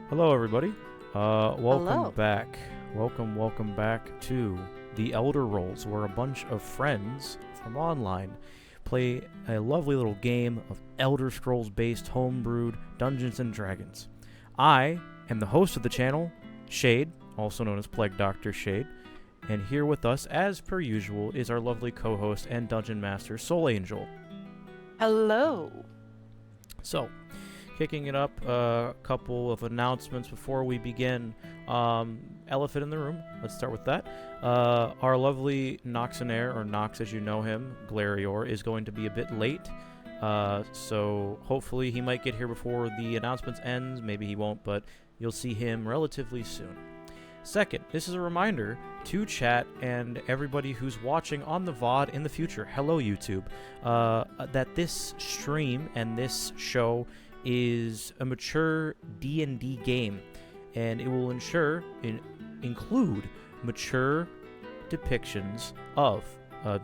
Hello, everybody. Welcome Hello. back. Welcome back to TheElderRoles, where a bunch of friends from online play a lovely little game of Elder Scrolls-based homebrewed Dungeons and Dragons. I am the host of the channel, Shade, also known as Plague Doctor Shade, and here with us, as per usual, is our lovely co-host and dungeon master, Soul Angel. Hello. So, kicking it up, a couple of announcements before we begin. Elephant in the room. Let's start with that. Our lovely Noxonair, or Nox as you know him, Glarior, is going to be a bit late. So hopefully he might get here before the announcements ends. Maybe he won't, but you'll see him relatively soon. Second, this is a reminder to chat and everybody who's watching on the VOD in the future, hello YouTube, that this stream and this show is a mature D&D game, and it will include mature depictions of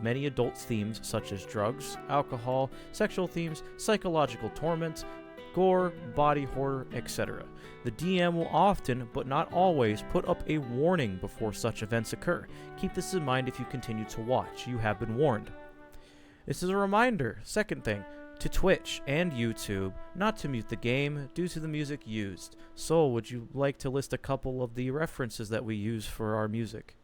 many adult themes such as drugs, alcohol, sexual themes, psychological torment, gore, body horror, etc. The DM will often, but not always, put up a warning before such events occur. Keep this in mind if you continue to watch. You have been warned. This is a reminder, second thing, to Twitch and YouTube not to mute the game due to the music used. Soul, would you like to list a couple of the references that we use for our music?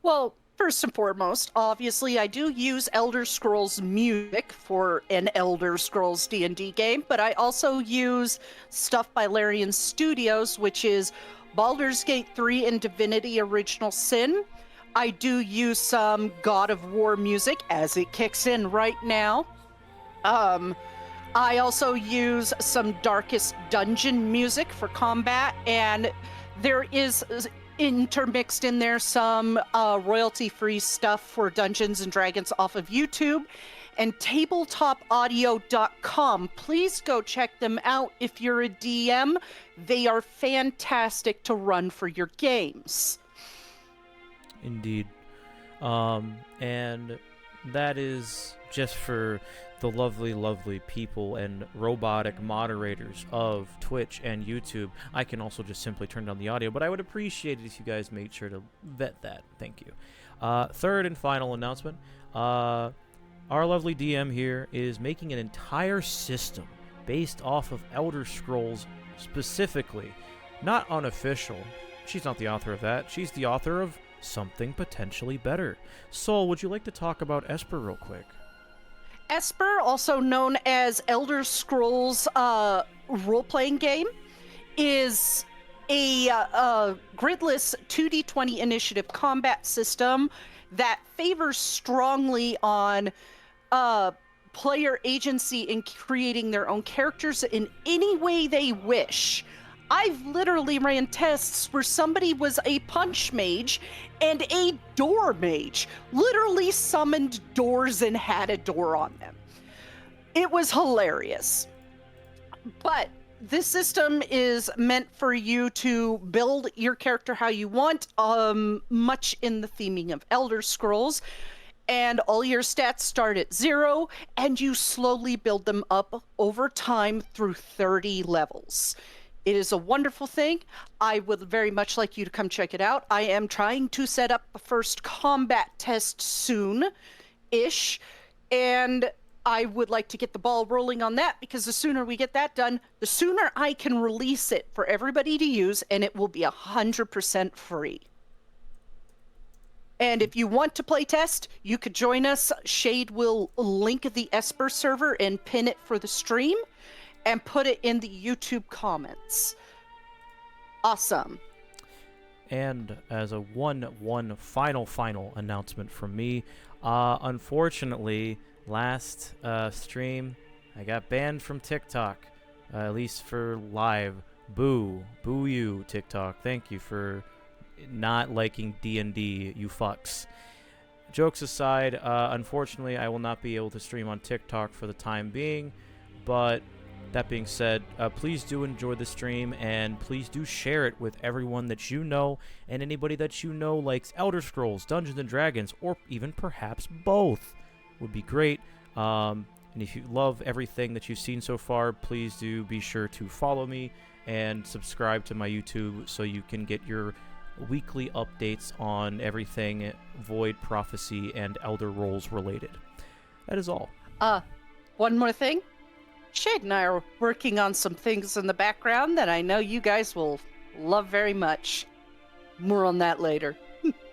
Well, first and foremost, obviously I do use Elder Scrolls music for an Elder Scrolls D&D game, but I also use stuff by Larian Studios, which is Baldur's Gate 3 and Divinity Original Sin. I do use some God of War music as it kicks in right now. I also use some Darkest Dungeon music for combat, and there is intermixed in there some royalty-free stuff for Dungeons and Dragons off of YouTube and tabletopaudio.com. Please go check them out if you're a DM. They are fantastic to run for your games. Indeed. And that is just for the lovely people and robotic moderators of Twitch and YouTube. I can also just simply turn down the audio, but I would appreciate it if you guys made sure to vet that. Thank you. Third and final announcement. Our lovely DM here is making an entire system based off of Elder Scrolls specifically. Not unofficial. She's not the author of that. She's the author of something potentially better. Soul, would you like to talk about Esper real quick? Esper, also known as Elder Scrolls role-playing game, is a gridless 2d20 initiative combat system that favors strongly on player agency in creating their own characters in any way they wish. I've literally ran tests where somebody was a punch mage and a door mage, literally summoned doors and had a door on them. It was hilarious. But this system is meant for you to build your character how you want, much in the theming of Elder Scrolls. And all your stats start at 0, and you slowly build them up over time through 30 levels. It is a wonderful thing. I would very much like you to come check it out. I am trying to set up the first combat test soon-ish, and I would like to get the ball rolling on that, because the sooner we get that done, the sooner I can release it for everybody to use, and it will be 100% free. And if you want to play test, you could join us. Shade will link the Esper server and pin it for the stream and put it in the YouTube comments. Awesome. And as a one final announcement from me, unfortunately, last stream, I got banned from TikTok, at least for live. Boo you, TikTok. Thank you for not liking D&D, you fucks. Jokes aside, unfortunately, I will not be able to stream on TikTok for the time being, but that being said, please do enjoy the stream, and please do share it with everyone that you know, and anybody that you know likes Elder Scrolls, Dungeons & Dragons, or even perhaps both. Would be great. And if you love everything that you've seen so far, please do be sure to follow me and subscribe to my YouTube so you can get your weekly updates on everything Void Prophecy and Elder Rolls related. That is all. One more thing. Shade and I are working on some things in the background that I know you guys will love very much. More on that later.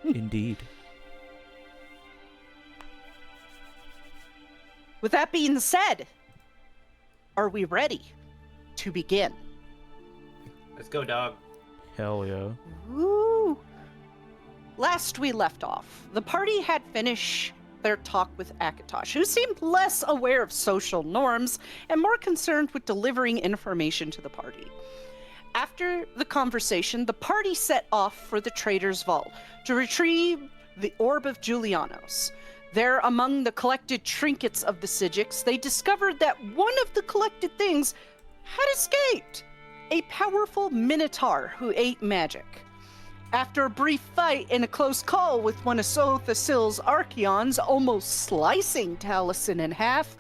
Indeed. With that being said, are we ready to begin? Let's go, dog. Hell yeah. Woo! Last we left off, the party had finished their talk with Akatosh, who seemed less aware of social norms and more concerned with delivering information to the party. After the conversation, the party set off for the Trader's Vault to retrieve the Orb of Julianos. There, among the collected trinkets of the Sigics, they discovered that one of the collected things had escaped. A powerful Minotaur who ate magic. After a brief fight and a close call with one of Sothasil's Archeons, almost slicing Taliesin in half,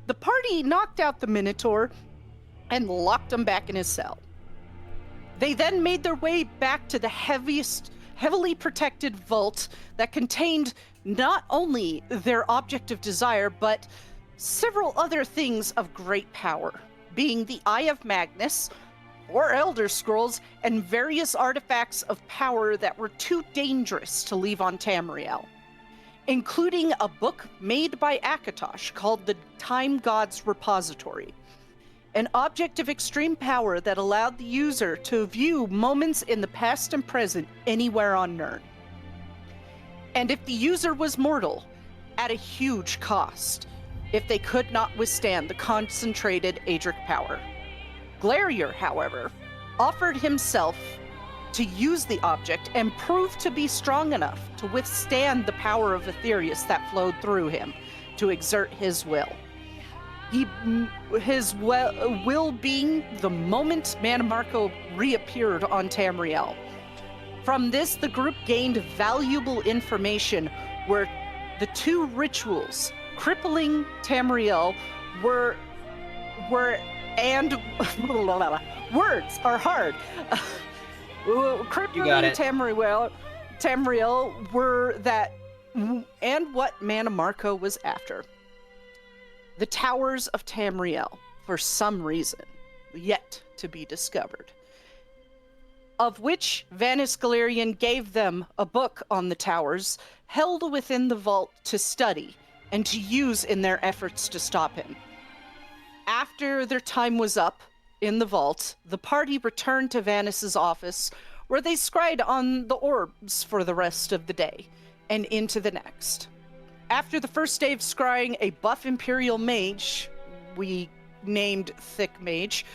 the party knocked out the Minotaur and locked him back in his cell. They then made their way back to the heavily protected vault that contained not only their object of desire, but several other things of great power, being the Eye of Magnus, 4 Elder Scrolls, and various artifacts of power that were too dangerous to leave on Tamriel, including a book made by Akatosh called the Time God's Repository, an object of extreme power that allowed the user to view moments in the past and present anywhere on Nirn. And if the user was mortal, at a huge cost, if they could not withstand the concentrated Adric power. Glarier, however, offered himself to use the object and proved to be strong enough to withstand the power of Aetherius that flowed through him to exert his will. His will being the moment Mannimarco reappeared on Tamriel. From this, the group gained valuable information where the 2 rituals crippling Tamriel were and words are hard. Crippling Tamriel were that, and what Mannimarco was after. The Towers of Tamriel, for some reason, yet to be discovered. Of which Vanis Galerian gave them a book on the towers, held within the vault to study and to use in their efforts to stop him. After their time was up in the vault, the party returned to Vanis's office, where they scried on the orbs for the rest of the day, and into the next. After the first day of scrying, a buff Imperial mage, we named Thick Mage,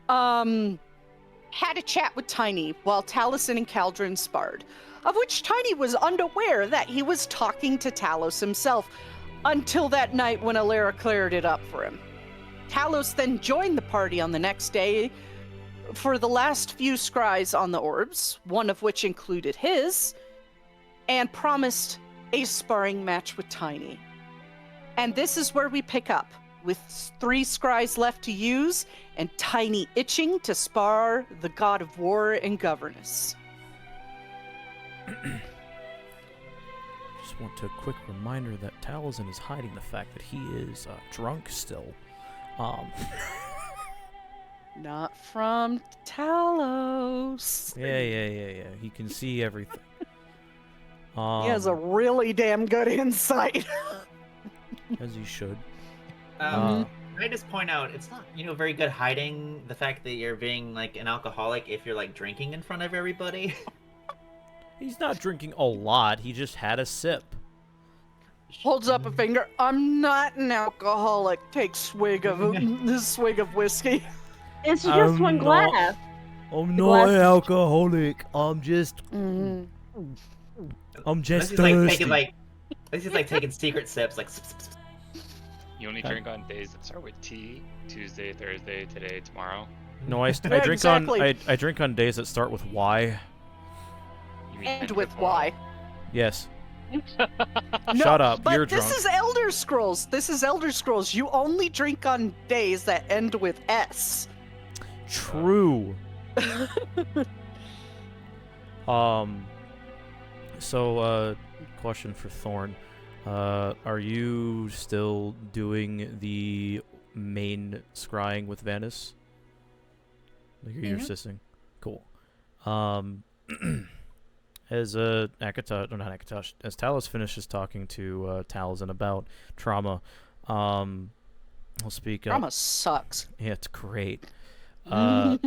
had a chat with Tiny while Taliesin and Caldron sparred, of which Tiny was unaware that he was talking to Talos himself, until that night when Alara cleared it up for him. Talos then joined the party on the next day for the last few scries on the orbs, one of which included his, and promised a sparring match with Tiny. And this is where we pick up, with 3 scries left to use, and Tiny itching to spar the god of war and governance. Just want a quick reminder that Taliesin is hiding the fact that he is drunk still. Not from Talos. Yeah. He can see everything. He has a really damn good insight. As he should. Can I just point out, it's not, very good hiding the fact that you're being, like, an alcoholic if you're, like, drinking in front of everybody. He's not drinking a lot. He just had a sip. Holds up a finger. I'm not an alcoholic. Takes swig of this swig of whiskey. It's just one glass. I'm not an alcoholic. I'm just This is thirsty. this is like taking secret sips, like. You only drink on days that start with T. Tuesday, Thursday, today, tomorrow. No, I Yeah, drink exactly. on I drink on days that start with Y. You mean And with Y. Yes. No, Shut up. But You're this drunk. is Elder Scrolls. This is Elder Scrolls. You only drink on days that end with S. True. So, question for Thorn. Are you still doing the main scrying with Vanis? Like, are you assisting? Cool. As Akatosh, or not Akatosh, as Talos finishes talking to Talzin about trauma, he'll speak up. Trauma sucks. Yeah, it's great. Lyra,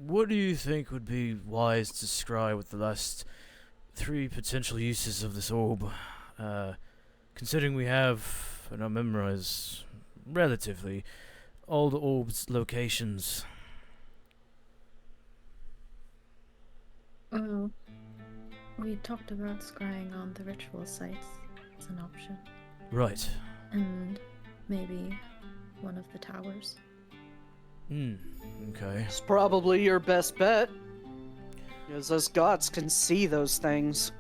what do you think would be wise to scry with the last 3 potential uses of this orb? Considering we have, and I memorize relatively, all the orb's locations. Well, we talked about scrying on the ritual sites as an option. Right. And maybe one of the towers. Okay. It's probably your best bet. Because us gods can see those things.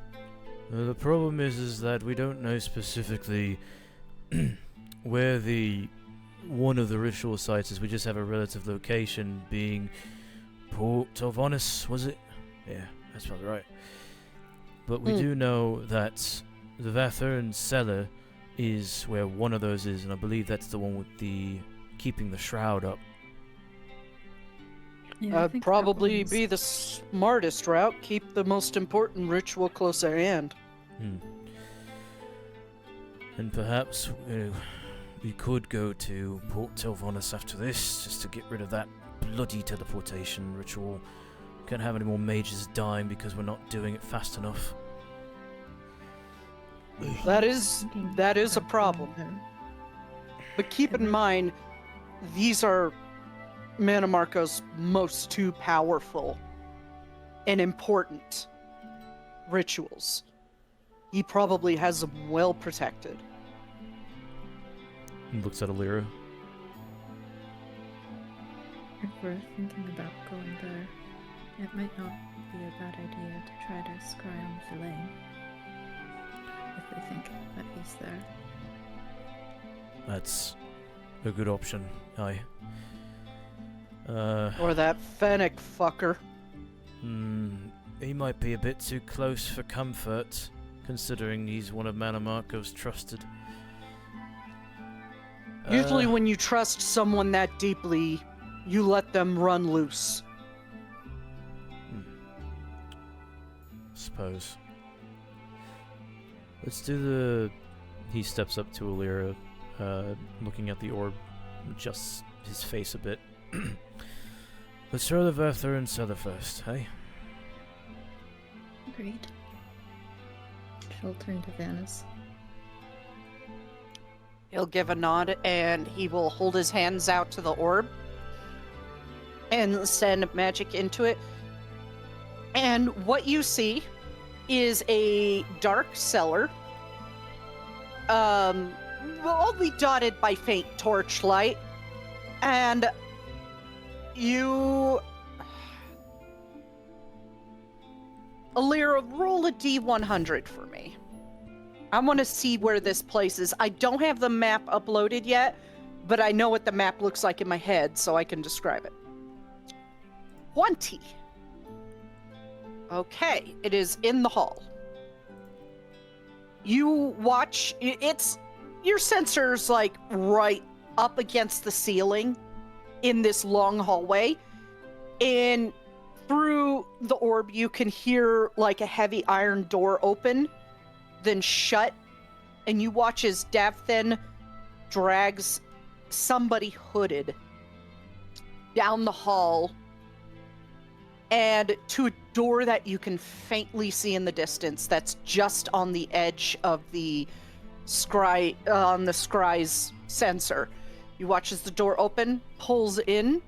The problem is that we don't know specifically where one of the ritual sites is. We just have a relative location being Port Telvanus, was it? Yeah, that's probably right. But we do know that the Vathern cellar is where one of those is, and I believe that's the one with the keeping the shroud up. Yeah, I That'd think that probably one's- be the smartest route. Keep the most important ritual close at hand. And perhaps we could go to Port Telvanus after this, just to get rid of that bloody teleportation ritual. Can't have any more mages dying because we're not doing it fast enough. That is thinking a about problem. going there. But keep in mind, these are Manamarco's most 2 powerful and important rituals. He probably has them well protected. He looks at Alira. If we're thinking about going there, it might not be a bad idea to try to scry on Villain. If we think that he's there. That's a good option. Aye. Or that Fennec fucker. He might be a bit too close for comfort, considering he's one of Manamarco's trusted. Usually when you trust someone that deeply, you let them run loose. Suppose. Let's do the... He steps up to Alira, looking at the orb, adjusts his face a bit. Let's throw the Verther and Cellar first, hey? Agreed. She'll turn to Vanis. He'll give a nod and he will hold his hands out to the orb and send magic into it. And what you see is a dark cellar, only dotted by faint torchlight, and you... Alira, roll a D100 for me. I want to see where this place is. I don't have the map uploaded yet, but I know what the map looks like in my head, so I can describe it. 20. Okay, it is in the hall. You watch, it's, your sensor's like right up against the ceiling in this long hallway, and through the orb you can hear like a heavy iron door open, then shut, and you watch as Davthin drags somebody hooded down the hall and to a door that you can faintly see in the distance that's just on the edge of the scry's sensor. You watch as the door open, pulls in,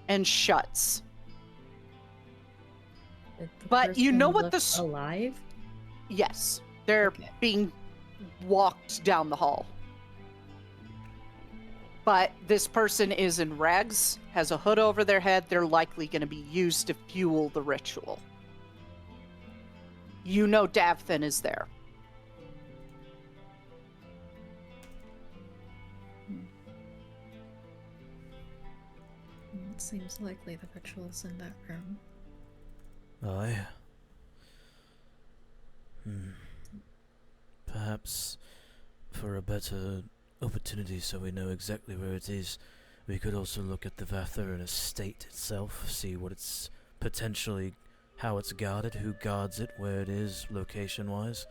and shuts. Did the But you know person what look this- alive? Yes, they're Okay. being walked down the hall. But this person is in rags, has a hood over their head. They're likely going to be used to fuel the ritual. You know Davthin is there. It seems likely the ritual's in that room. Aye. Perhaps for a better opportunity so we know exactly where it is, we could also look at the Vatharan estate itself, see what it's potentially, how it's guarded, who guards it, where it is, location-wise.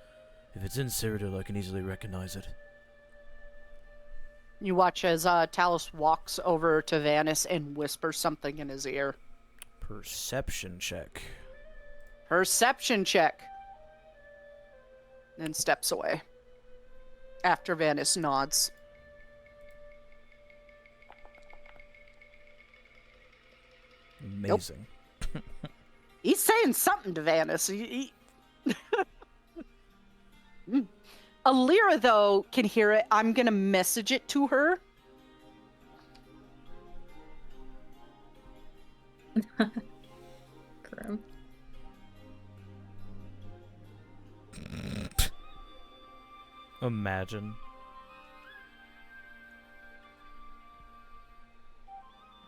If it's in Cyrodiil, I can easily recognize it. You watch as Talos walks over to Vanis and whispers something in his ear. Perception check. Perception check. And steps away. After Vanis nods. Amazing. Nope. He's saying something to Vanis. Alira, though, can hear it. I'm going to message it to her. Grim. Imagine.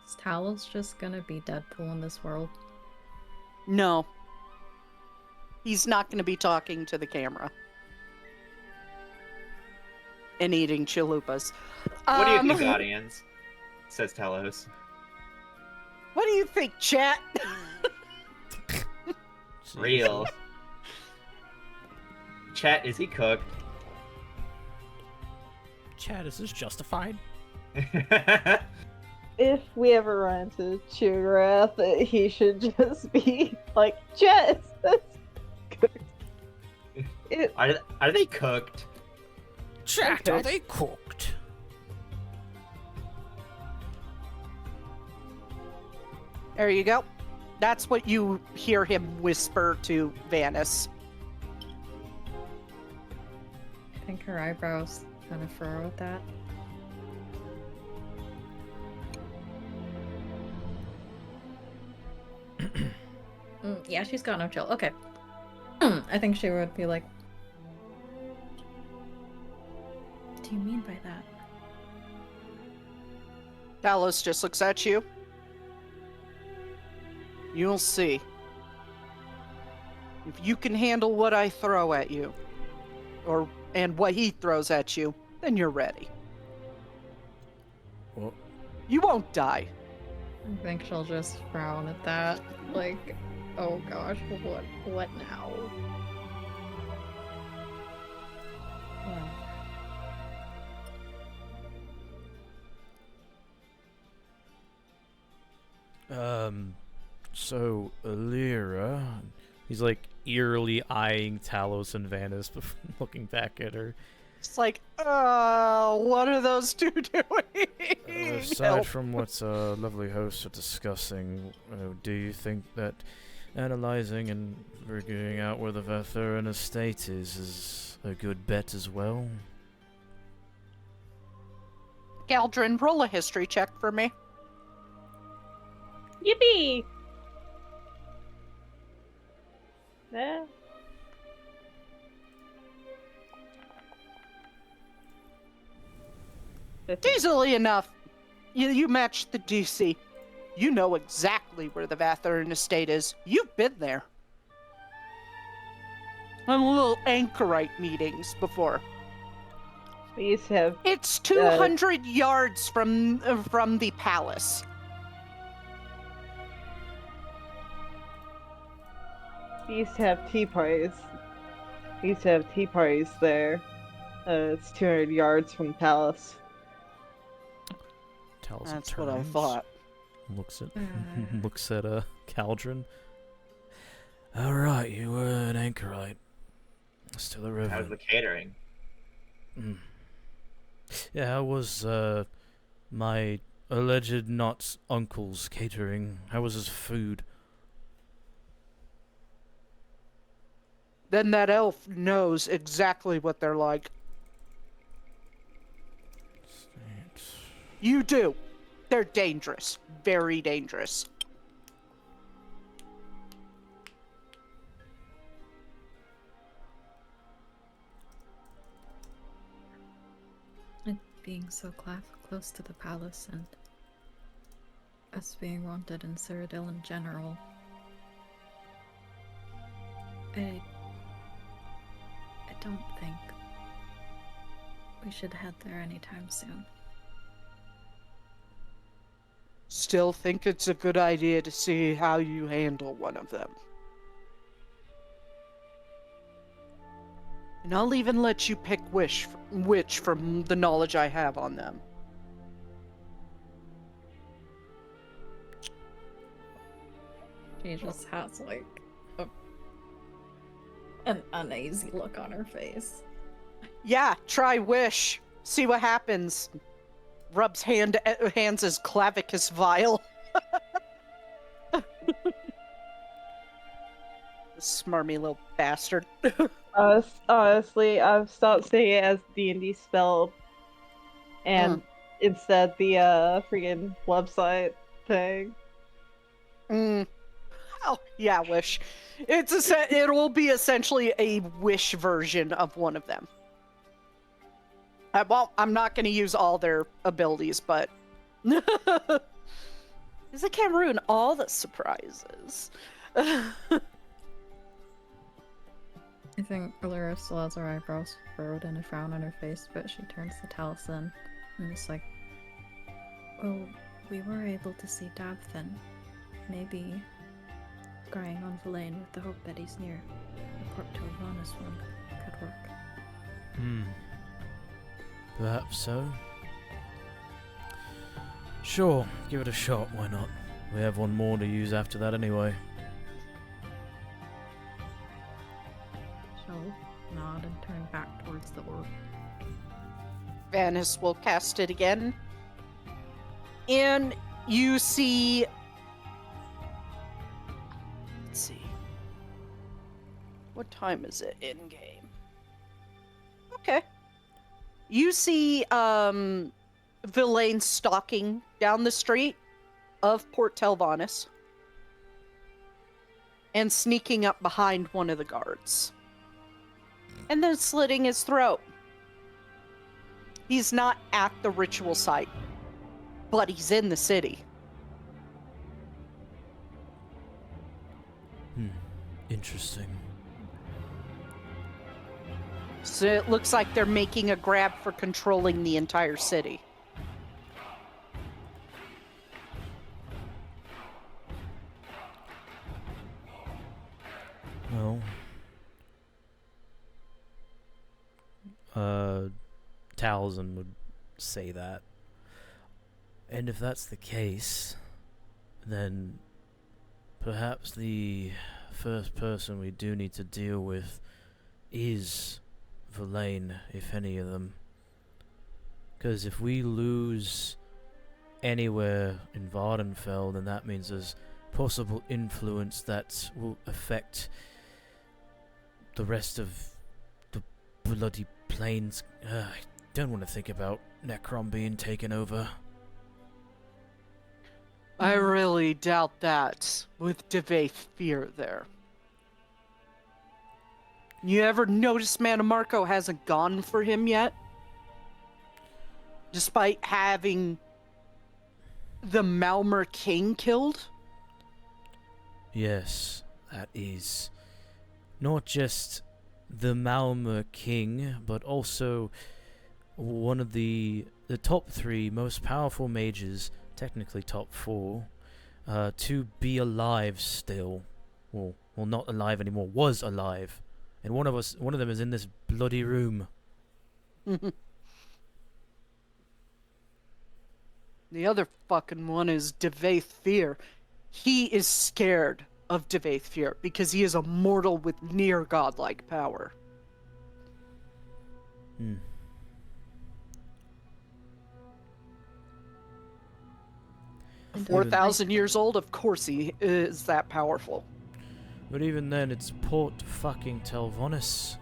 Is Talos just gonna be Deadpool in this world? No. He's not going to be talking to the camera. And eating chalupas. What do you think, audience? Says Talos. What do you think, chat? Real. Chat, is he cooked? Chad, is this justified? If we ever run into Chirath, he should just be like, Jess, that's good. Are they cooked? Chat, are they cooked? There you go. That's what you hear him whisper to Vanis. I think her eyebrows kind of furrow at that. Yeah, she's got no chill. Okay. I think she would be like, what do you mean by that? Talos just looks at you. You'll see. If you can handle what I throw at you, and what he throws at you, then you're ready. Well, You won't die. I think she'll just frown at that. Like, oh gosh, what now? So, Alira, he's like eerily eyeing Talos and Vanis before looking back at her. It's like, what are those two doing? Aside from what lovely hosts are discussing, do you think that analyzing and figuring out where the Vatharan estate is a good bet as well? Galdrin, roll a history check for me. Yippee! Yeah. Easily enough. You match the DC. You know exactly where the Vatharan estate is. You've been there. On little anchorite meetings before. We used to have It's 200 yards from the palace. tea parties. We used to have tea parties there. It's 200 yards from the palace. Talos That's what I turns, thought. Looks at Caldron. All right, you were an anchorite. Still a How's reverend. the catering? Yeah, how was my alleged not uncle's catering? How was his food? Then that elf knows exactly what they're like. You do. They're dangerous. Very dangerous. And being so close to the palace and us being wanted in Cyrodiil in general, I don't think we should head there anytime soon. Still think it's a good idea to see how you handle one of them. And I'll even let you pick which from the knowledge I have on them. She just has, like, an uneasy look on her face. Yeah, try wish. See what happens. Rubs hands his clavicus vial. Smarmy little bastard. Honestly, I've stopped saying it as D&D spelled, and instead the freaking website thing. Oh yeah, wish. It will be essentially a wish version of one of them. Well, I'm not going to use all their abilities, but because I can't ruin all the surprises. I think Allura still has her eyebrows furrowed and a frown on her face, but she turns to Taliesin and is like, "Oh, we were able to see Dabthin. Maybe scrying on Villain with the hope that he's near the Port Tovanis one could work." Perhaps so. Sure, give it a shot, why not? We have one more to use after that anyway. She'll nod and turn back towards the orb. Vanis will cast it again. And you see... Let's see. What time is it in game? Okay. You see Villain stalking down the street of Port Telvanus and sneaking up behind one of the guards. And then slitting his throat. He's not at the ritual site, but he's in the city. Interesting. So it looks like they're making a grab for controlling the entire city. Well, Taliesin would say that. And if that's the case, then perhaps the first person we do need to deal with is Villain, if any of them. Because if we lose anywhere in Vardenfell, then that means there's possible influence that will affect the rest of the bloody plains. I don't want to think about Necrom being taken over. I really doubt that with Devaith Fear there. You ever notice Manamarco hasn't gone for him yet? Despite having the Malmer King killed? Yes, that is not just the Malmer King, but also one of the top 3 most powerful mages, technically top 4, to be alive still. Well, not alive anymore, was alive. And one of them is in this bloody room. The other fucking one is Devaith Fear. He is scared of Devaith Fear because he is a mortal with near godlike power. 4,000 years old, of course he is that powerful. But even then, it's Port fucking Telvanus.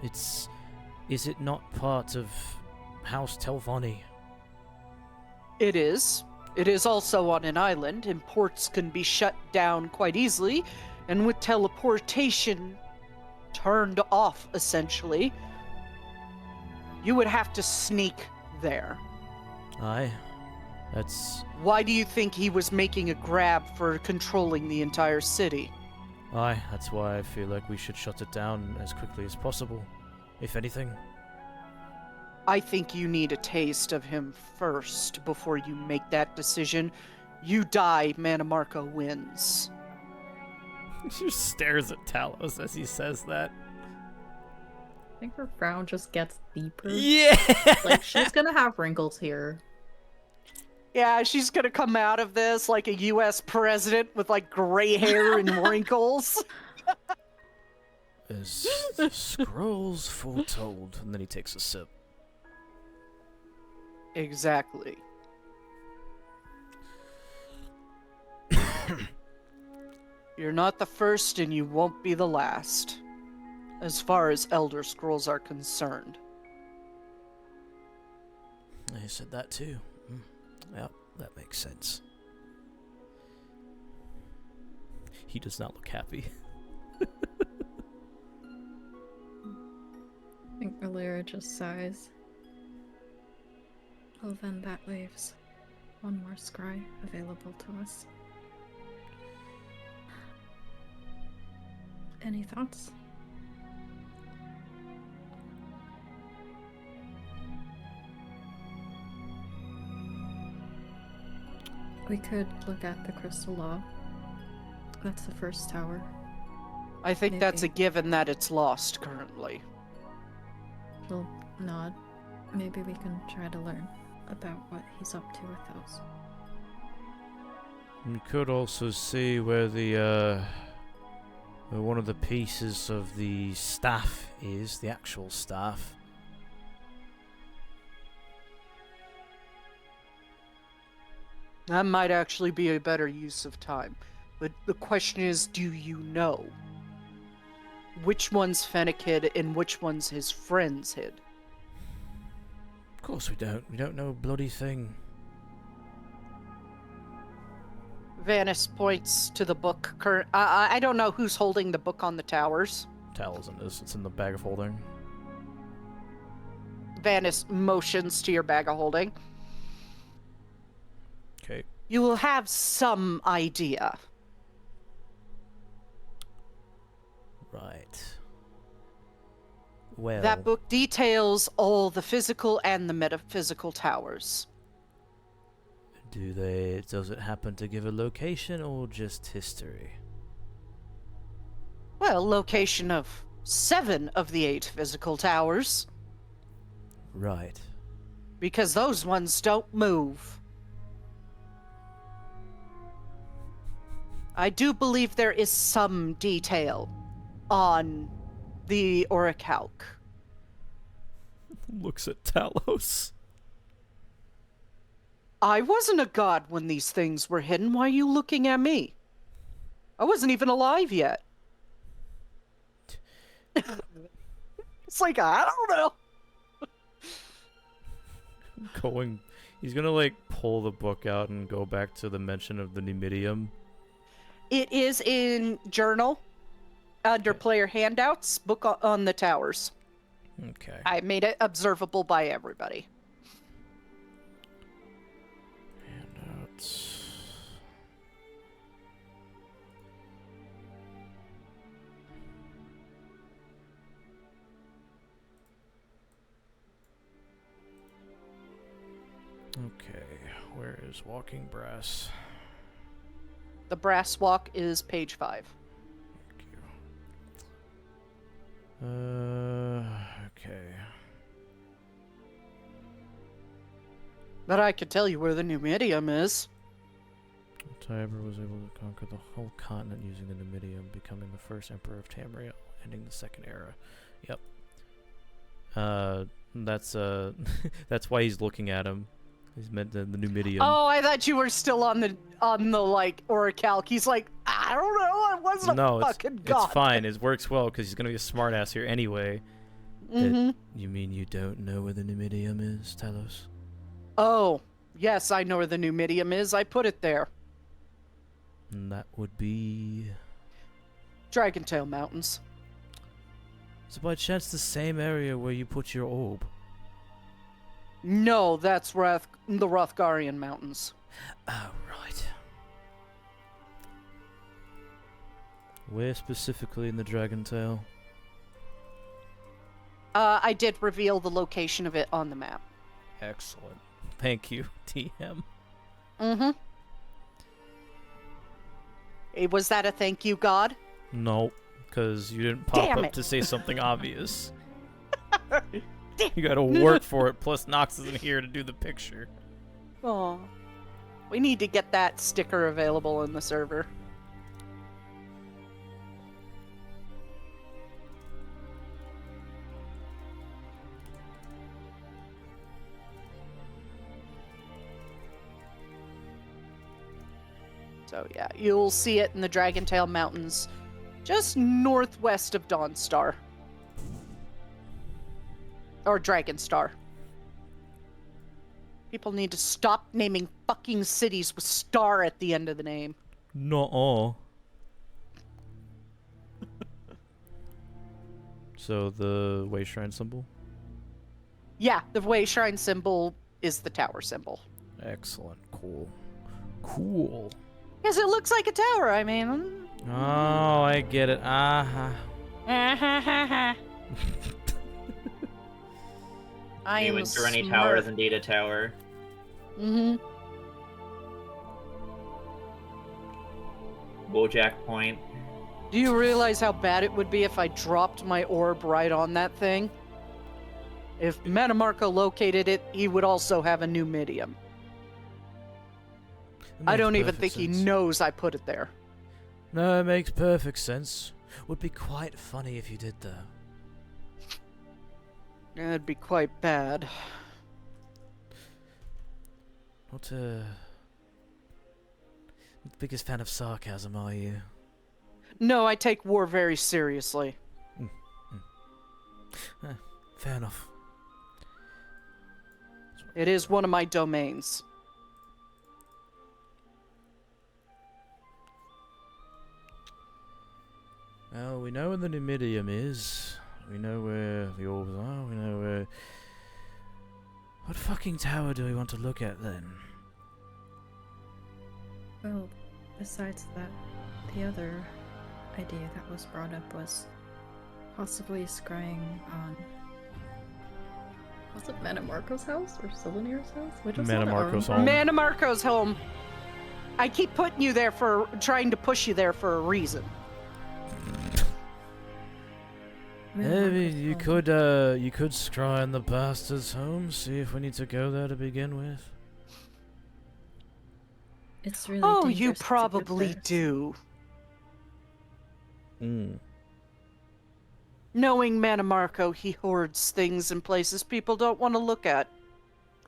Is it not part of House Telvanni? It is. It is also on an island, and ports can be shut down quite easily, and with teleportation turned off, essentially, you would have to sneak there. Aye. That's... Why do you think he was making a grab for controlling the entire city? Aye, that's why I feel like we should shut it down as quickly as possible, if anything. I think you need a taste of him first before you make that decision. You die, Manamarco wins. She just stares at Talos as he says that. I think her frown just gets deeper. Yeah! Like, she's gonna have wrinkles here. Yeah, she's gonna come out of this like a U.S. president with like gray hair and wrinkles. As the scrolls foretold. And then he takes a sip. Exactly. You're not the first and you won't be the last, as far as Elder Scrolls are concerned. I said that too. Yep, that makes sense. He does not look happy. I think Alira just sighs. Well then, that leaves one more scry available to us. Any thoughts? We could look at the Crystal Law. That's the first tower. I think that's a Maybe. given that it's lost currently. She'll nod. Maybe we can try to learn about what he's up to with those. We could also see where the where one of the pieces of the staff is, the actual staff. That might actually be a better use of time. But the question is, do you know? Which one's Fennec hid and which one's his friends hid? Of course we don't. We don't know a bloody thing. Vanis points to the book. I don't know who's holding the book on the towers. Tal isn't this. It's in the bag of holding. Vanis motions to your bag of holding. Okay. You will have some idea. Right. Well... That book details all the physical and the metaphysical towers. Does it happen to give a location or just history? Well, location of 7 of the 8 physical towers. Right. Because those ones don't move. I do believe there is some detail on the Orichalc. Looks at Talos. I wasn't a god when these things were hidden. Why are you looking at me? I wasn't even alive yet. It's like, I don't know. He's gonna like pull the book out and go back to the mention of the Numidium. It is in journal, under player handouts, book on the towers. Okay. I made it observable by everybody. Handouts. Okay, where is Walking Brass? The brass walk is page 5. Thank you. Okay. But I could tell you where the Numidium is. Tiber was able to conquer the whole continent using the Numidium, becoming the first emperor of Tamriel, ending the Second Era. Yep. That's that's why he's looking at him. He's meant the Numidium. Oh, I thought you were still on the like Orichalc. He's like, I don't know, I wasn't a fucking god. It's fine. It works well because he's gonna be a smartass here anyway. Mm-hmm. You mean you don't know where the Numidium is, Talos? Oh, yes, I know where the Numidium is. I put it there. And that would be... Dragontail Mountains. Is it by chance the same area where you put your orb? No, that's the Rothgarian Mountains. Oh, right. Where specifically in the Dragon Tail? I did reveal the location of it on the map. Excellent. Thank you, TM. Mm-hmm. Was that a thank you, God? No, because you didn't pop Damn up it. to say something obvious. You gotta work for it, plus Nox isn't here to do the picture. Oh, we need to get that sticker available in the server. So yeah, you'll see it in the Dragontail Mountains, just northwest of Dawnstar. Or Dragonstar. People need to stop naming fucking cities with star at the end of the name. Not all. So the way shrine symbol? Yeah, the way shrine symbol is the tower symbol. Excellent. Cool. Cool. Because it looks like a tower, I mean. Oh, I get it. I am Winterany smart. Tower is indeed a tower. Mm-hmm. Bojack Point. Do you realize how bad it would be if I dropped my orb right on that thing? If Metamarco located it, he would also have a new medium. I don't even think he knows I put it there. No, it makes perfect sense. Would be quite funny if you did, though. That'd be quite bad. Not the biggest fan of sarcasm, are you? No, I take war very seriously. Fair enough. It is one of my domains. Well, we know where the Numidium is. We know where the orbs are. We know where... What fucking tower do we want to look at, then? Well, besides that, the other idea that was brought up was possibly scrying on... Was it Metamarco's house or Silvanir's house? Which was Metamarco's home. Manamarco's home. I keep putting you there for... trying to push you there for a reason. Maybe you could scry in the bastard's home, see if we need to go there to begin with. It's really Oh, you dangerous to go probably there. do. Mm. Knowing Manamarco, he hoards things in places people don't want to look at.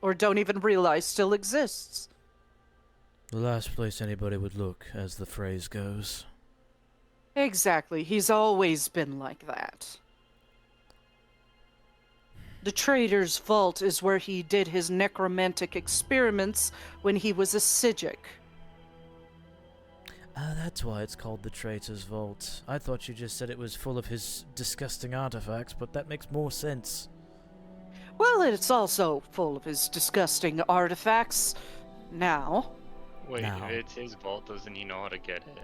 Or don't even realize still exists. The last place anybody would look, as the phrase goes. Exactly, he's always been like that. The Trader's Vault is where he did his necromantic experiments when he was a Psijic. Ah, that's why it's called the Traitor's Vault. I thought you just said it was full of his disgusting artifacts, but that makes more sense. Well, it's also full of his disgusting artifacts. Now. Wait, Now. if it's his vault, doesn't he know how to get in?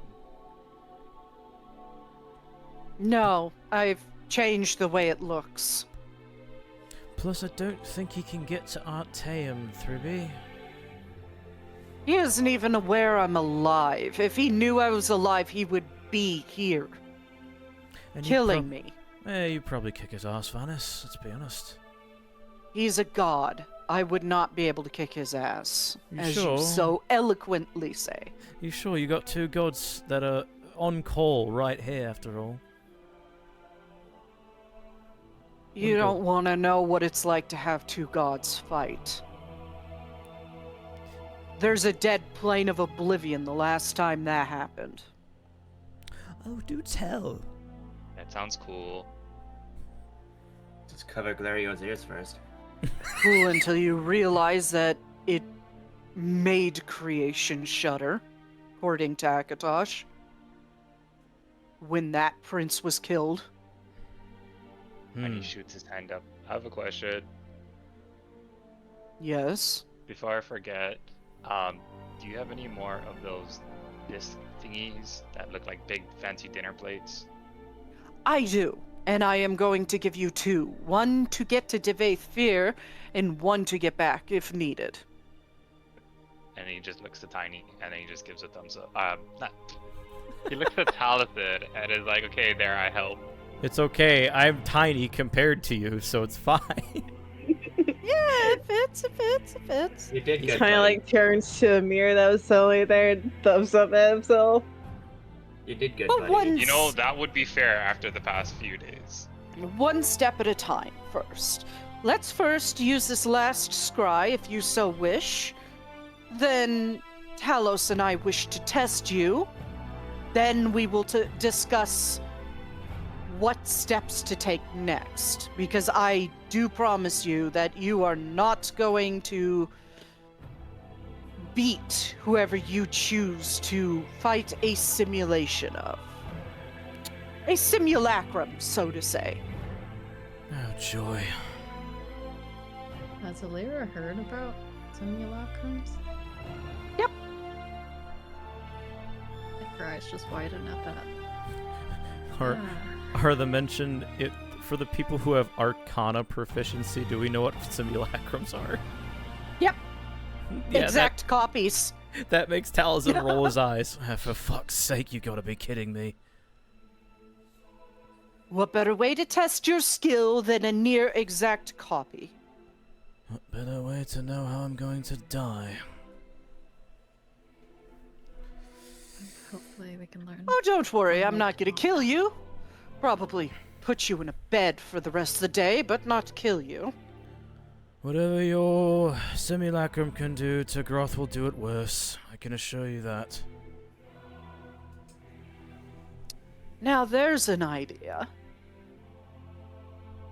No, I've changed the way it looks. Plus, I don't think he can get to Artaeum, Thribby. He isn't even aware I'm alive. If he knew I was alive, he would be here, And you'd killing me. you'd probably kick his ass, Vanis, let's be honest. He's a god. I would not be able to kick his ass, You as sure? you so eloquently say. You sure you got two gods that are on call right here, after all? You Okay. don't want to know what it's like to have two gods fight. There's a dead plane of oblivion the last time that happened. Oh, do tell. That sounds cool. Just cover Glario's ears first. Cool until you realize that it made creation shudder, according to Akatosh. When that prince was killed. And he shoots his hand up. I have a question. Yes. Before I forget, do you have any more of those disc thingies that look like big fancy dinner plates? I do. And I am going to give you 2. 1 to get to TheVoidProphecy, and 1 to get back if needed. And he just looks at Tiny, and then he just gives a thumbs up. He looks at Taliesin and is like, okay, there, I help. It's okay. I'm tiny compared to you, so it's fine. Yeah, it fits. You did good. Kind of buddy. like turns to a mirror that was totally there and thumbs up at himself. You did good, But buddy. one You know, that would be fair after the past few days. One step at a time first. Let's first use this last scry if you so wish. Then Talos and I wish to test you. Then we will discuss what steps to take next. Because I do promise you that you are not going to beat whoever you choose to fight a simulation of. A simulacrum, so to say. Oh, joy. Has Alira heard about simulacrums? Yep. Her eyes just widen at that. Are the mention it for the people who have Arcana proficiency? Do we know what simulacrums are? Yep. Yeah, Exact copies. that makes Taliesin roll his eyes. For fuck's sake, you gotta be kidding me. What better way to test your skill than a near exact copy? What better way to know how I'm going to die? Hopefully we can learn. Oh, don't worry, I'm not gonna kill you. Probably put you in a bed for the rest of the day, but not kill you. Whatever your simulacrum can do, Tagroth will do it worse. I can assure you that. Now there's an idea.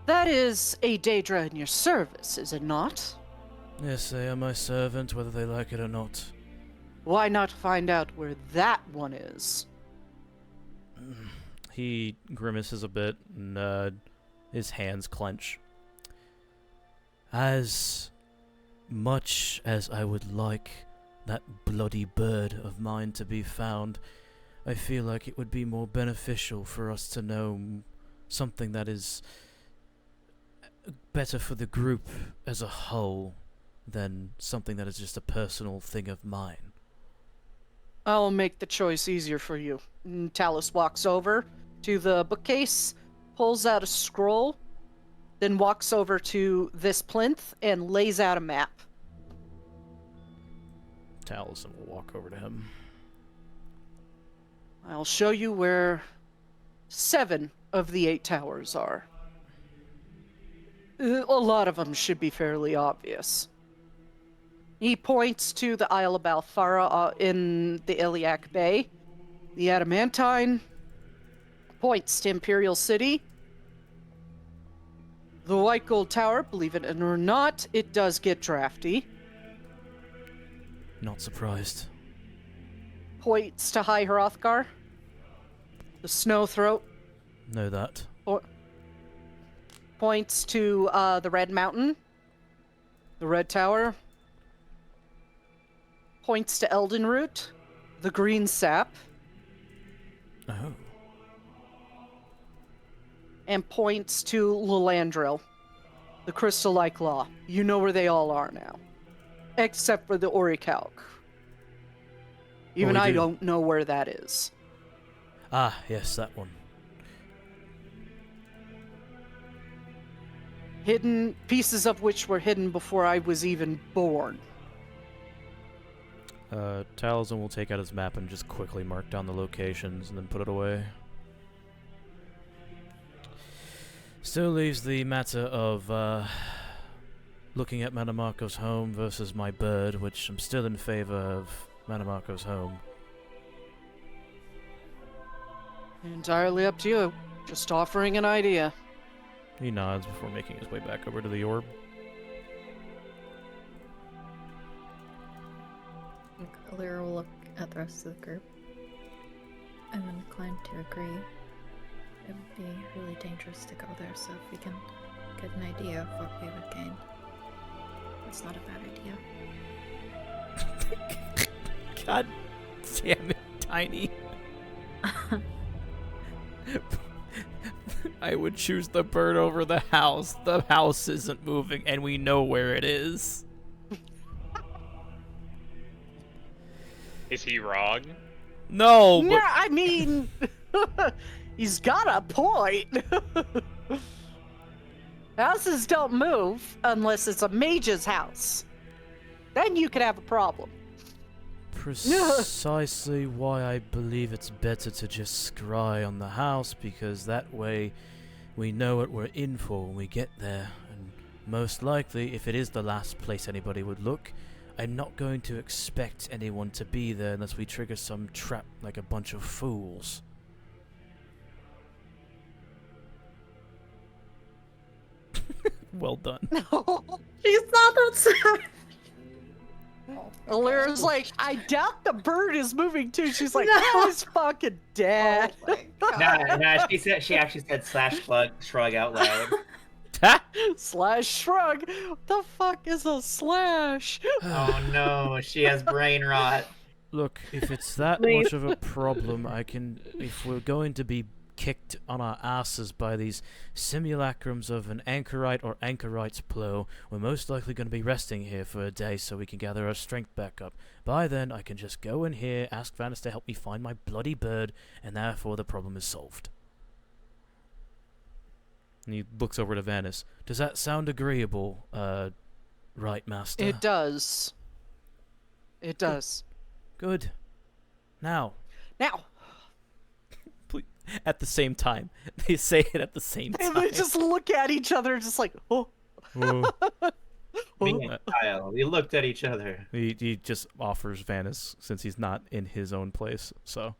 That is a Daedra in your service, is it not? Yes, they are my servant, whether they like it or not. Why not find out where that one is? He grimaces a bit, and his hands clench. As much as I would like that bloody bird of mine to be found, I feel like it would be more beneficial for us to know something that is better for the group as a whole than something that is just a personal thing of mine. I'll make the choice easier for you. Talos walks over to the bookcase, pulls out a scroll, then walks over to this plinth and lays out a map. Taliesin will walk over to him. I'll show you where 7 of the 8 towers are. A lot of them should be fairly obvious. He points to the Isle of Balfara in the Iliac Bay. The Adamantine points to Imperial City. The White Gold Tower, believe it or not, it does get drafty. Not surprised. Points to High Hrothgar. The Snow Throat Know that. points to the Red Mountain. The Red Tower points to Eldenroot. The Green Sap. Oh. And points to Lilandril. The Crystal Like Law. You know where they all are now. Except for the Orichalc. Even we I do. don't know where that is. Ah, yes, that one. Hidden, pieces of which were hidden before I was even born. Taliesin will take out his map and just quickly mark down the locations and then put it away. Still leaves the matter of looking at Manamarco's home versus my bird, which I'm still in favor of Manamarco's home. Entirely up to you. Just offering an idea. He nods before making his way back over to the orb. Alira will look at the rest of the group. I'm inclined to agree. It would be really dangerous to go there, so if we can get an idea of what we would gain. That's not a bad idea. God damn it, Tiny. I would choose the bird over the house. The house isn't moving, and we know where it is. Is he wrong? No, Yeah, but I mean, he's got a point. Houses don't move unless it's a mage's house. Then you could have a problem. precisely why I believe it's better to just scry on the house, because that way we know what we're in for when we get there. And most likely, if it is the last place anybody would look, I'm not going to expect anyone to be there unless we trigger some trap like a bunch of fools. Well done. She's not that sad. Alira's like, I doubt the bird is moving too. She's like, No. oh, he's fucking dead. Oh my God. Nah, she actually said /shrug out loud. Slash shrug. What the fuck is a slash? Oh no, she has brain rot. Look, if it's that Please. much of a problem, if we're going to be kicked on our asses by these simulacrums of an anchorite or anchorite's plow, we're most likely going to be resting here for a day so we can gather our strength back up. By then, I can just go in here, ask Vanis to help me find my bloody bird, and therefore the problem is solved. And he looks over to Vanis. Does that sound agreeable, right, Master? It does. It does. Good. Now, Now, at the same time. They say it at the same and time. they just look at each other, just like, oh. Whoa. Me and Kyle, we looked at each other. He just offers Vanis since he's not in his own place. So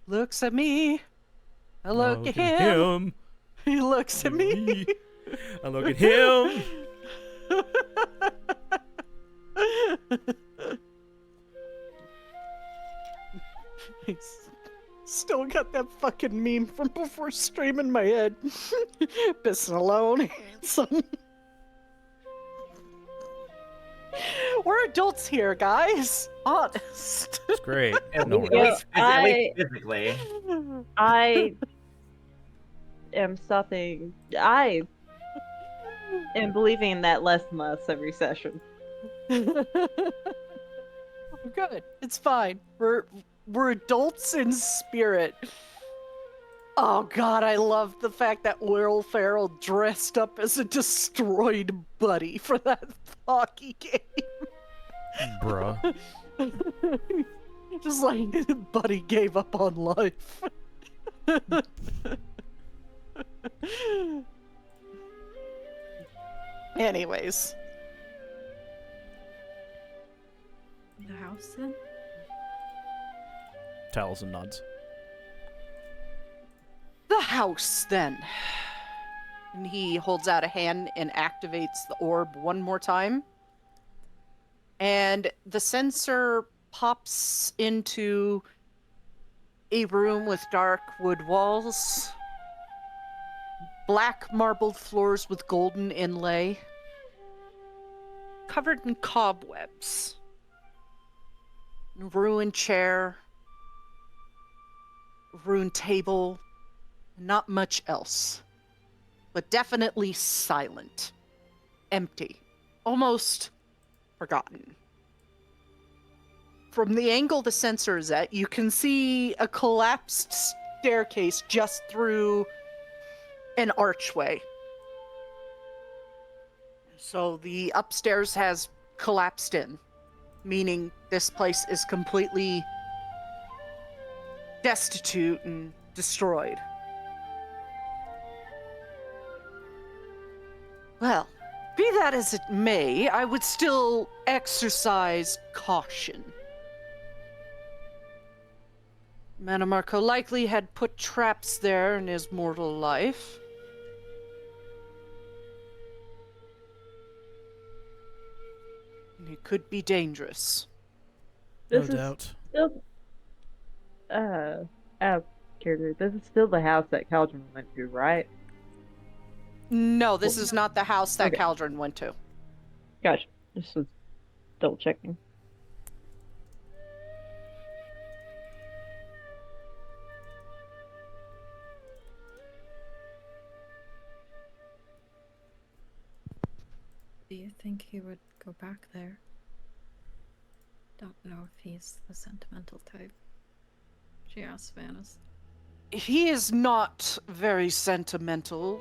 Looks at me. I look at him. He looks at me. I look at him. He's still got that fucking meme from before stream in my head. Pissing alone, handsome. We're adults here, guys. Honest. It's great. At No, least, we're at not. least, at least physically. I am stopping. I am believing that less and less every session. Good. It's fine. We're adults in spirit. Oh god, I love the fact that Will Ferrell dressed up as a destroyed buddy for that hockey game. Bruh. Just like Buddy gave up on life. Anyways. The house then? Towels and nods. The house, then. And he holds out a hand and activates the orb one more time. And the sensor pops into a room with dark wood walls, black marbled floors with golden inlay, covered in cobwebs, a ruined chair, a ruined table, not much else, but definitely silent, empty, almost forgotten. From the angle the sensor is at, you can see a collapsed staircase just through an archway. So the upstairs has collapsed in, meaning this place is completely destitute and destroyed. Well, be that as it may, I would still exercise caution. Manamarco likely had put traps there in his mortal life. And it could be dangerous. No This is doubt. still, as character, this is still the house that Caldron went to, right? No, this is not the house that Okay. Caldron went to. Gotcha. Just was double checking. Do you think he would go back there? Don't know if he's the sentimental type. She asked Vanis. He is not very sentimental,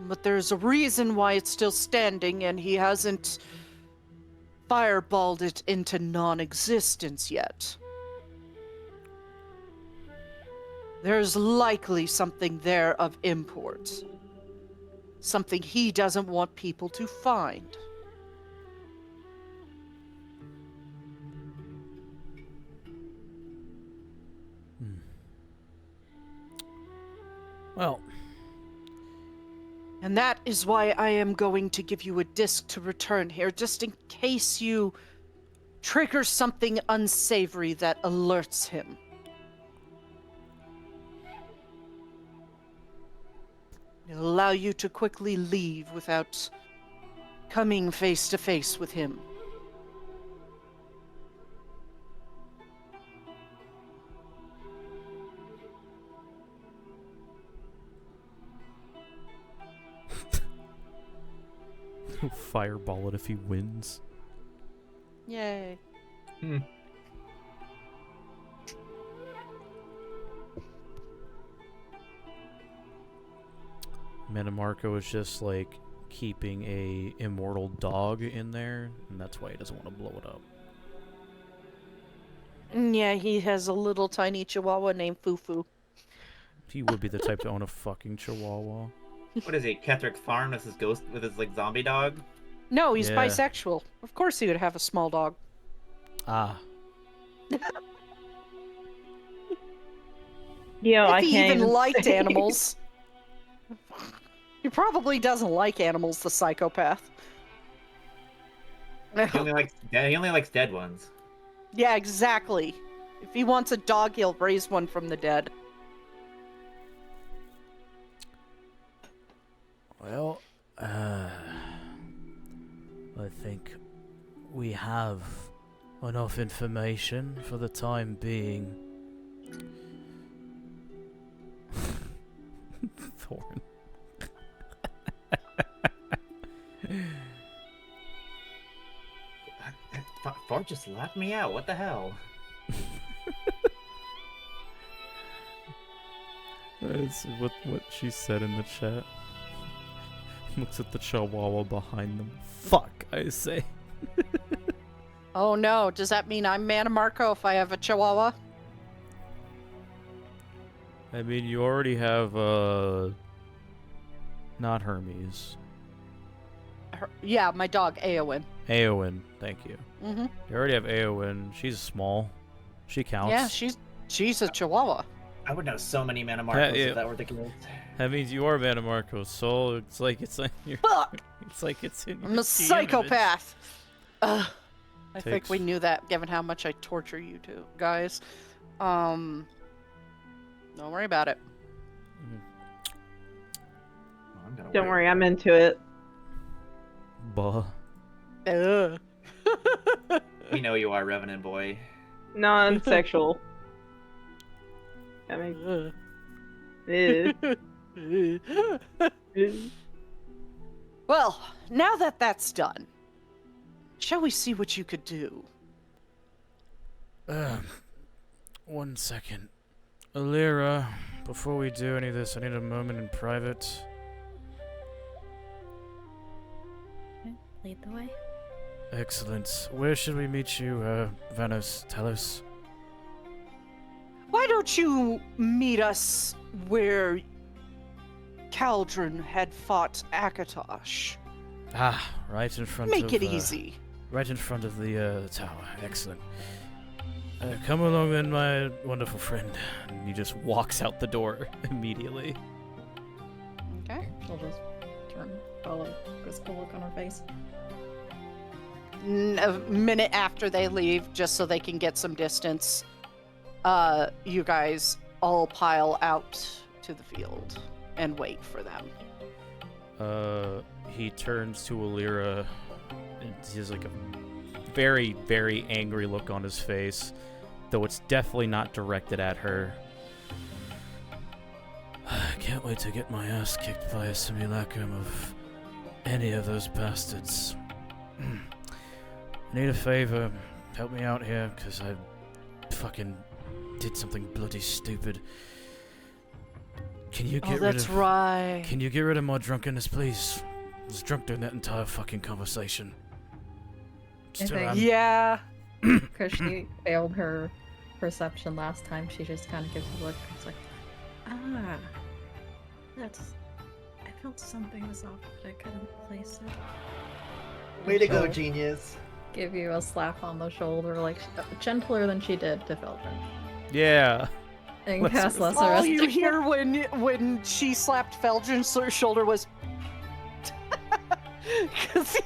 but there's a reason why it's still standing, and he hasn't fireballed it into non-existence yet. There's likely something there of import. Something he doesn't want people to find. Well, And that is why I am going to give you a disc to return here, just in case you trigger something unsavory that alerts him. It'll allow you to quickly leave without coming face to face with him. fireball it if he wins. Yay. Metamarco is just like keeping a immortal dog in there, and that's why he doesn't want to blow it up. Yeah, he has a little tiny chihuahua named Fufu. He would be the type to own a fucking chihuahua. What is he, Ketherick Farm? That's his ghost with his like zombie dog. No, he's Yeah. bisexual. Of course he would have a small dog. Ah, You know, I If he can't even liked say. animals. He probably doesn't like animals, the psychopath. He only likes dead ones. Yeah, exactly. If he wants a dog, he'll raise one from the dead. well, I think we have enough information for the time being. Thorn. Fart just laughed me out. What the hell? That's what she said in the chat. Looks at the chihuahua behind them. Fuck, I say. Oh no, does that mean I'm Manamarco if I have a chihuahua? I mean, you already have, not Hermes. Yeah, my dog, Eowyn. Eowyn, thank you. Mm-hmm. You already have Eowyn. She's small. She counts. Yeah, she's a chihuahua. I would know so many Manamarcos Yeah. if that were the case. That means you are Manamarco's soul. It's like it's in your. Fuck! It's like it's in your. I'm a DM psychopath. I think Takes- we knew that, given how much I torture you two guys. Don't worry about it. image. Oh, I'm gonna Don't wait. worry, I'm into it. Buh. Ugh. We know you are, Revenant boy. Non-sexual. I mean, Well, now that that's done, shall we see what you could do? 1 second. Alira, before we do any of this, I need a moment in private. Okay, lead the way. Excellent. Where should we meet you, Vanos? Tell us. Why don't you meet us where Caldron had fought Akatosh? Ah, right in front Make of... it easy. Right in front of the tower. Excellent. Come along then, my wonderful friend. And he just walks out the door immediately. Okay. She'll just turn, follow, quizzical look on her face. A minute after they leave, just so they can get some distance, you guys all pile out to the field and wait for them. He turns to Alira, and he has like a very, very angry look on his face, though it's definitely not directed at her. I can't wait to get my ass kicked by a simulacrum of any of those bastards. I need a favor. Help me out here, because I fucking did something bloody stupid. Can you get rid of... right. Can you get rid of my drunkenness, please? I was drunk during that entire fucking conversation. Still think- am. Yeah. Because she failed her perception last time, she just kind of gives a look. It's like, that's. I felt something was off, but I couldn't place it. Way to go, She'll genius. Give you a slap on the shoulder, like gentler than she did to Felton. Yeah. And Let's- cast lesser All you restoration. hear when she slapped Felgen's shoulder was, because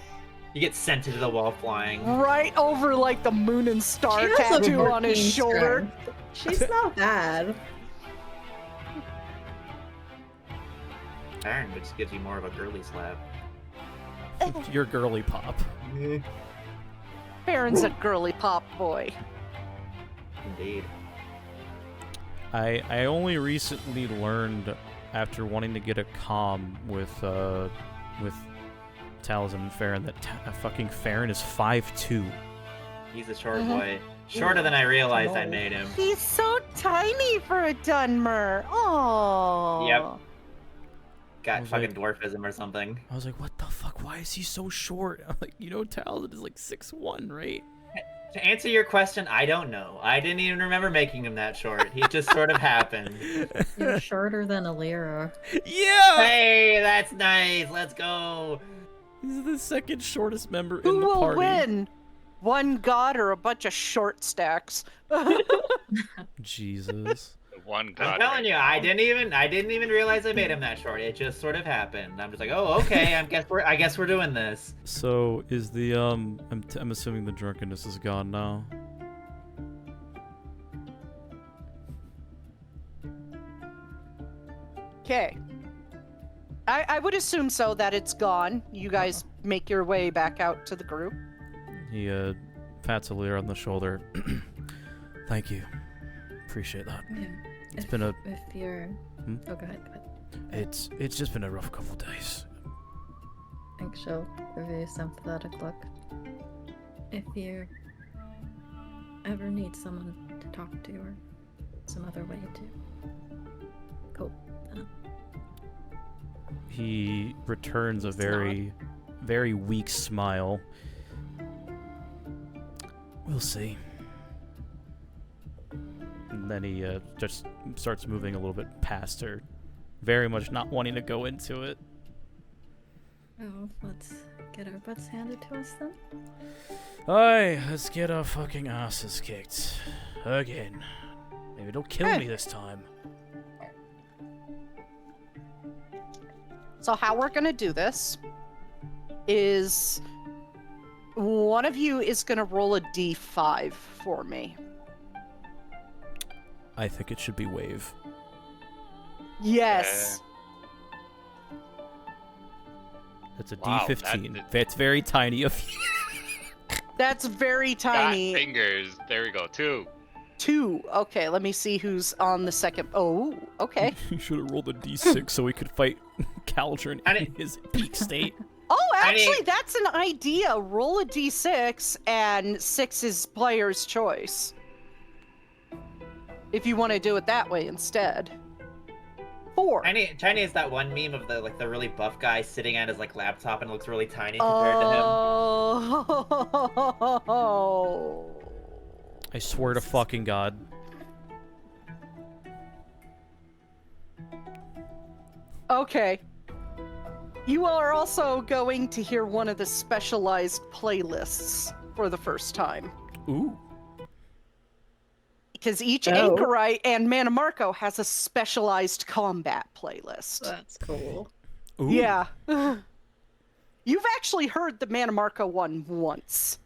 You get sent into the wall flying. right over like the moon and star She has a tattoo on his 14 shoulder. strength. She's not bad. Aaron, which gives you more of a girly slap. Your girly pop. Baron's a girly pop boy. Indeed. I only recently learned, after wanting to get a comm with Taliesin and Farron, that fucking Farron is 5'2". He's a short Mhm. boy. Shorter than I realized I No. made him. He's so tiny for a Dunmer. Oh. Yep. Got was fucking like- dwarfism or something. I was like, what the fuck? Why is he so short? I'm like, Taliesin is like 6'1", right? To answer your question, I don't know. I didn't even remember making him that short. He just sort of happened. You're shorter than Alira. Yeah! Hey, that's nice. Let's go. He's the second shortest member in Who the will party. win? One god or a bunch of short stacks? Jesus. The one I'm god. telling right you, now. I didn't even realize I made him that short. It just sort of happened. I'm just like, oh, okay. I guess we're doing this. So is the I'm assuming the drunkenness is gone now. Okay. I would assume so, that it's gone. You guys make your way back out to the group. He pats Alira on the shoulder. Thank you. Appreciate that. Yeah. It's been a- If you're... Hmm? Oh, go ahead. It's just been a rough couple days. I think she'll give you a sympathetic look. If you ever need someone to talk to or some other way to cope, He returns a It's very, very weak smile. We'll see. And then he just starts moving a little bit past her, very much not wanting to go into it. oh, let's get our butts handed to us then. Aye, let's get our fucking asses kicked. Again. Maybe don't kill Hey. me this time. So how we're gonna do this is one of you is gonna roll a d5 for me. I think it should be wave. Yes. That's a Wow, D15. that- That's very tiny of you. That's very Got tiny. fingers. There we go. 2. 2. Okay, let me see who's on the second. Oh, okay. You should have rolled a D6 so we could fight Caldron I in didn't- his peak state. Oh, I mean- actually, that's an idea. Roll a d6, and 6 is player's choice. If you want to do it that way instead. 4. Tiny is that one meme of the really buff guy sitting at his laptop and looks really tiny compared to him. Oh. I swear to fucking God. Okay. You are also going to hear one of the specialized playlists for the first time. Ooh. Because each Oh. anchorite and Manamarco has a specialized combat playlist. That's cool. Ooh. Yeah. You've actually heard the Manamarco one once.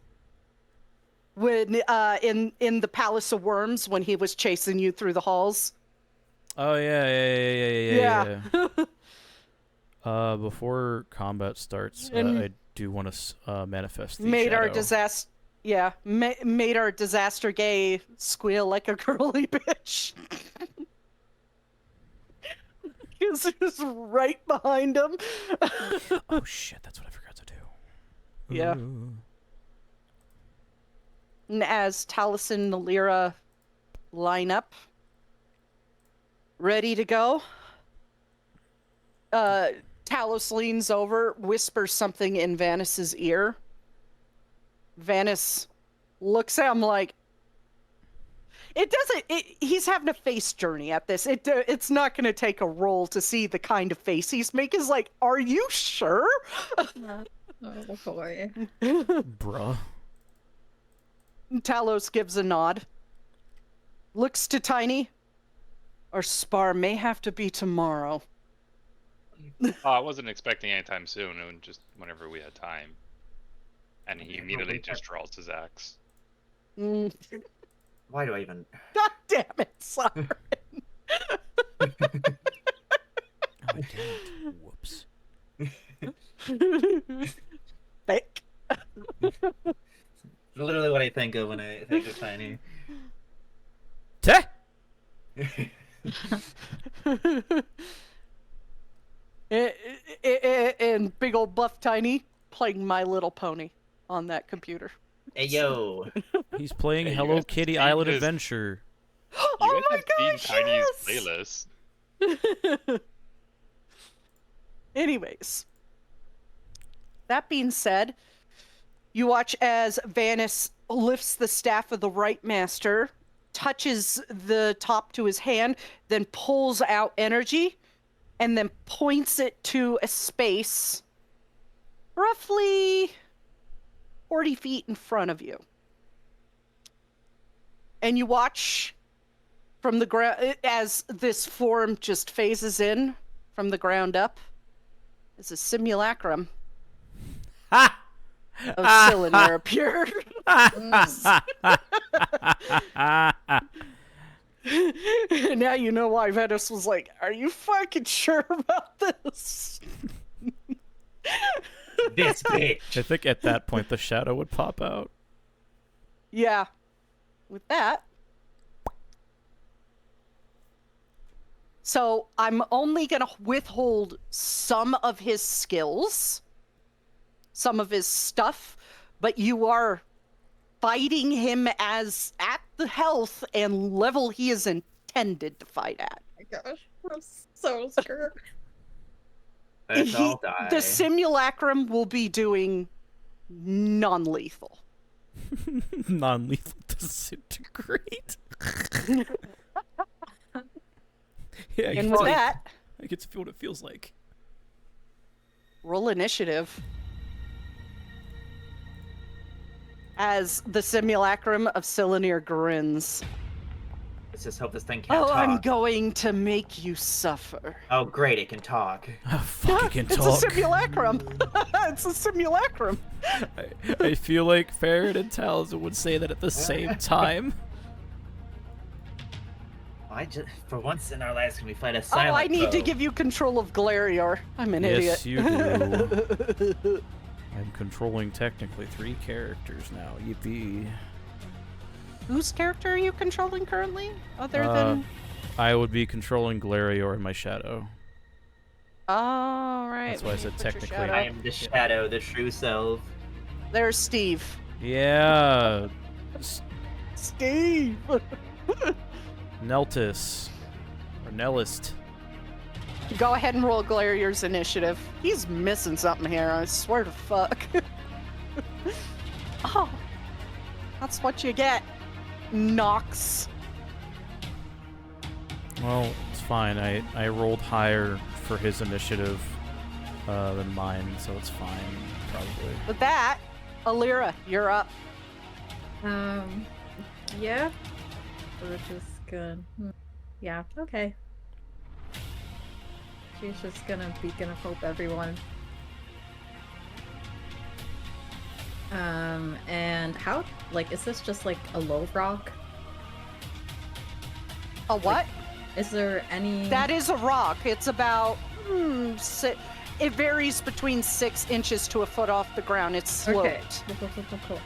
When in the Palace of Worms when he was chasing you through the halls. Oh yeah. Before combat starts, And- I do want to manifest the Made our shadow. disaster. Yeah, made our disaster gay squeal like a girly bitch. Because it's right behind him. Oh shit, that's what I forgot to do. Yeah. Ooh. And as Taliesin and Lyra line up, ready to go, Talos leans over, whispers something in Vanis's ear. Vanis looks at him like, he's having a face journey at this. It's not going to take a roll to see the kind of face he's making. Is like, are you sure? Oh boy. Bruh. Talos gives a nod. Looks to Tiny. Our spar may have to be tomorrow. I wasn't expecting anytime soon, and just whenever we had time. And he immediately just draws his axe. Mm. Why do I even? God damn it, Siren. Oh, I didn't. Whoops. Thick. Literally what I think of when I think of Tiny. Teh! And big old buff Tiny playing My Little Pony on that computer. Hey yo. He's playing Hey, you Hello guys Kitty seen Island his- Adventure. You Oh guys my have seen gosh, Tiny's yes! playlist. Anyways, that being said, you watch as Vanis lifts the staff of the Right Master, touches the top to his hand, then pulls out energy, and then points it to a space roughly 40 feet in front of you. And you watch from the ground as this form just phases in from the ground up. As a simulacrum Ha! of cylinder appeared. Now you know why Venus was like, are you fucking sure about this? This bitch. I think at that point the shadow would pop out. Yeah. With that. So I'm only going to withhold some of his skills, some of his stuff, but you are fighting him as at the health and level he is intended to fight at. Oh my gosh, I'm so scared. Let's all die. The simulacrum will be doing non-lethal. Non-lethal disintegrate. Yeah, And with that, I get to feel what it feels like. roll initiative. As the simulacrum of Cylinear grins. Let's just hope this thing can't Oh, talk. I'm going to make you suffer. Oh, great, it can talk. Oh, fuck, it can It's talk. a simulacrum. It's a simulacrum. I feel like Farron and Taliesin would say that at the same time. For once in our lives, can we fight a Oh, silent I need to foe? give you control of Galarior. I'm an Yes, idiot. you do. I'm controlling technically 3 characters now. Yippee. Whose character are you controlling currently? Other Uh, than... I would be controlling Galarior in my shadow. All right. That's why I we said put your technically. shadow. I am the shadow, the true self. There's Steve. Yeah. Steve! Neltis. Or Nellist. Go ahead and roll Galarior's initiative. He's missing something here, I swear to fuck. Oh, that's what you get, Nox. Well, it's fine. I rolled higher for his initiative than mine, so it's fine, probably. With that, Alira, you're up. Yeah. Which is good. Yeah, okay. She's just gonna beacon of hope everyone. And how, like, is this just like a low rock? A what? Is there any... That is a rock. It's about It varies between 6 inches to a foot off the ground. It's sloped. Okay. Cool.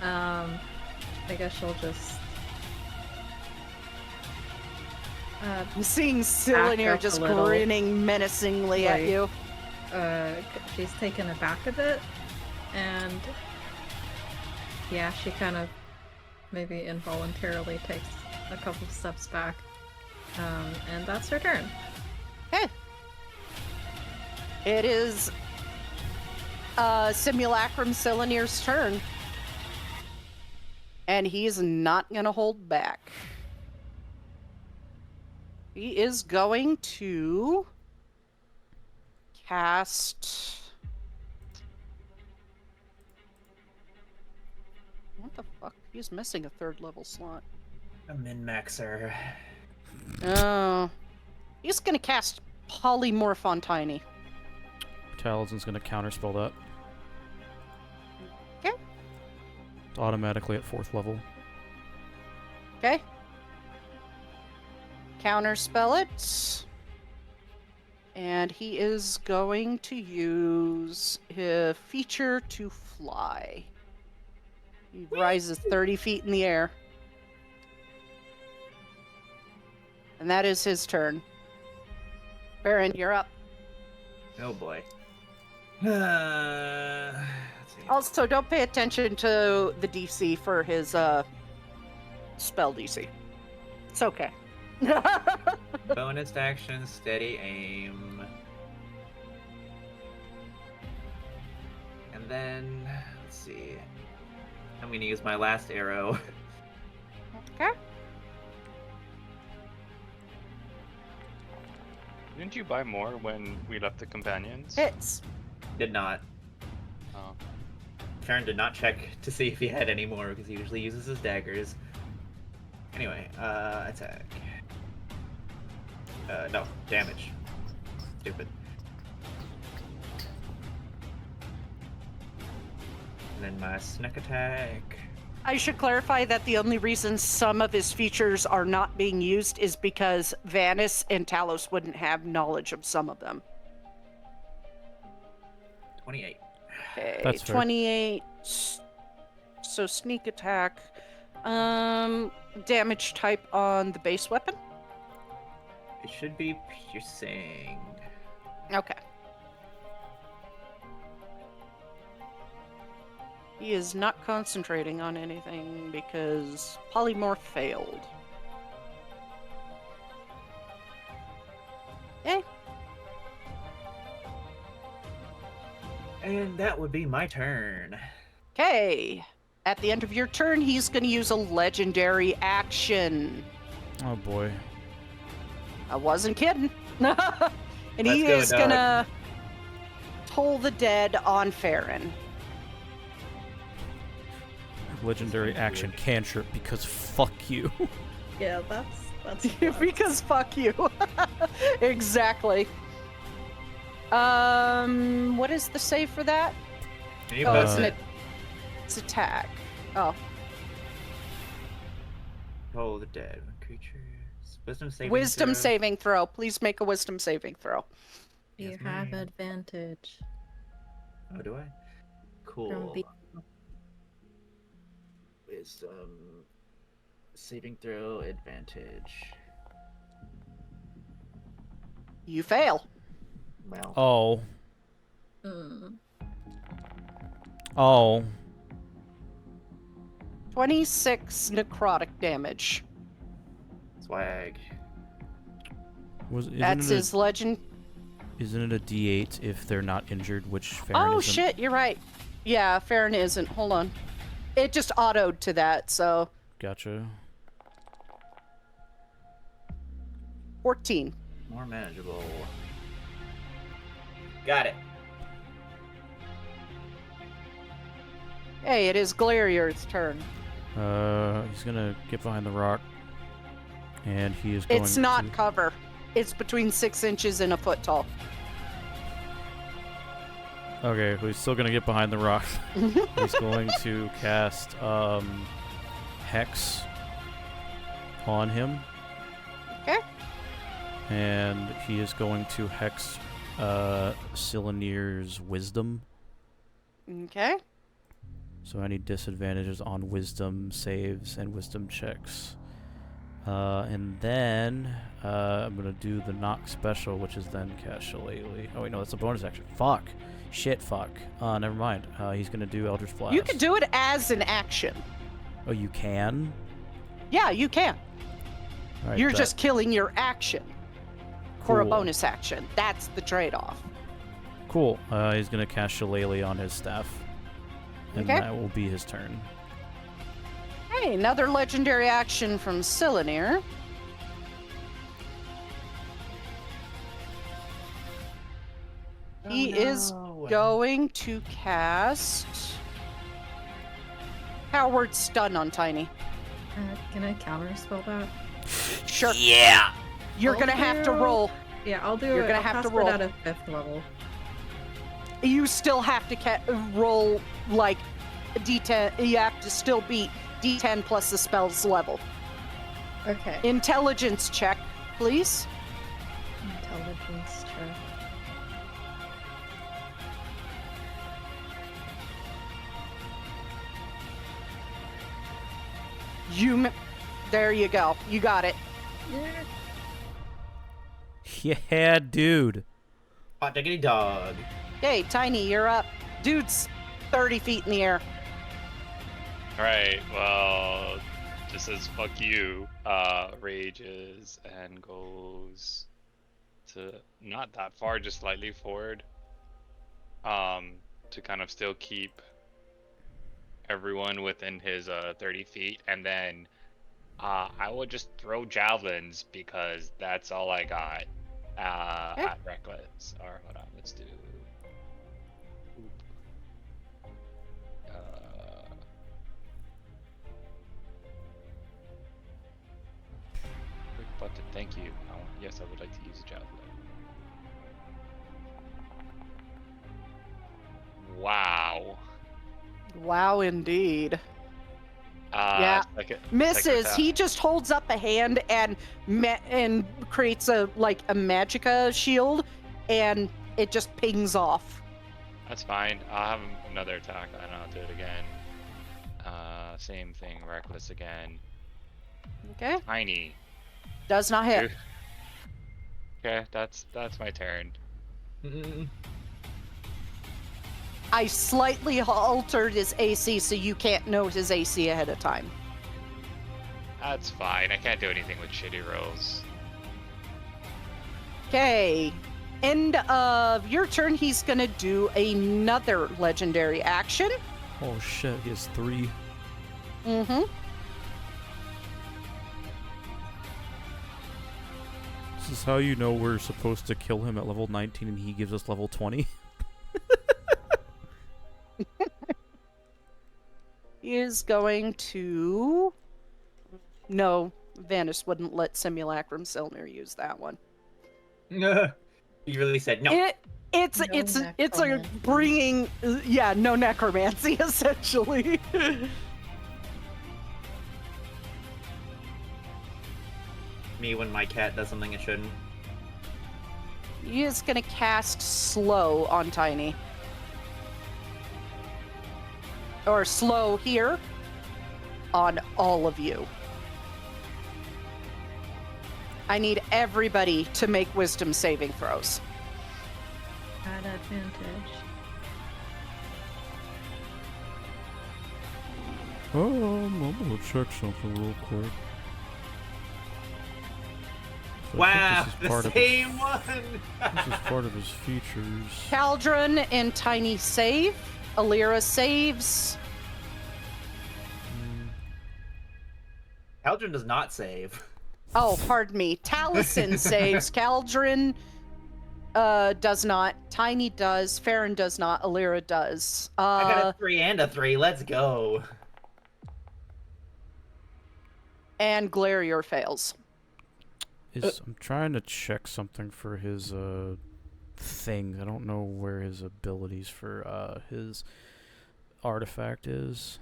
I guess she'll just. I'm seeing Cylinder up a just little, grinning menacingly at like- you. She's taken aback a bit, and yeah, she kind of maybe involuntarily takes a couple steps back, and that's her turn. Okay. It is Simulacrum Cylinder's turn. And he's not going to hold back. He is going to cast... What the fuck? He's missing a 3rd level slot. A min-maxer. Oh. He's going to cast Polymorph on Tiny. Talison's gonna counterspell that. Okay. It's automatically at 4th level. Okay. Counterspell it. And he is going to use his feature to fly. He rises 30 feet in the air. And that is his turn. Baron, you're up. Oh boy. Let's see. Also, don't pay attention to the DC for his spell DC. It's okay. Bonus action, steady aim. And then, let's see. I'm gonna use my last arrow. Okay. Didn't you buy more when we left the companions? Hits. Did not. Oh. Farron did not check to see if he had any more because he usually uses his daggers. Anyway, attack. No, damage. Stupid. And then my sneak attack. I should clarify that the only reason some of his features are not being used is because Vanis and Talos wouldn't have knowledge of some of them. 28. Okay, That's fair. 28. So sneak attack. Damage type on the base weapon. It should be piercing. Okay. He is not concentrating on anything because polymorph failed. Okay. And that would be my turn. Okay. At the end of your turn, he's going to use a legendary action. Oh boy. I wasn't kidding. And he Let's go, is dog. gonna toll the dead on Farron. Legendary action cantrip because fuck you. Yeah, that's Because fuck you. Exactly. What is the save for that? Can you Oh, post isn't it? it? It's attack. Oh. Toll the dead creatures. Wisdom saving Wisdom throw. saving throw. Please make a wisdom saving throw. You Yes, have ma'am. advantage. Oh, do I? Cool. From the- Wisdom saving throw advantage. You fail. Well, Oh. Mm. Oh. 26 necrotic damage. swag. That's his legend. Isn't it a D8 if they're not injured, which Farron Oh isn't? shit, you're right. Yeah, Farron isn't. Hold on. It just autoed to that, so Gotcha. 14. More manageable. Got it. Hey, it is Glarior's turn. He's gonna get behind the rock, and he is going. It's not to... cover. It's between 6 inches and a foot tall. Okay, but he's still gonna get behind the rock. He's going to cast Hex on him. Okay. And he is going to Hex Silanir's wisdom. Okay. So any disadvantages on wisdom saves and wisdom checks. And then I'm gonna do the knock special, which is then cast Shillelagh. Oh wait, no, that's a bonus action. Fuck. Shit, fuck. Never mind. He's gonna do Eldritch Blast. You can do it as an action. Oh, you can? Yeah, you can. All right, You're bet. just killing your action for a Cool. bonus action. That's the trade-off. Cool. He's gonna cast Shillelagh on his staff. And Okay. that will be his turn. Hey, another legendary action from Silanir. He is going to cast Coward Stun on Tiny. Can I counter spell that? Sure. Yeah! You're I'll gonna have to do- roll. Yeah, I'll do You're it. gonna I'll have to cast roll. it at a 5th level. You still have to roll like a D10. You have to still beat D10 plus the spell's level. Okay. Intelligence check, please. Intelligence check. There you go. You got it. Yeah, dude. Hot diggity dog. Okay, Tiny, you're up. Dude's 30 feet in the air. Alright, well, just says fuck you, rages and goes to not that far, just slightly forward. To kind of still keep everyone within his 30 feet, and then I will just throw javelins because that's all I got at Reckless. Or hold on, let's do. Quick button, thank you. Yes, I would like to use a javelin. Wow. Wow, indeed. Yeah. Misses. He just holds up a hand and creates a magicka shield, and it just pings off. That's fine. I'll have another attack and I'll do it again. Same thing, reckless again. Okay. Tiny. Does not hit. Okay, that's my turn. I slightly altered his AC so you can't know his AC ahead of time. That's fine. I can't do anything with shitty rolls. Okay. End of your turn, he's gonna do another legendary action. Oh shit, he has 3. Mm-hmm. This is how you know we're supposed to kill him at level 19 and he gives us level 20. He is going to... No, Vanis wouldn't let Simulacrum Silnir use that one. You really said no. It's a bringing... Yeah, no necromancy, essentially. Me when my cat does something it shouldn't. He is going to cast Slow on Tiny. Or Slow here on all of you. I need everybody to make wisdom saving throws. At advantage. I'm gonna check something real quick. So I Wow, think this is the part of same one! this is part of his features. Caldron and Tiny save. Alira saves. Eldrin does not save. Oh, pardon me. Taliesin saves. Caldron does not. Tiny does. Farron does not. Alira does. I got a 3 and a 3. Let's go. And Glarier fails. I'm trying to check something for his thing. I don't know where his abilities for his artifact is.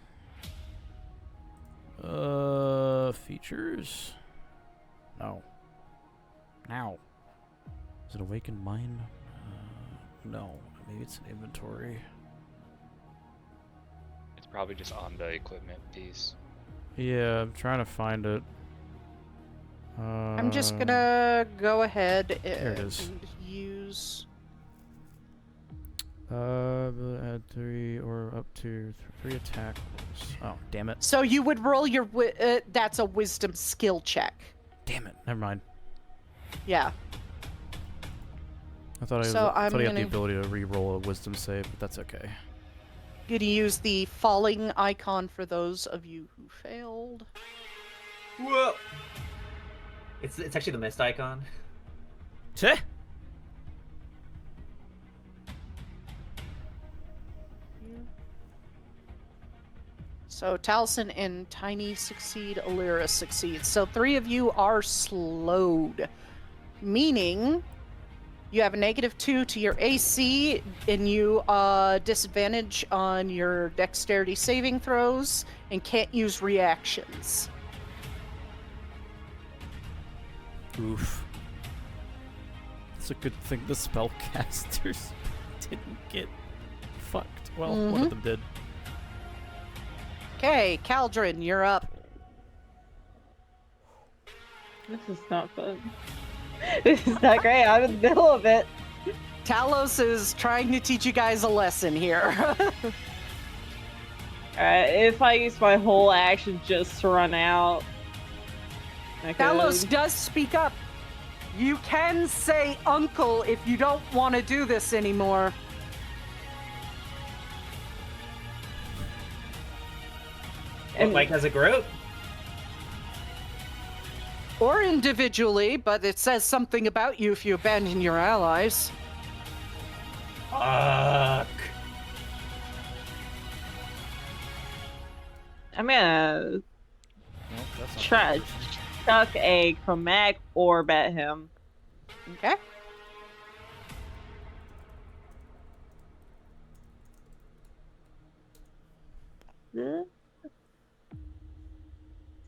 Features? No. Now. Is it Awakened Mind? No, maybe it's an inventory. It's probably just on the equipment piece. Yeah, I'm trying to find it. I'm just gonna go ahead There it is. and use. Add 3 or up to 3 attack rolls. Oh, damn it. So you would roll your. That's a wisdom skill check. Damn it. Never mind. Yeah. I thought So I I'm thought he had the gonna- ability to re-roll a wisdom save, but that's okay. Gonna use the falling icon for those of you who failed. Whoa! It's actually the mist icon. Teh. So Taliesin and Tiny succeed, Alira succeeds. So 3 of you are slowed, meaning you have a -2 to your AC, and you disadvantage on your dexterity saving throws, and can't use reactions. Oof. It's a good thing the spellcasters didn't get fucked. Well, one of them did. Okay, Caldrin, you're up. This is not fun. This is not great. I'm in the middle of it. Talos is trying to teach you guys a lesson here. Alright, if I use my whole action just to run out. I Talos could. does speak up. You can say uncle if you don't want to do this anymore. And- Like as a group? Or individually, but it says something about you if you abandon your allies. Fuck. I'm gonna Well, that's not try chuck a chromatic orb at him. Okay.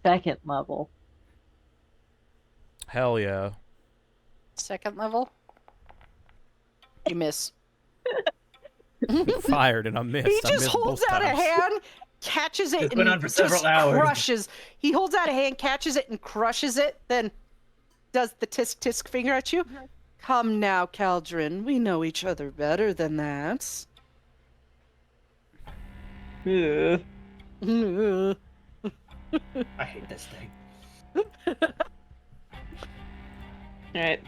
Second level. Hell yeah. Second level. You miss. Fired and I missed. He I just missed holds both out a times. hand, catches it, It's been and on for several just hours. crushes. He holds out a hand, catches it, and crushes it, then does the tisk tisk finger at you. Come now, Caldrin. We know each other better than that. Ugh. I hate this thing. Alright.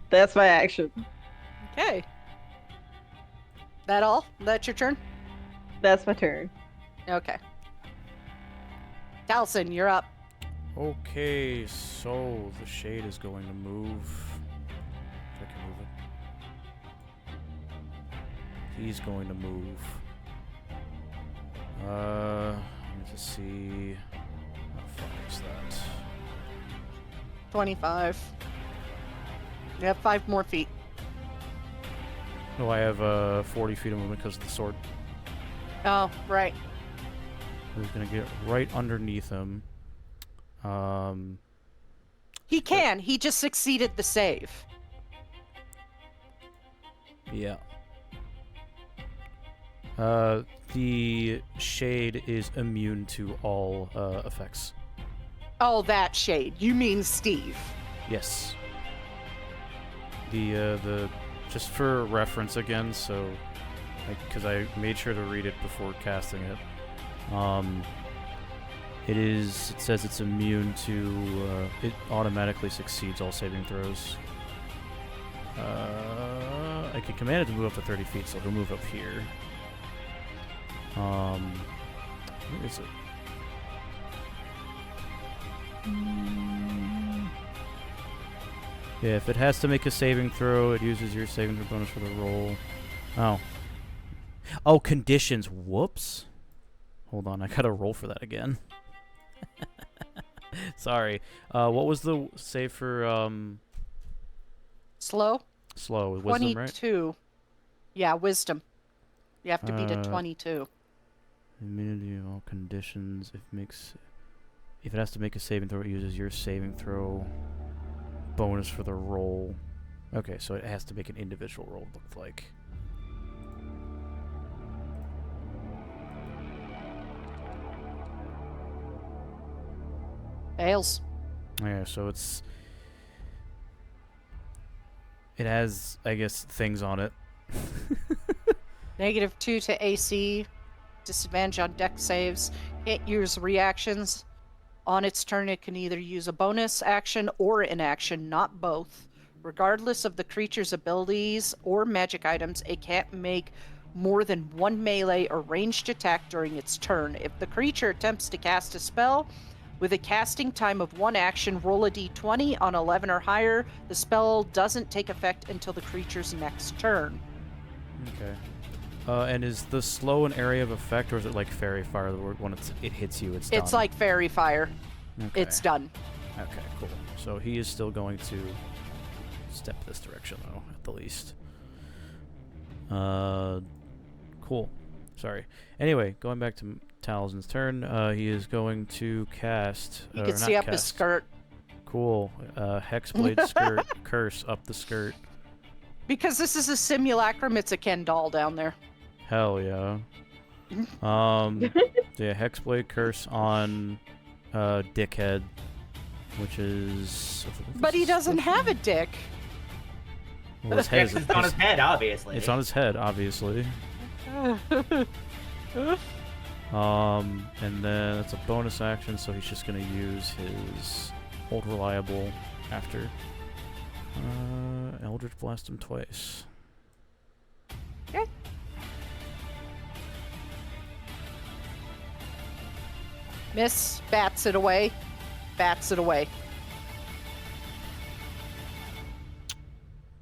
That's my action. Okay. That all? That's your turn? That's my turn. Okay. Taliesin, you're up. Okay, so the shade is going to move. If I can move it. He's going to move. Let me just see. How far is that? 25. You have 5 more feet. No, I have 40 feet of movement because of the sword. Oh, right. He's gonna get right underneath him. He can. He just succeeded the save. Yeah. The shade is immune to all effects. Oh, that shade. You mean Steve. Yes. The just for reference again, so because I made sure to read it before casting it. It says it's immune to. It automatically succeeds all saving throws. I can command it to move up to 30 feet, so he'll move up here. Where is it? Yeah, if it has to make a saving throw, it uses your saving throw bonus for the roll. Oh. Oh, conditions. Whoops. Hold on, I gotta roll for that again. Sorry. What was the save for Slow? slow? Wisdom, right? 22. Yeah, wisdom. You have to beat a 22. Immunity to all conditions. If it has to make a saving throw, it uses your saving throw bonus for the roll. Okay, so it has to make an individual roll, it looked like. Fails. Yeah, so it has, I guess, things on it. -2 to AC. Disadvantage on deck saves. Can't use reactions. On its turn, it can either use a bonus action or an action, not both. Regardless of the creature's abilities or magic items, it can't make more than one melee or ranged attack during its turn. If the creature attempts to cast a spell with a casting time of 1 action, roll a d20 on 11 or higher. The spell doesn't take effect until the creature's next turn. Okay. And is the slow an area of effect, or is it like fairy fire? When it hits you, it's done? It's like fairy fire. Okay. It's done. Okay, cool. So he is still going to step this direction, though, at the least. Cool. Sorry. Anyway, going back to Talzin's turn, he is going to cast... You can see up his skirt. Cool. Hexblade skirt, curse up the skirt. Because this is a simulacrum, it's a Ken doll down there. Hell yeah. Yeah, Hexblade curse on Dickhead, which is... But he doesn't have a dick. Well, his head It's on his head, obviously. It's on his head, obviously. And then it's a bonus action, so he's just gonna use his Hold Reliable after. Eldritch Blast him twice. Okay. Miss, bats it away. Bats it away.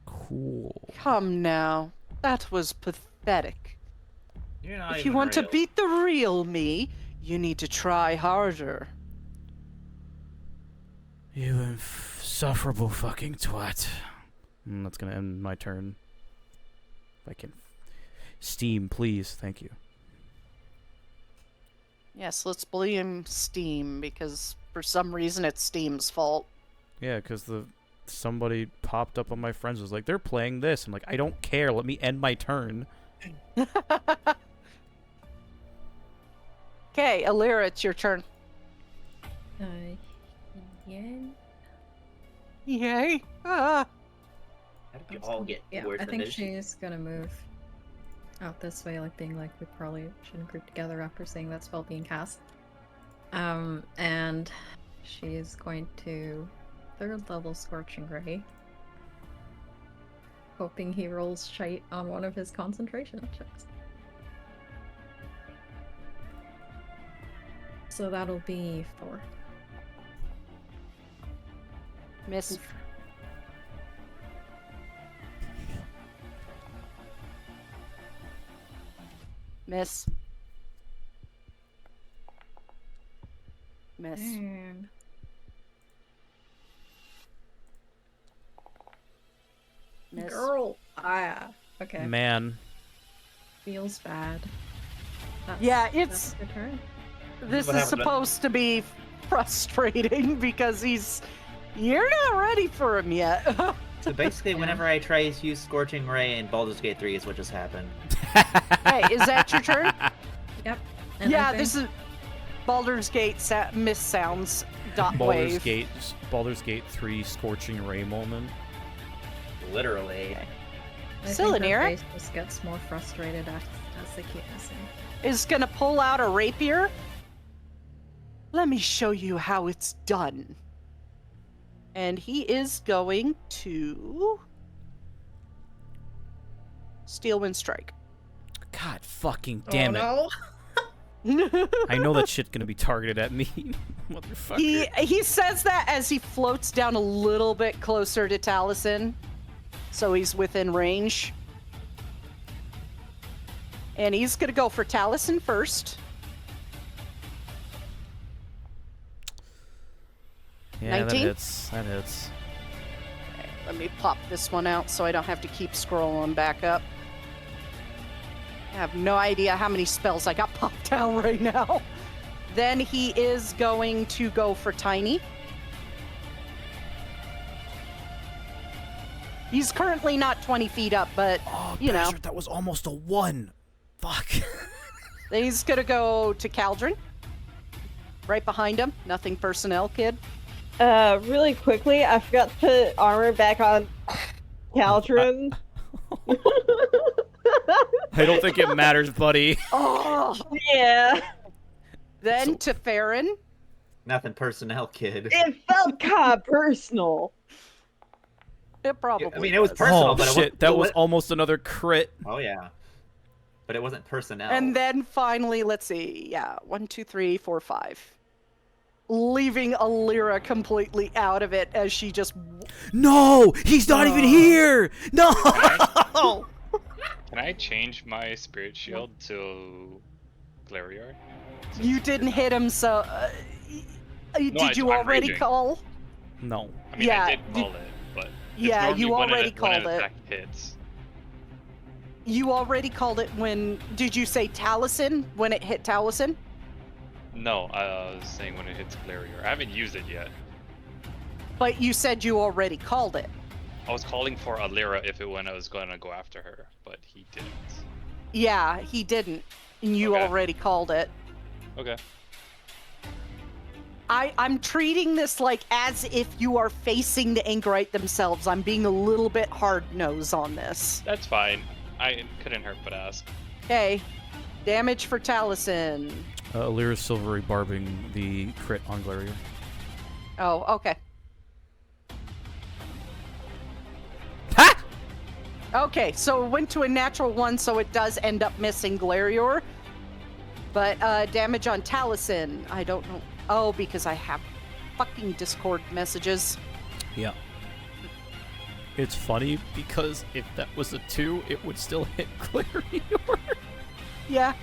Cool. Come now. That was pathetic. You're not If even you want to real. beat the real me, you need to try harder. You insufferable fucking twat. That's gonna end my turn. If I can. Steam, please. Thank you. Yes, let's blame Steam, because for some reason it's Steam's fault. Yeah, because somebody popped up on my friends was like, they're playing this. I'm like, I don't care. Let me end my turn. Okay, Alira, it's your turn. Yeah. Yay. Ah. How did you all get Yeah, worse I than think this? she's gonna move out this way, like being like, we probably shouldn't group together after seeing that spell being cast. And she's going to 3rd level Scorching Ray, hoping he rolls shite on one of his concentration checks. So that'll be 4. Miss. Miss. Miss. Darn. Miss. Girl! Ah, okay. Man. Feels bad. Yeah, That's your turn. This What is happened? supposed to be frustrating because you're not ready for him yet. So basically, Yeah. whenever I try to use Scorching Ray in Baldur's Gate 3 is what just happened. Hey, is that your turn? Yep. Yeah, Anything? this is Baldur's Gate miss sounds dot Baldur's wave. Baldur's Gate 3 Scorching Ray moment. Literally. I Still think in her here? face just gets more frustrated as they keep missing. Is gonna pull out a rapier. Let me show you how it's done. And he is going to Steel Wind Strike. God fucking damn it. Oh, I know that shit's gonna be targeted at me. Motherfucker. He says that as he floats down a little bit closer to Taliesin, so he's within range. And he's gonna go for Taliesin first. Yeah, 19? That hits. Okay, let me pop this one out so I don't have to keep scrolling back up. I have no idea how many spells I got popped out right now. Then he is going to go for Tiny. He's currently not 20 feet up, but, Oh, you know. bastard, that was almost a 1. Fuck. Then he's going to go to Caldron. Right behind him. Nothing personnel, kid. Really quickly, I forgot to put armor back on Caldron. I don't think it matters, buddy. Oh! Yeah. Then to Farron. Nothing personnel, kid. It felt kind of personal. It probably I mean, it was does. personal, Oh but shit, that was almost another crit. Oh yeah, but it wasn't personnel. And then finally, let's see. Yeah, 1, 2, 3, 4, 5. Leaving Alira completely out of it as she just. No, he's not even here. No. Can I change my spirit shield to Glarior? You didn't hit him, so. Did you I'm already raging. call? No. I mean, Yeah, I did call it, but it's Yeah, normally you when already when called an it. attack hits. You already called it when. Did you say Taliesin when it hit Taliesin? No, I was saying when it hits Glarior. I haven't used it yet. But you said you already called it. I was calling for Alira if it when I was going to go after her, but he didn't. Yeah, he didn't. And you Okay. already called it. Okay. I'm treating this like as if you are facing the Angerite themselves. I'm being a little bit hard-nosed on this. That's fine. I couldn't hurt but ask. Okay. Damage for Taliesin. Alira's silvery barbing the crit on Glarior. Oh, okay. Ha! Okay, so it went to a natural 1, so it does end up missing Glarior. But damage on Taliesin, I don't know. Oh, because I have fucking Discord messages. Yeah. It's funny because if that was a 2, it would still hit Glarior. Yeah.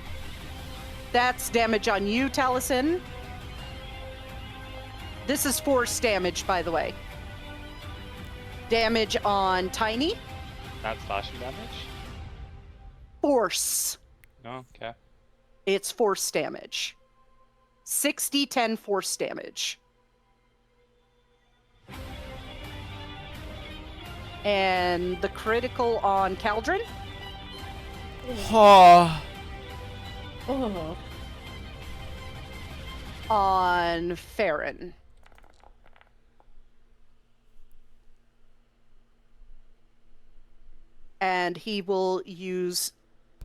That's damage on you, Taliesin. This is force damage, by the way. Damage on Tiny. Not slashing damage? Force. No? Okay. It's force damage. 6d10 force damage. And the critical on Caldron. Oh. Oh. On Farron. And he will use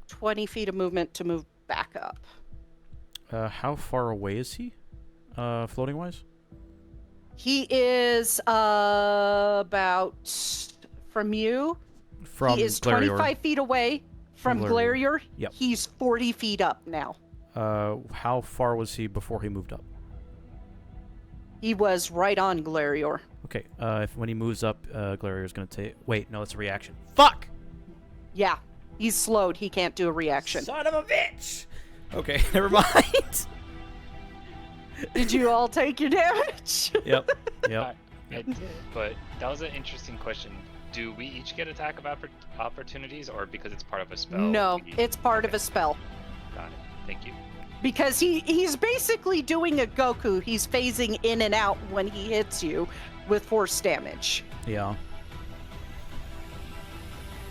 20 feet of movement to move back up. How far away is he? Floating wise? He is about from you. From He is Glarior. 25 feet away from From Glarior. Glarior. Yep. He's 40 feet up now. How far was he before he moved up? He was right on Glarior. Okay, when he moves up, Glarior's gonna take... Wait, no, it's a reaction. Fuck! Yeah, he's slowed. He can't do a reaction. Son of a bitch! Okay, never mind. Did you all take your damage? Yep, yep. I did, but that was an interesting question. Do we each get attack of opportunities, or because it's part of a spell? No, it's part of a spell. Got it. Thank you. Because he's basically doing a Goku. He's phasing in and out when he hits you with force damage. Yeah.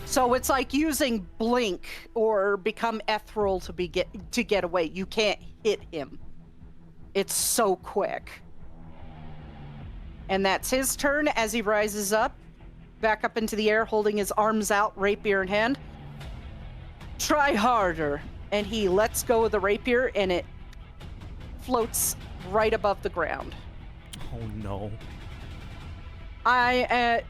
So it's like using blink or become ethereal to get away. You can't hit him. It's so quick. And that's his turn as he rises up, back up into the air, holding his arms out, rapier in hand. Try harder. And he lets go of the rapier, and it floats right above the ground. Oh no.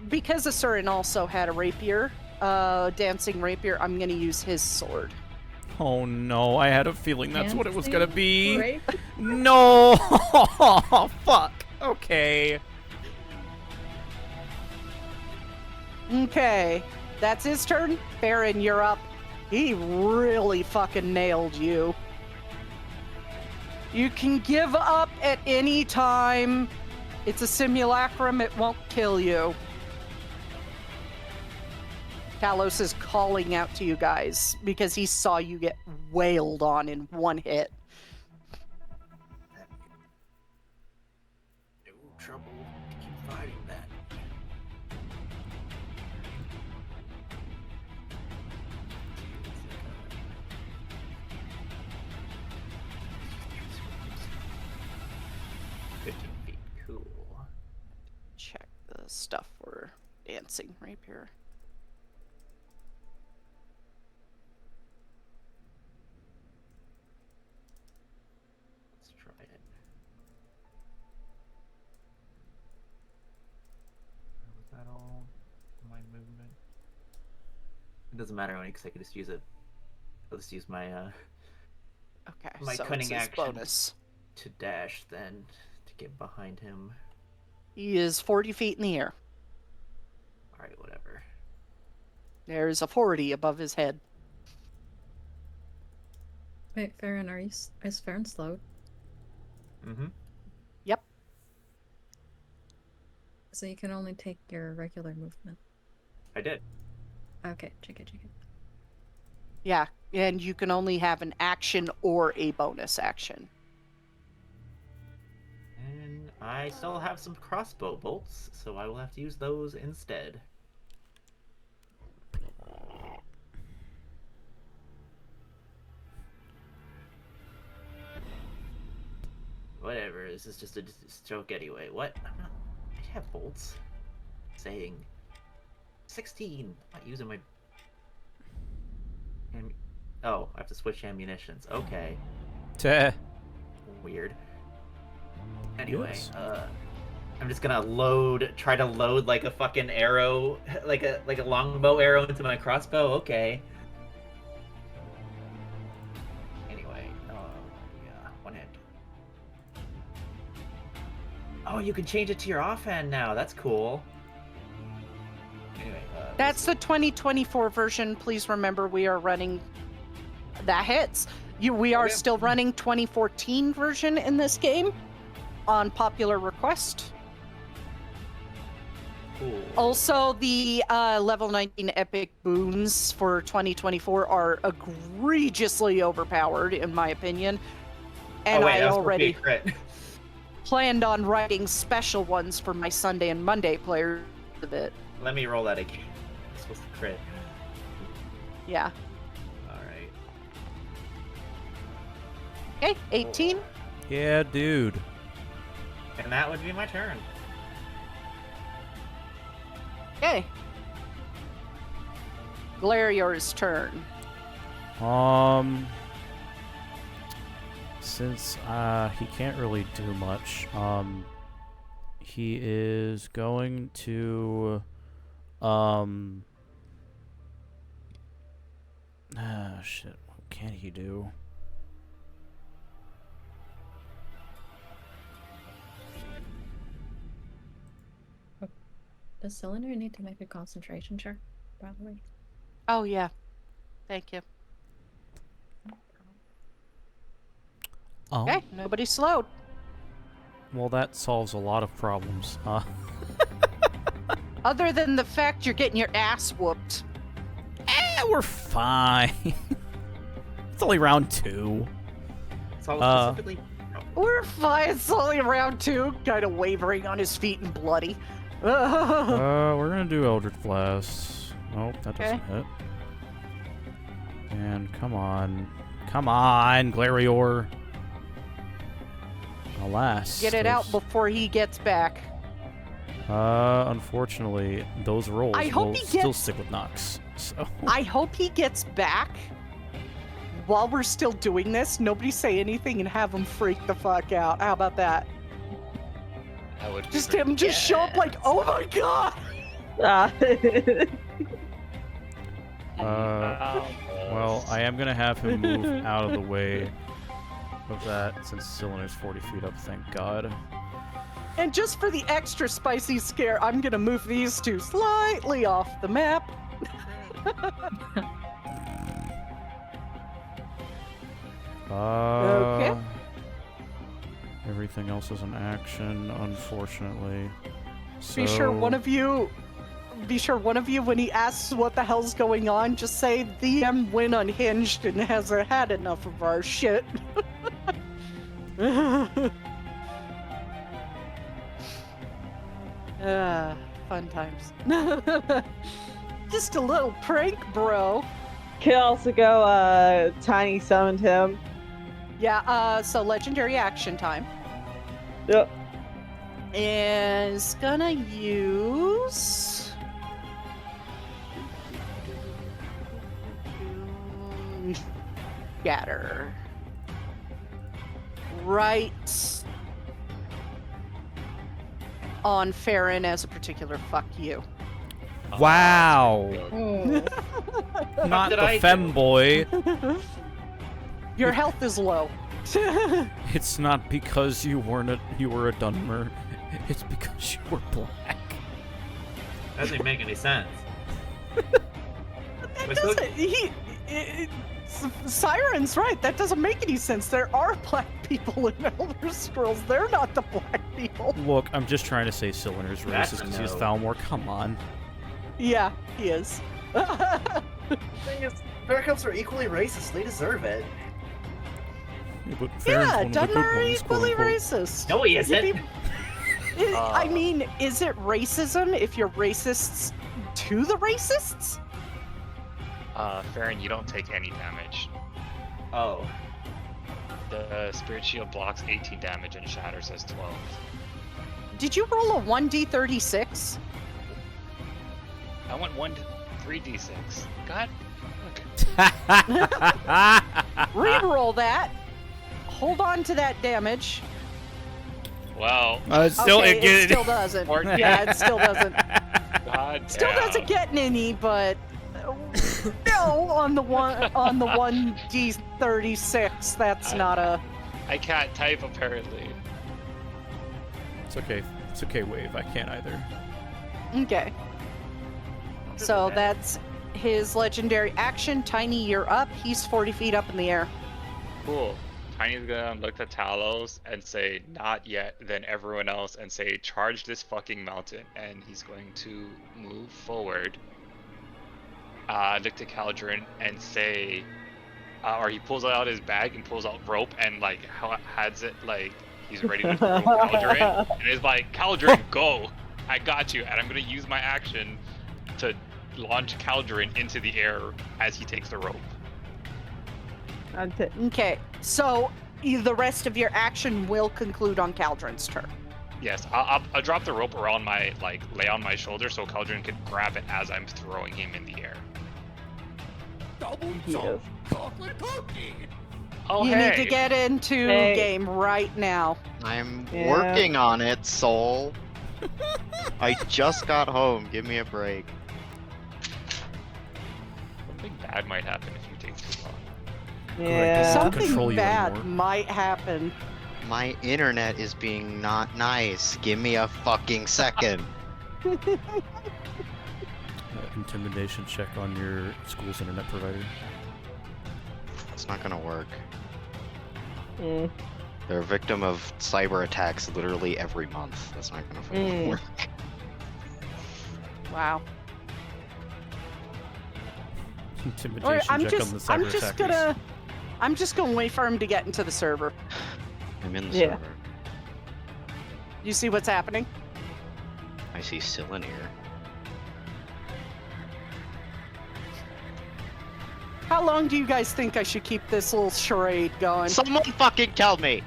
Because Asurin also had a rapier, dancing rapier, I'm gonna use his sword. Oh no, I had a feeling that's what it was gonna be. Right? No! Fuck. Okay. Okay, that's his turn. Farron, you're up. He really fucking nailed you. You can give up at any time. It's a simulacrum, it won't kill you. Talos is calling out to you guys because he saw you get wailed on in one hit. No trouble to keep fighting that. 15 feet. Cool. Check the stuff for dancing rapier. Let's try it. Was that all my movement? It doesn't matter because I can just use it. I'll just use my Okay, my so cunning it's his action bonus. to dash then to get behind him. He is 40 feet in the air. All right, whatever. There's a 40 above his head. Wait, Farron, is Farron slowed? Mm-hmm. Yep. So you can only take your regular movement. I did. Okay, check it. Yeah, and you can only have an action or a bonus action. And I still have some crossbow bolts, so I will have to use those instead. Whatever, this is just a joke anyway. What? I have bolts. Saying 16. I'm not using my. Oh, I have to switch ammunitions. Okay. Teh. Weird. Anyway, Yes. I'm just gonna try to load like a fucking arrow, like a longbow arrow into my crossbow. Okay. Anyway, yeah, one hand. Oh, you can change it to your offhand now. That's cool. Anyway, That's the 2024 version. Please remember we are running... That hits. We are Okay. still running 2014 version in this game on popular request. cool. Also, the level 19 epic boons for 2024 are egregiously overpowered, in my opinion. And oh wait, I that was supposed to be already a crit. planned on writing special ones for my Sunday and Monday players of it. Let me roll that again. It's supposed to crit. Yeah. Alright. Okay, 18. Yeah, dude. And that would be my turn. Okay. Glarior's turn. Since he can't really do much, he is going to shit, what can he do? Does Cylinder need to make a concentration check, by the way? Oh, yeah. Thank you. Oh, Okay, nobody slowed. well, that solves a lot of problems. Other than the fact you're getting your ass whooped. We're fine. It's only round 2. So specifically. We're fine. It's only round 2. Kind of wavering on his feet and bloody. We're gonna do Eldritch Blast. Nope, that doesn't hit. And come on, Glarior. Alas. Get it out before he gets back. Unfortunately, those rolls I hope will he still gets- stick with Nox. So. I hope he gets back while we're still doing this. Nobody say anything and have him freak the fuck out. How about that? That would be Just pretty him just show up like, oh my god! Well, I am gonna have him move out of the way of that since Cylinder's 40 feet up, thank God. And just for the extra spicy scare, I'm gonna move these two slightly off the map. Okay. Everything else is an action, unfortunately. Be sure one So- of you, when he asks what the hell's going on, just say the M went unhinged and has had enough of our shit. Fun times. Just a little prank, bro. Could also go, Tiny summoned him. Yeah, so legendary action time. Yep. is gonna use scatter right on Farron as a particular fuck you. Wow. Oh. Not did the I do? femboy. Your health is low. It's not because you were a Dunmer. It's because you were black. Doesn't make any sense. That doesn't. Siren's right. That doesn't make any sense. There are black people in Elder Scrolls. They're not the black people. Look, I'm just trying to say Cylinder's That's racist a because he's no. Thalmor. Come on. Yeah, he is. thing is, Faircubs are equally racist. They deserve it. Yeah, but Farron's Yeah, one of the good Dunmer ones, equally quote, unquote. racist. No, he isn't. I mean, is it racism if you're racists to the racists? Farron, you don't take any damage. Oh. The Spirit Shield blocks 18 damage and shatters as 12. Did you roll a 1d36? I went 1 to 3d6. God. Reroll that. Hold on to that damage. Well, Still, okay, it it still doesn't. Or- Yeah, it still doesn't. God Still damn. doesn't get any, but no, on the 1d36, that's not a. I can't type apparently. It's okay. It's okay, Wave. I can't either. Okay. So that's his legendary action. Tiny, you're up. He's 40 feet up in the air. Cool. Tiny's gonna look at Talos and say, not yet, then everyone else, and say, charge this fucking mountain. And he's going to move forward. Look to Caldron and say, or he pulls out his bag and pulls out rope and like has it like he's ready to throw Caldron. And he's like, Caldron, go! I got you. And I'm gonna use my action to launch Caldron into the air as he takes the rope. Okay, so the rest of your action will conclude on Caldron's turn. Yes, I'll drop the rope around my, like, lay on my shoulder so Caldron can grab it as I'm throwing him in the air. Yes. Oh, You hey! need to get into Hey. game right now. I'm Yeah. working on it, Soul. I just got home. Give me a break. Something bad might happen if you take too long. Yeah. Don't control Something you bad anymore. might happen. My internet is being not nice. Give me a fucking second. Intimidation check on your school's internet provider. It's not gonna work. Mm. They're a victim of cyber attacks literally every month. That's not gonna fucking work. Wow. Intimidation Or I'm check on the just, cyber I'm just attackers. I'm just gonna wait for him to get into the server. I'm in the Yeah. server. You see what's happening? I see Cylinder. How long do you guys think I should keep this little charade going? Someone fucking tell me!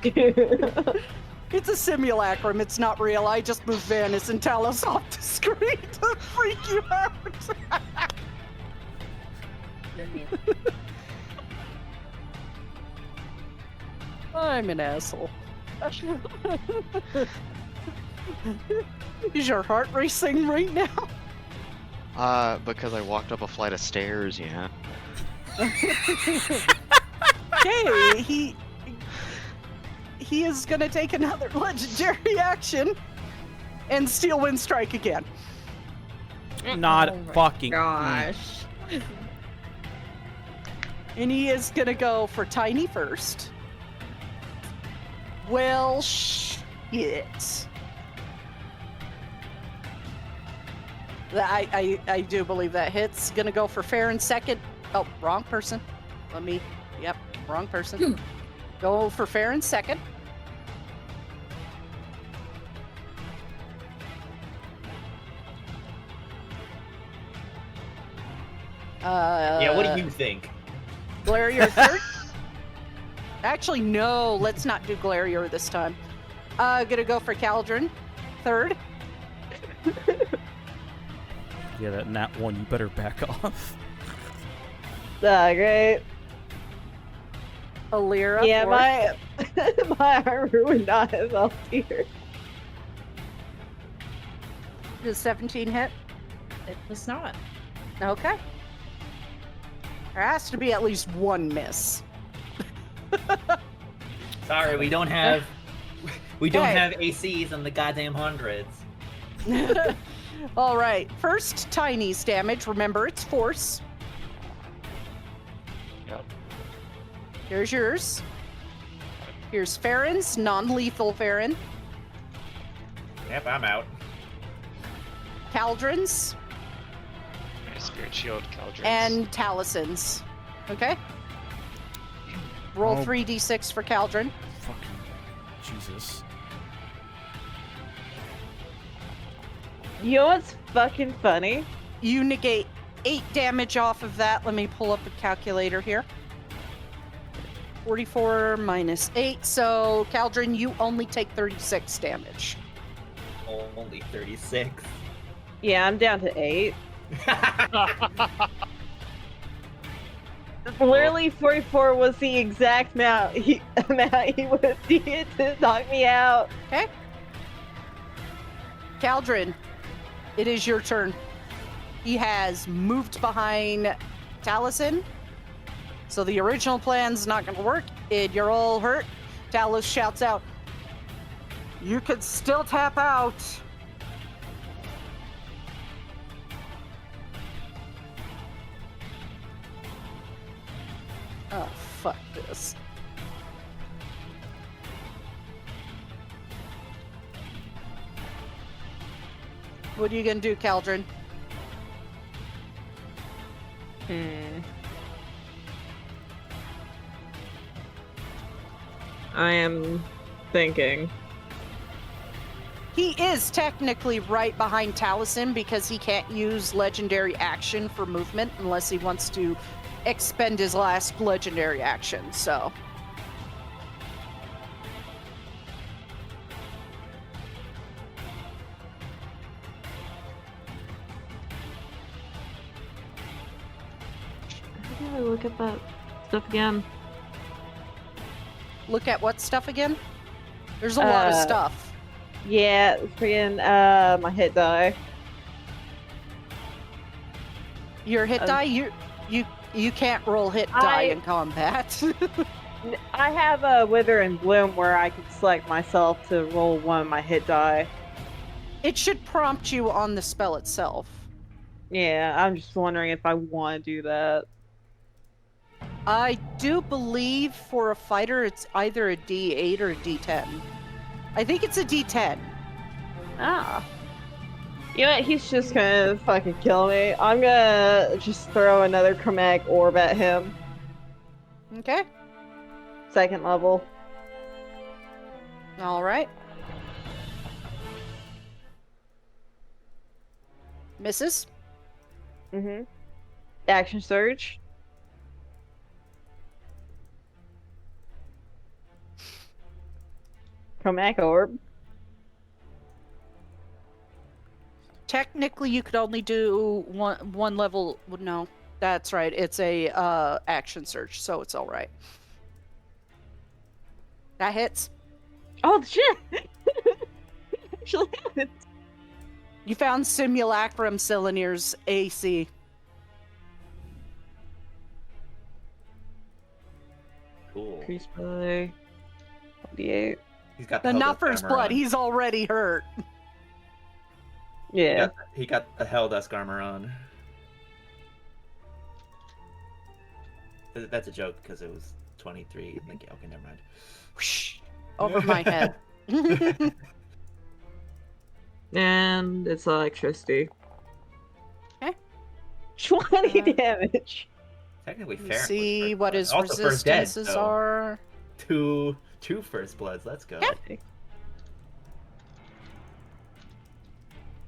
It's a simulacrum. It's not real. I just moved Vanis and Talos off the screen to freak you out. I'm an asshole. Is your heart racing right now? Because I walked up a flight of stairs, yeah. Okay, he is gonna take another legendary action and steal wind strike again. Not Oh my fucking. Gosh. And he is gonna go for Tiny first. Well, shit. I do believe that hits. Gonna go for Farron second. Oh, wrong person. Yep, wrong person. Go for Farron second. Yeah, what do you think? Glarier third? Actually, no, let's not do Glarier this time. Gonna go for Caldron. Third. Yeah, that nat 1, you better back off. Great. Alira. Yeah, fourth. my armor would not have helped here. Does 17 hit? It was not. Okay. There has to be at least one miss. Sorry, we don't have Okay. ACs on the goddamn hundreds. All right. First, Tiny's damage. Remember, it's force. Yep. Here's yours. Here's Farron's, non-lethal Farron. Yep, I'm out. Caldron's, My spirit shield, Caldrons. and Talison's. Okay? Roll Oh. 3d6 for Caldron. Fucking Jesus. You know what's fucking funny? You negate 8 damage off of that. Let me pull up a calculator here. 44 minus 8. So, Caldron, you only take 36 damage. Only 36. Yeah, I'm down to 8. Literally, 44 was the exact amount he would have needed to knock me out. Okay? Caldron, it is your turn. He has moved behind Taliesin. So the original plan's not going to work. You're all hurt. Talos shouts out, "You could still tap out." Oh, fuck this. What are you gonna do, Caldron? I am thinking. He is technically right behind Taliesin because he can't use legendary action for movement unless he wants to expend his last legendary action, so. How do I look at that stuff again? Look at what stuff again? There's a lot of stuff. Yeah, freaking my hit die. Your hit die, you can't roll hit die in combat. I have a Wither and Bloom where I can select myself to roll one of my hit die. It should prompt you on the spell itself. Yeah, I'm just wondering if I want to do that. I do believe for a fighter it's either a D8 or a D10. I think it's a D10. Ah. You know what? He's just gonna fucking kill me. I'm gonna just throw another chromatic orb at him. Okay. Second level. All right. Misses. Mm-hmm. Action surge. Chromatic orb. Technically, you could only do one level. No, that's right. It's a action surge, so it's all right. That hits. Oh shit! Actually hit. You found Simulacrum Cylinier's AC. Cool. Increase by 28. He's got The the not for his blood. He's already hurt. Yeah. He got the Helldusk armor on. That's a joke because it was 23. Okay, never mind. Whoosh, over my head. And it's electricity. Okay. 20 damage. Technically Let's fair. see what his also first dead, resistances so are. Two first bloods. Let's go. Yeah.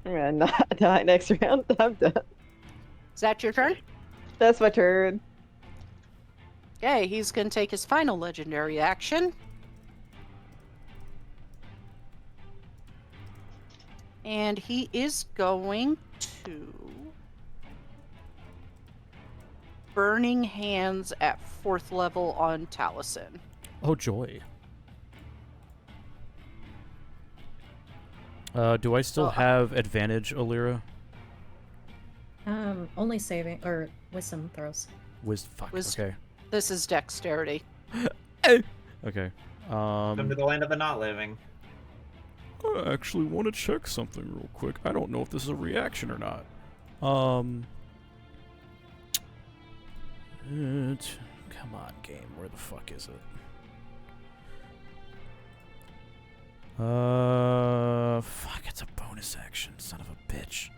I'm gonna not die next round. I'm done. Is that your turn? That's my turn. Okay, he's gonna take his final legendary action. And he is going to Burning Hands at 4th level on Taliesin. Oh, joy. Do I still have advantage, Alira? Only saving or wisdom throws. Fuck, Wis- okay. This is dexterity. Okay. Welcome to the land of the not living. I actually want to check something real quick. I don't know if this is a reaction or not. Come on, game. Where the fuck is it? Fuck, it's a bonus action, son of a bitch.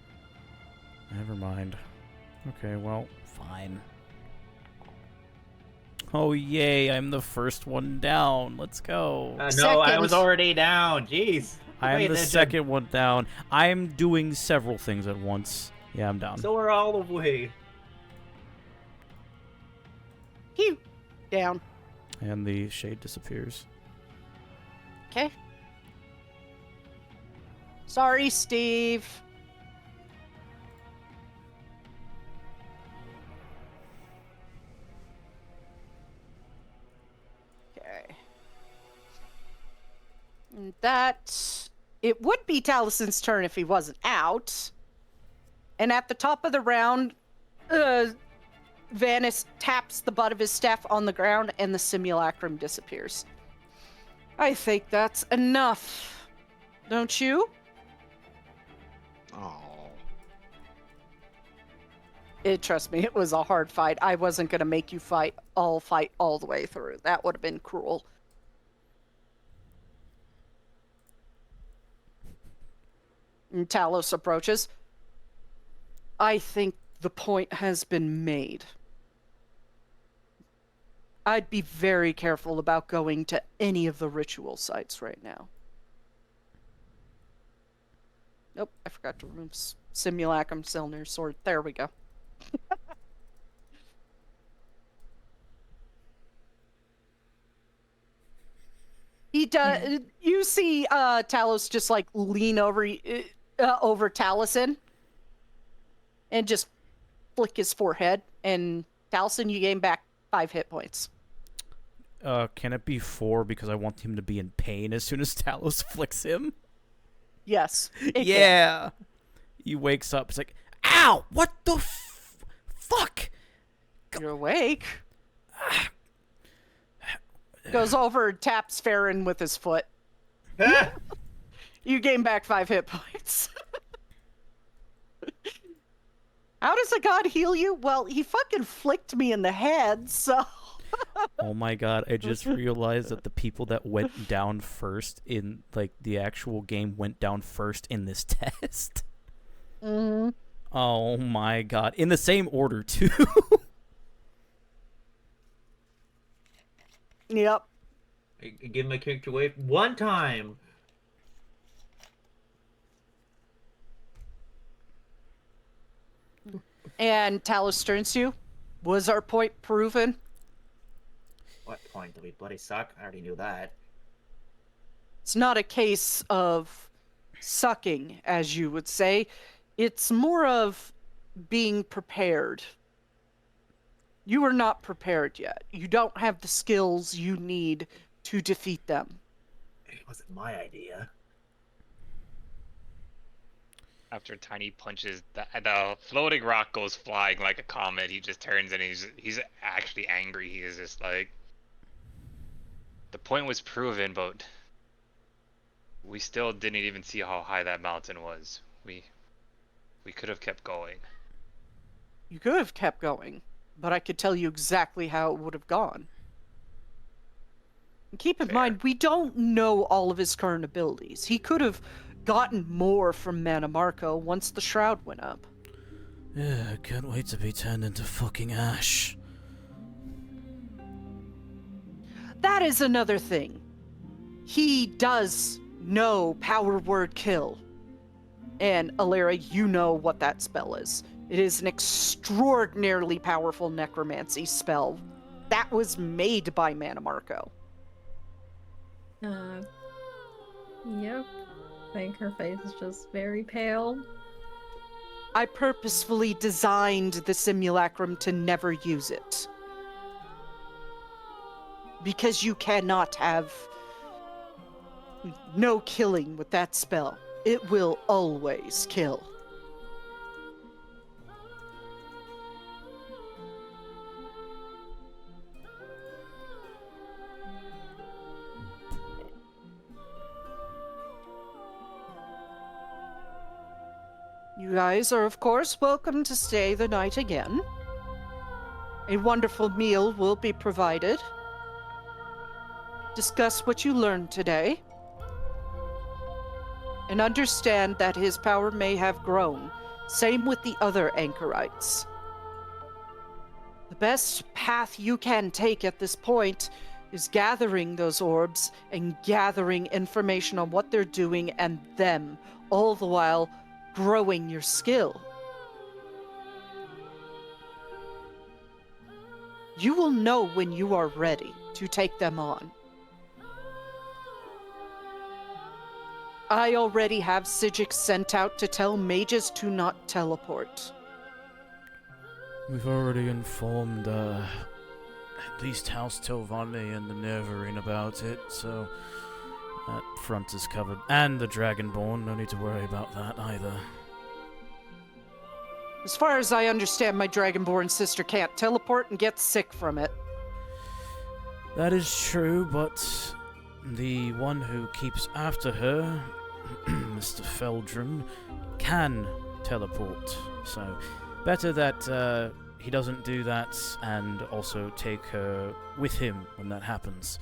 Never mind. Okay, well, fine. Oh, yay, I'm the first one down. Let's go. No, I was already down. Jeez. I'm the second one down. I'm doing several things at once. Yeah, I'm down. So we're all the way. Pew! Down. And the shade disappears. Okay. Sorry, Steve. Okay. And that... It would be Talison's turn if he wasn't out. And at the top of the round, Vanis taps the butt of his staff on the ground and the simulacrum disappears. I think that's enough. Don't you? Oh. Trust me, it was a hard fight. I wasn't going to make you fight all the way through. That would have been cruel. And Talos approaches. I think the point has been made. I'd be very careful about going to any of the ritual sites right now. Nope, I forgot to remove Simulacrum, Selnir Sword. There we go. He does. You see, Talos just like lean over Taliesin, and just flick his forehead. And Taliesin, you gain back 5 hit points. Can it be 4 because I want him to be in pain as soon as Talos flicks him? Yes. Yeah. He wakes up. It's like, ow! What the fuck? You're awake. Goes over and taps Farron with his foot. You gain back 5 hit points. How does a god heal you? Well, he fucking flicked me in the head, so... Oh my god, I just realized that the people that went down first in, like, the actual game went down first in this test. Mm-hmm. Oh my god. In the same order, too. Yep. I give my character away one time. And Talos turns to you. Was our point proven? What point? Do we bloody suck? I already knew that. It's not a case of sucking, as you would say. It's more of being prepared. You are not prepared yet. You don't have the skills you need to defeat them. It wasn't my idea. After Tiny punches, the floating rock goes flying like a comet. He just turns and he's actually angry. He is just like, the point was proven, but we still didn't even see how high that mountain was. We could have kept going. You could have kept going, but I could tell you exactly how it would have gone. And keep in mind, we don't know all of his current abilities. He could have gotten more from Mana Marco once the shroud went up. Yeah, I can't wait to be turned into fucking ash. That is another thing. He does know power word kill. And Alira, you know what that spell is. It is an extraordinarily powerful necromancy spell. That was made by Mana Marco. Yep. think her face is just very pale. I purposefully designed the simulacrum to never use it. Because you cannot have no killing with that spell. It will always kill. You guys are, of course, welcome to stay the night again. A wonderful meal will be provided. Discuss what you learned today. And understand that his power may have grown. Same with the other anchorites. The best path you can take at this point is gathering those orbs and gathering information on what they're doing and them, all the while growing your skill. You will know when you are ready to take them on. I already have Sigix sent out to tell mages to not teleport. We've already informed, at least House Tilvani and the Neverine about it, so that front is covered. And the Dragonborn, no need to worry about that either. As far as I understand, my Dragonborn sister can't teleport and gets sick from it. That is true, but the one who keeps after her, Mr. Feldrum, can teleport. So, better that he doesn't do that and also take her with him when that happens.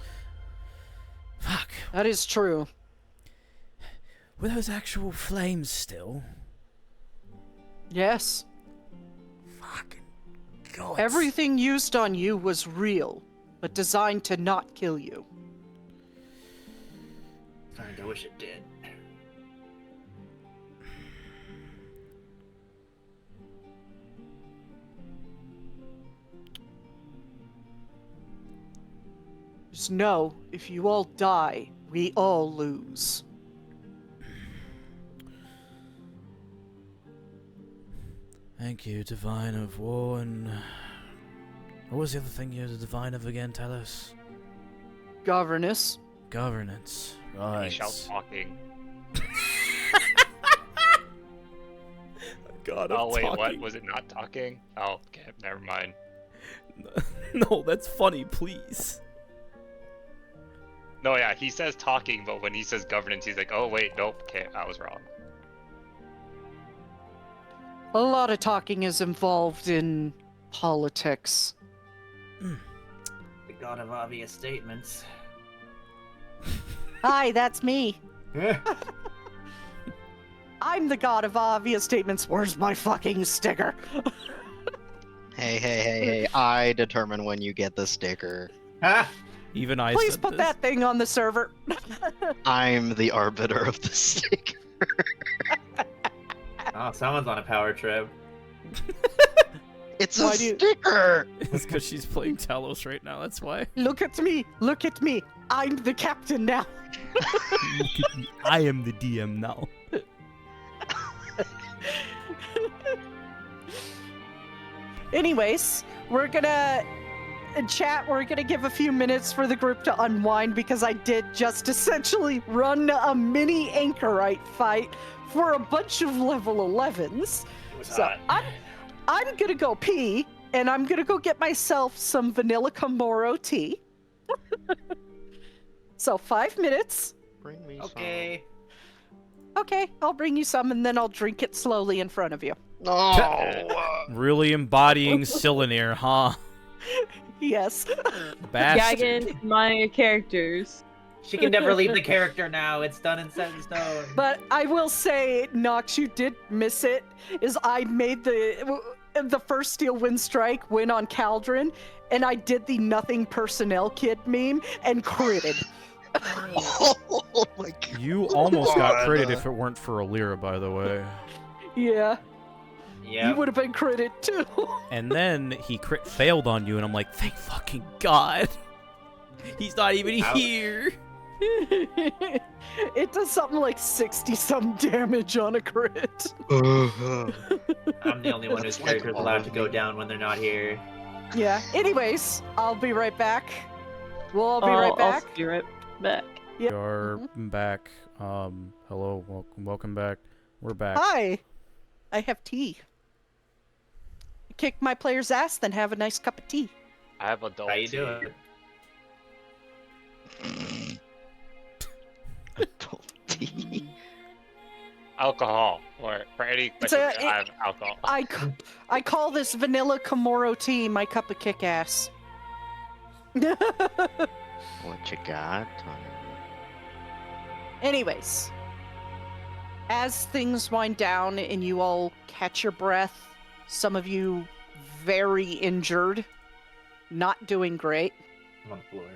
Fuck. That is true. Were those actual flames still? Yes. Fucking God. Everything used on you was real, but designed to not kill you. I wish it did. Just know, if you all die, we all lose. Thank you, Divine of War, and... what was the other thing you're the Divine of again, tell us? Governess. Governance. Right. He shouts talking. God, oh wait, what? Was it not talking? Oh, okay, never mind. No, that's funny, please. No, yeah, he says talking, but when he says governance, he's like, oh wait, nope, okay, I was wrong. A lot of talking is involved in politics. The god of obvious statements. Hi, that's me. I'm the god of obvious statements. Where's my fucking sticker? Hey, I determine when you get the sticker. Ah! Even I Please said put this. that thing on the server. I'm the arbiter of the sticker. Oh, someone's on a power trip. It's Why a do you- sticker! It's because she's playing Talos right now, that's why. Look at me. Look at me. I'm the captain now. Look at me. I am the DM now. Anyways, we're gonna chat. We're gonna give a few minutes for the group to unwind because I did just essentially run a mini anchorite fight for a bunch of level 11s. It was So hot. I'm gonna go pee, and I'm gonna go get myself some vanilla Komoro tea. So 5 minutes. Bring me Okay. Okay, I'll bring you some, and then I'll drink it slowly in front of you. some. No! Really embodying Silenir, huh? Yes. Bastard. Gagging my characters. She can never leave the character now. It's done and set in stone. But I will say, Nox, you did miss it. Is I made the first Steel Wind Strike win on Caldron, and I did the nothing personnel kid meme and critted. Oh my god. You almost got God. critted if it weren't for Alira, by the way. Yeah, Yeah. you would have been critted too. And then he crit failed on you, and I'm like, thank fucking God. He's not even Ouch. here. It does something like 60-some damage on a crit. I'm the only one whose That's like character's all allowed of to go me. down when they're not here. Yeah. Anyways, I'll be right back. We'll all be right back. I'll be right back. We are back. Hello, welcome back. We're back. Hi. I have tea. Kick my player's ass, then have a nice cup of tea. I have adult How you tea. doing? Adult tea. Alcohol. Or for any It's a- question, I have alcohol. I call this vanilla Komoro tea my cup of kick ass. What you got? Anyways, as things wind down and you all catch your breath, some of you very injured, not doing great. I'm on the floor.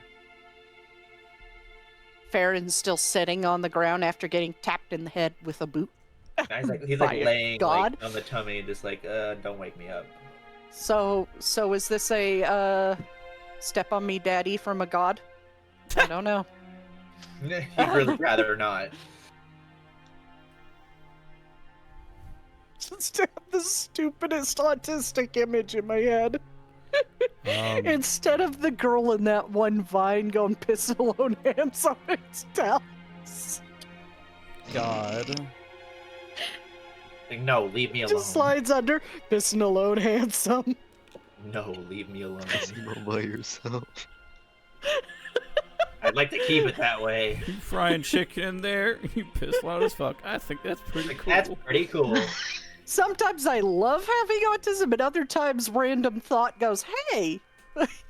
Farron's still sitting on the ground after getting tapped in the head with a boot. He's By like laying God. like, on the tummy, just like, don't wake me up. So is this a step on me daddy from a god? I don't know. He'd really rather not. Just have the stupidest autistic image in my head. Instead of the girl in that one vine going piss alone hands on its talons. God. Like, no, leave me alone. Just slides under, pissing alone handsome. No, leave me alone. All by yourself. I'd like to keep it that way. You frying chicken in there? You piss loud as fuck. I think that's pretty Like, cool. that's pretty cool. Sometimes I love having autism, and other times random thought goes, hey,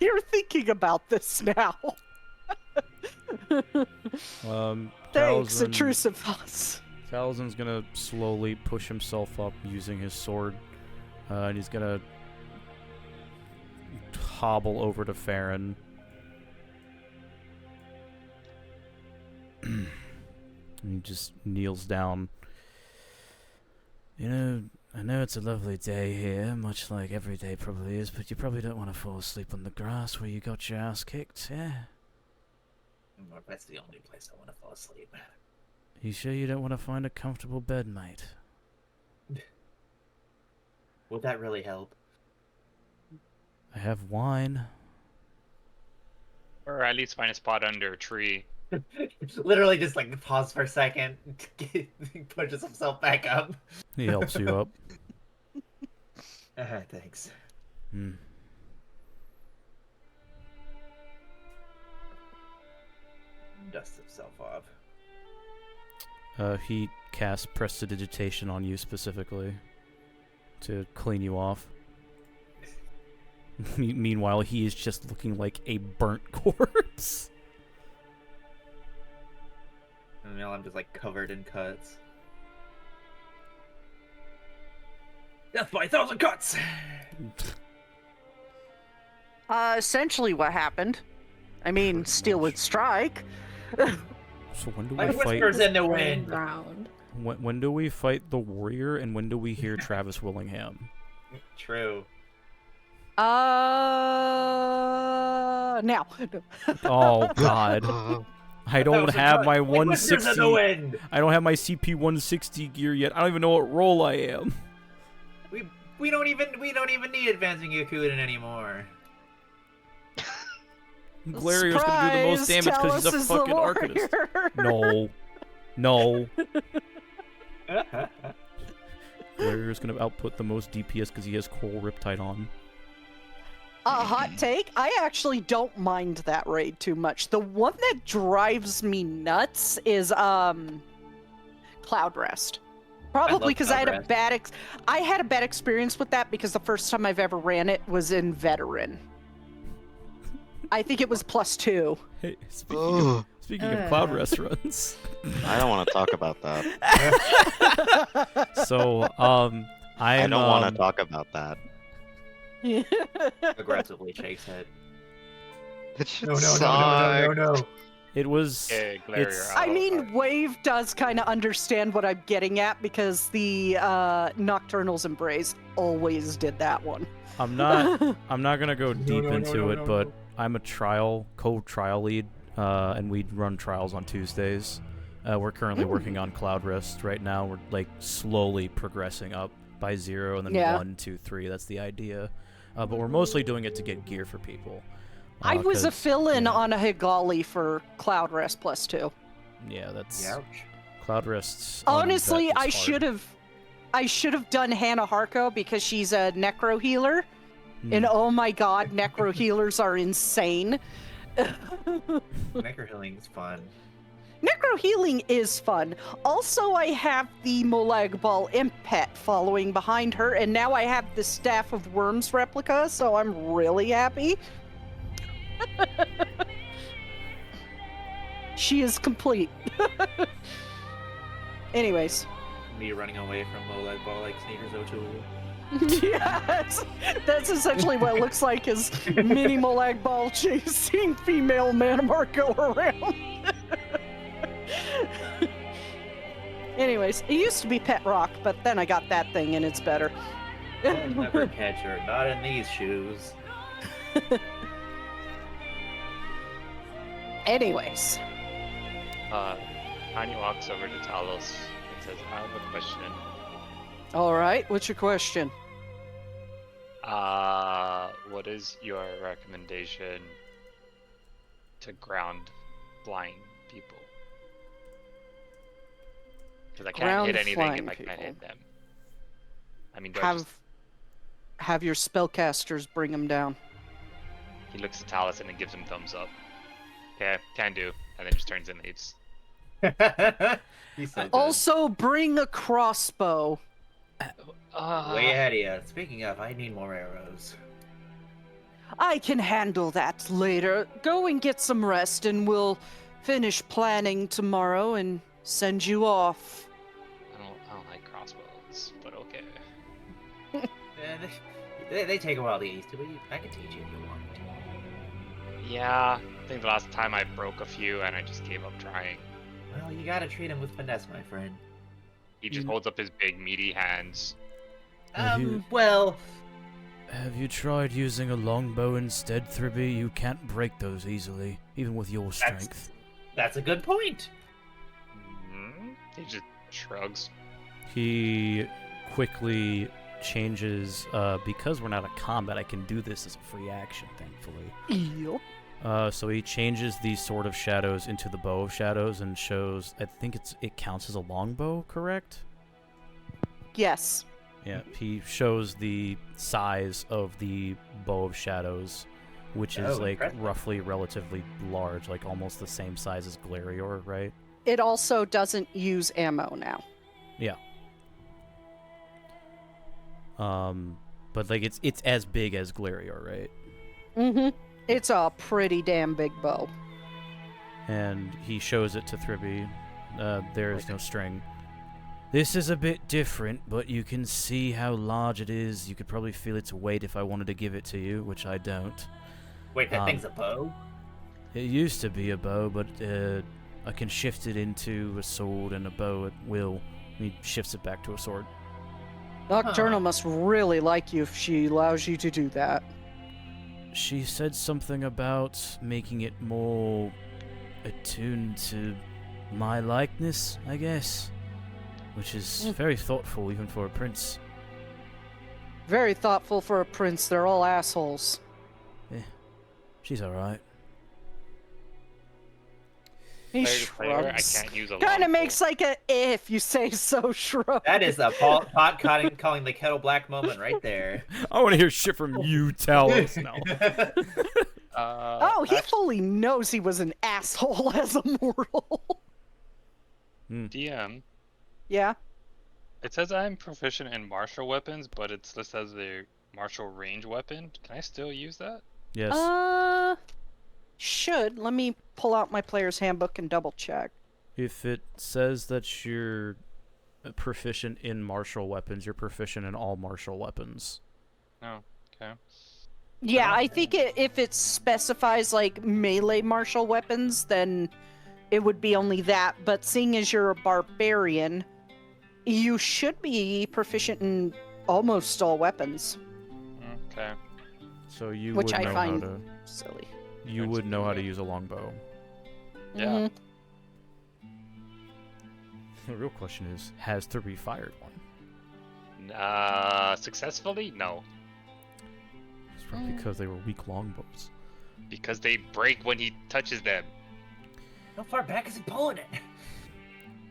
you're thinking about this now. Thanks, Talzin- intrusive thoughts. Talzin's gonna slowly push himself up using his sword, and he's gonna hobble over to Farron. And he just kneels down. You know, I know it's a lovely day here, much like every day probably is, but you probably don't want to fall asleep on the grass where you got your ass kicked, yeah? That's the only place I want to fall asleep. You sure you don't want to find a comfortable bed, mate? Would that really help? I have wine. Or at least find a spot under a tree. Literally just like pause for a second, pushes himself back up. He helps you up. Thanks. Hmm. Dusts himself off. He casts prestidigitation on you specifically to clean you off. Meanwhile, he is just looking like a burnt corpse. And now I'm just like covered in cuts. Death by 1,000 cuts! Essentially what happened. I mean, steel would strike. So when do we Like fight? whispers in the wind! Round. When do we fight the warrior, and when do we hear Travis Willingham? True. Now. Oh God, I don't 1,000 have cuts, my like whispers in the 160. wind! I don't have my CP 160 gear yet. I don't even know what role I am. We don't even need advancing Yakuden anymore. Glaria's gonna do the most damage because he's a Talos is the fucking arcanist. warrior. No. Glaria's gonna output the most DPS because he has Coral Riptide on. A hot take, I actually don't mind that raid too much. The one that drives me nuts is Cloud Rest. Probably because I had Cloud a Rest. bad experience with that because the first time I've ever ran it was in Veteran. I think it was +2. Hey, speaking of Cloud Rest runs. I don't want to talk about that. So, I don't want to talk about that. Aggressively shakes head. That shit No. It was. Okay, It's- Glario, I mean, Wave does kind of understand what I'm getting at because the Nocturnal's Embrace always did that one. I'm not gonna go deep no, into it, no. but I'm a co-trial lead and we run trials on Tuesdays. We're currently working on Cloud Wrist right now. We're like slowly progressing up by 0 and then Yeah. 1, 2, 3. That's the idea. But we're mostly doing it to get gear for people. I was a 'Cause, fill-in yeah, on a Higali for Cloud Rest +2. Yeah, that's Ouch. Cloud Wrist's on Honestly, vet is I hard. should have done Hannah Harko because she's a necro healer. And oh my god, necro healers are insane. Necro healing is fun. Necro healing is fun. Also, I have the Molag Ball Imp pet following behind her, and now I have the Staff of Worms replica, so I'm really happy. She is complete. Anyways. Me running away from Molag Ball like Sneakers O'Toole. Yes! That's essentially what it looks like is mini Molag Ball chasing female Manmarco around. Anyways, it used to be Pet Rock, but then I got that thing and it's better. I'll never catch her, not in these shoes. Anyways. Tiny walks over to Talos and says, I have a question. Alright, what's your question? What is your recommendation to ground blind people? Because I can't Ground hit anything flying if I can't people. hit them. I mean, do I just... Have your spellcasters bring them down. He looks at Taliesin and gives him thumbs up. Okay, can do. And then just turns and leaves. He's so good. Also, bring a crossbow. Way ahead of you. Speaking of, I need more arrows. I can handle that later. Go and get some rest, and we'll finish planning tomorrow and send you off. I don't like crossbows, but okay. They take a while to get used to, but I can teach you if you want me to. Yeah, I think the last time I broke a few and I just gave up trying. Well, you gotta treat him with finesse, my friend. He just holds up his big meaty hands. Well... Have you tried using a longbow instead, Thribby? You can't break those easily, even with your strength. That's a good point. He just shrugs. He quickly changes, because we're not a combat, I can do this as a free action, thankfully. Yep. So he changes the Sword of Shadows into the Bow of Shadows and shows, I think it counts as a longbow, correct? Yes. Yeah, he shows the size of the Bow of Shadows, which is like impressive. roughly relatively large, like almost the same size as Glarior, right? It also doesn't use ammo now. Yeah. But like it's as big as Glarior, right? Mm-hmm. It's a pretty damn big bow. And he shows it to Thribby. There is no string. This is a bit different, but you can see how large it is. You could probably feel its weight if I wanted to give it to you, which I don't. Wait, that thing's a bow? It used to be a bow, but I can shift it into a sword and a bow at will. He shifts it back to a sword. Nocturnal must really like you if she allows you to do that. She said something about making it more attuned to my likeness, I guess. Which is very thoughtful, even for a prince. Very thoughtful for a prince. They're all assholes. Yeah, she's alright. He Player to player, I shrugs. can't use a Kind of longbow. makes like a if you say so shrug. That is a pot calling the kettle black moment right there. I want to hear shit from you, Talos, now. Oh, he fully knows he was an asshole as a mortal. DM. Yeah. It says I'm proficient in martial weapons, but it's listed as a martial range weapon. Can I still use that? Yes. Should. Let me pull out my player's handbook and double check. If it says that you're proficient in martial weapons, you're proficient in all martial weapons. Oh, okay. Yeah, I think if it specifies like melee martial weapons, then it would be only that. But seeing as you're a barbarian, you should be proficient in almost all weapons. Okay. So you Which would I know find how to. silly. You would know how to use a longbow. Yeah. The real question is, has Thurby fired one? Successfully? No. It's probably because they were weak longbows. Because they break when he touches them. How far back is he pulling it?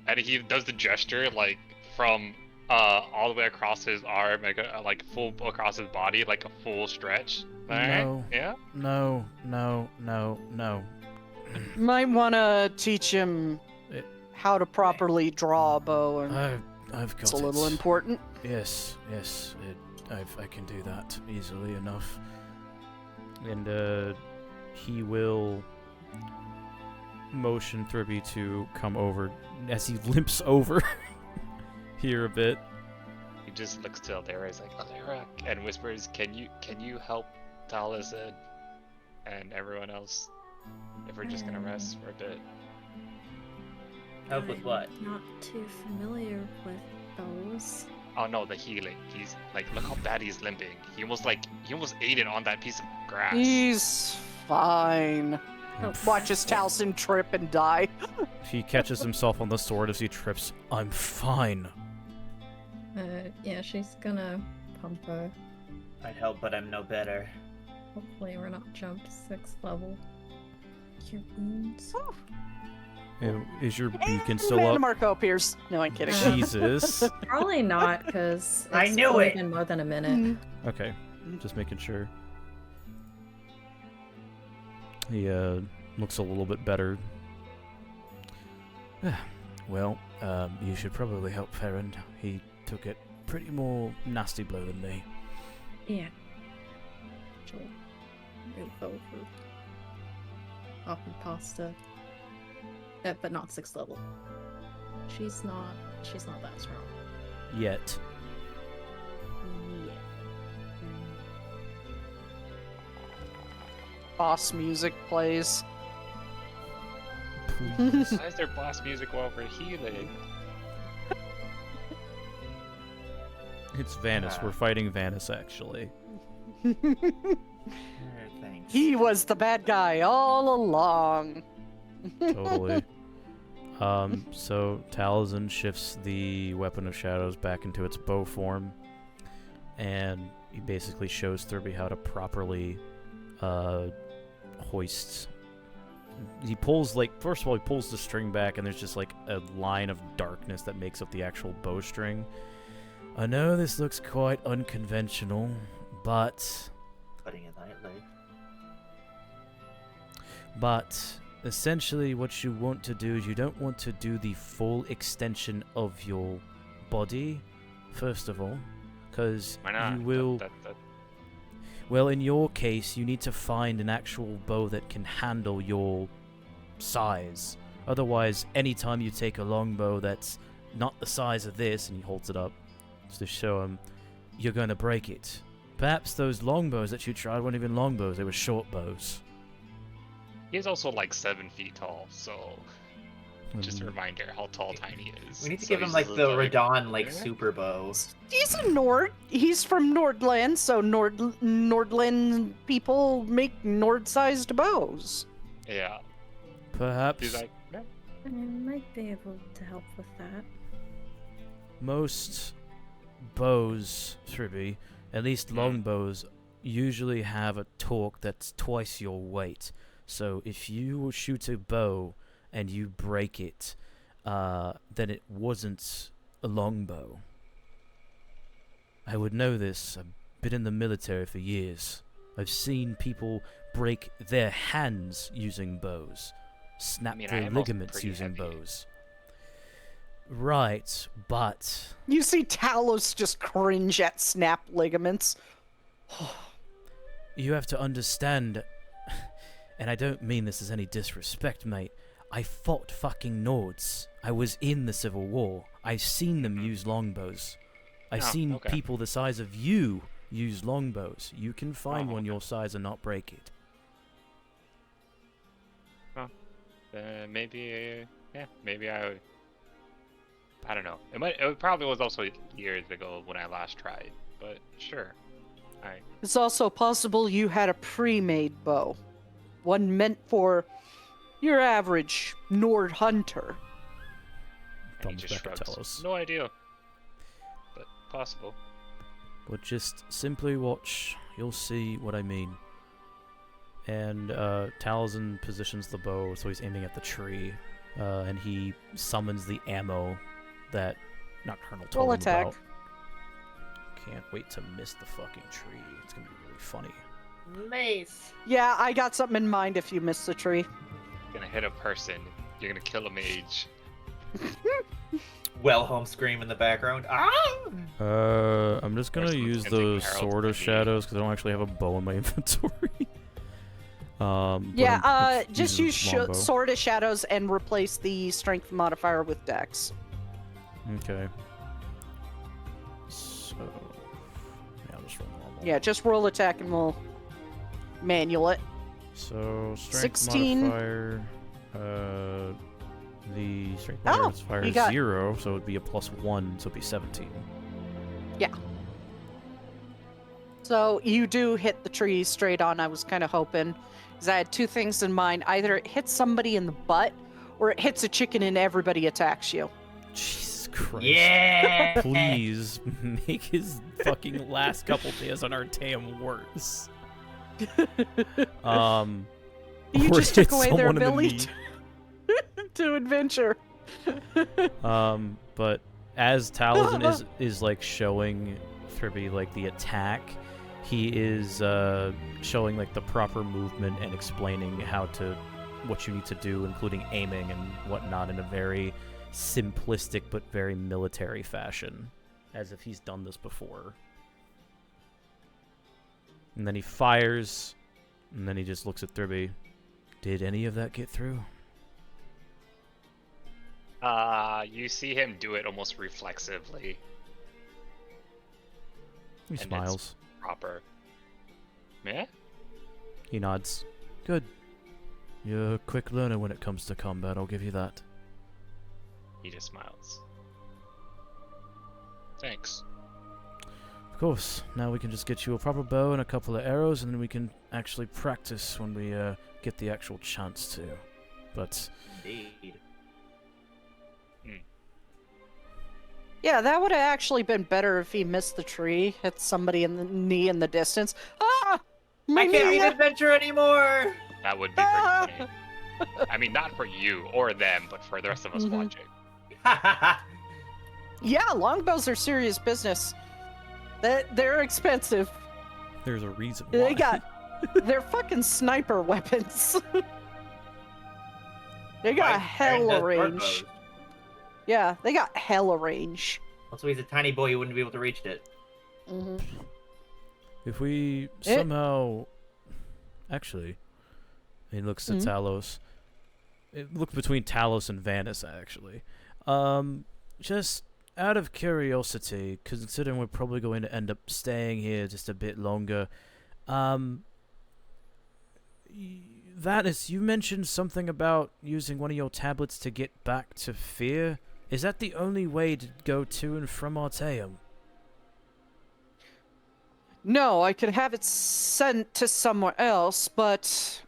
And he does the gesture, like, from all the way across his arm, like full across his body, like a full stretch. Alright? No. Yeah? No. Might want to teach him how to properly draw a bow, and I've got it's a little it. important. Yes, I can do that easily enough. And he will motion Thurby to come over as he limps over here a bit. He just looks to Aldera, he's like, Aldera, and whispers, can you help Taliesin and everyone else if we're just gonna rest for a bit? Help with what? I'm not too familiar with those. Oh no, the healing. He's like, look how bad he's limping. He almost ate it on that piece of grass. He's fine. Oh, Watch his Taliesin trip and die. He catches himself on the sword as he trips. I'm fine. Yeah, she's gonna pump her. I'd help, but I'm no better. Hopefully we're not jumped 6th level. Your wounds. Is your beacon And still up? Marco appears. No, I'm kidding. Jesus. Probably not, because I knew it! been more than a minute. Okay, just making sure. He looks a little bit better. Well, you should probably help Farron. He took it pretty more nasty blow than me. Yeah. She'll move over. Up and past her. But not 6th level. She's not that strong. Yet. Yeah. Boss music plays. Please. Why is there boss music while we're healing? It's Vanus. We're fighting Vanus, actually. Thanks. He was the bad guy all along. Totally. So Taliesin shifts the Weapon of Shadows back into its bow form, and he basically shows Thurby how to properly hoist. He pulls, like, first of all, he pulls the string back, and there's just like a line of darkness that makes up the actual bowstring. I know this looks quite unconventional, but Putting it lightly. essentially what you want to do is you don't want to do the full extension of your body, first of all, because Why not? you will... Well, in your case, you need to find an actual bow that can handle your size. Otherwise, anytime you take a longbow that's not the size of this, and he holds it up just to show him, you're going to break it. Perhaps those longbows that you tried weren't even longbows, they were short bows. He's also like 7 feet tall, so just a reminder how tall Tiny is. We need to So give him he's like the like- Radon like Yeah. super bow. He's a Nord. He's from Nordland, so Nordland people make Nord-sized bows. Yeah. Perhaps He's like, yeah. I might be able to help with that. most bows, Thurby, at least longbows, usually have a torque that's twice your weight. So if you shoot a bow and you break it, then it wasn't a longbow. I would know this. I've been in the military for years. I've seen people break their hands using bows, snap I mean, I their am also ligaments pretty using heavy. bows. Right, but You see Talos just cringe at snap ligaments. you have to understand, and I don't mean this as any disrespect, mate. I fought fucking Nords. I was in the Civil War. I've seen them use longbows. I've Oh, seen okay. people the size of you use longbows. You can find Oh, one okay. your size and not break it. Maybe, yeah, maybe I don't know. It probably was also years ago when I last tried, but sure. It's also possible you had a pre-made bow. One meant for your average Nord hunter. And he Thumbs just back at shrugs. Talos. No idea. But possible. But just simply watch. You'll see what I mean. And Taliesin positions the bow, so he's aiming at the tree. And he summons the ammo that Nocturnal told Roll him attack. about. Can't wait to miss the fucking tree. It's gonna be really funny. Nice. Yeah, I got something in mind if you miss the tree. You're gonna hit a person. You're gonna kill a mage. Wilhelm scream in the background. Ah! I'm just gonna There's some use Tenzing the Herald's Sword gonna of be- Shadows because I don't actually have a bow in my inventory. But Yeah, I'm just using use longbow. Sword of Shadows and replace the strength modifier with Dex. Okay. So, yeah, I'll just roll normal. Yeah, just roll attack and we'll manual it. So strength 16. modifier. The strength Oh, modifier you is got- 0, so it'd be a +1, so it'd be 17. So you do hit the tree straight on. I was kind of hoping, because I had two things in mind. Either it hits somebody in the butt, or it hits a chicken and everybody attacks you. Jesus Christ. Yeah! Please make his fucking last couple days on Artaeum worse. You Or just took hit away their someone in the ability knee. to adventure. But as Taliesin is like showing Thribby like the attack, he is showing like the proper movement and explaining what you need to do, including aiming and whatnot, in a very simplistic but very military fashion, as if he's done this before. And then he fires, and then he just looks at Thribby. Did any of that get through? You see him do it almost reflexively. He it's- smiles. Proper. Yeah? He nods. Good. You're a quick learner when it comes to combat, I'll give you that. He just smiles. Thanks. Of course. Now we can just get you a proper bow and a couple of arrows, and then we can actually practice when we get the actual chance to. But Indeed. Yeah, that would have actually been better if he missed the tree, hit somebody in the knee in the distance. Ah! My I can't knee! read adventure anymore! That would be pretty funny. I mean, not for you or them, but for the rest of us Mhm. watching. Yeah, longbows are serious business. They're expensive. there's a reason why. They got they're fucking sniper weapons. They got Right, hella and the range. short bows. Yeah, they got hella range. Also, he's a tiny boy, he wouldn't be able to reach it. Hmm If we somehow... Actually, he looks at Mhm. Talos. It looks between Talos and Vanis, actually. Just out of curiosity, considering we're probably going to end up staying here just a bit longer, Vanis, you mentioned something about using one of your tablets to get back to Fear. Is that the only way to go to and from Artaeum? No, I could have it sent to somewhere else, but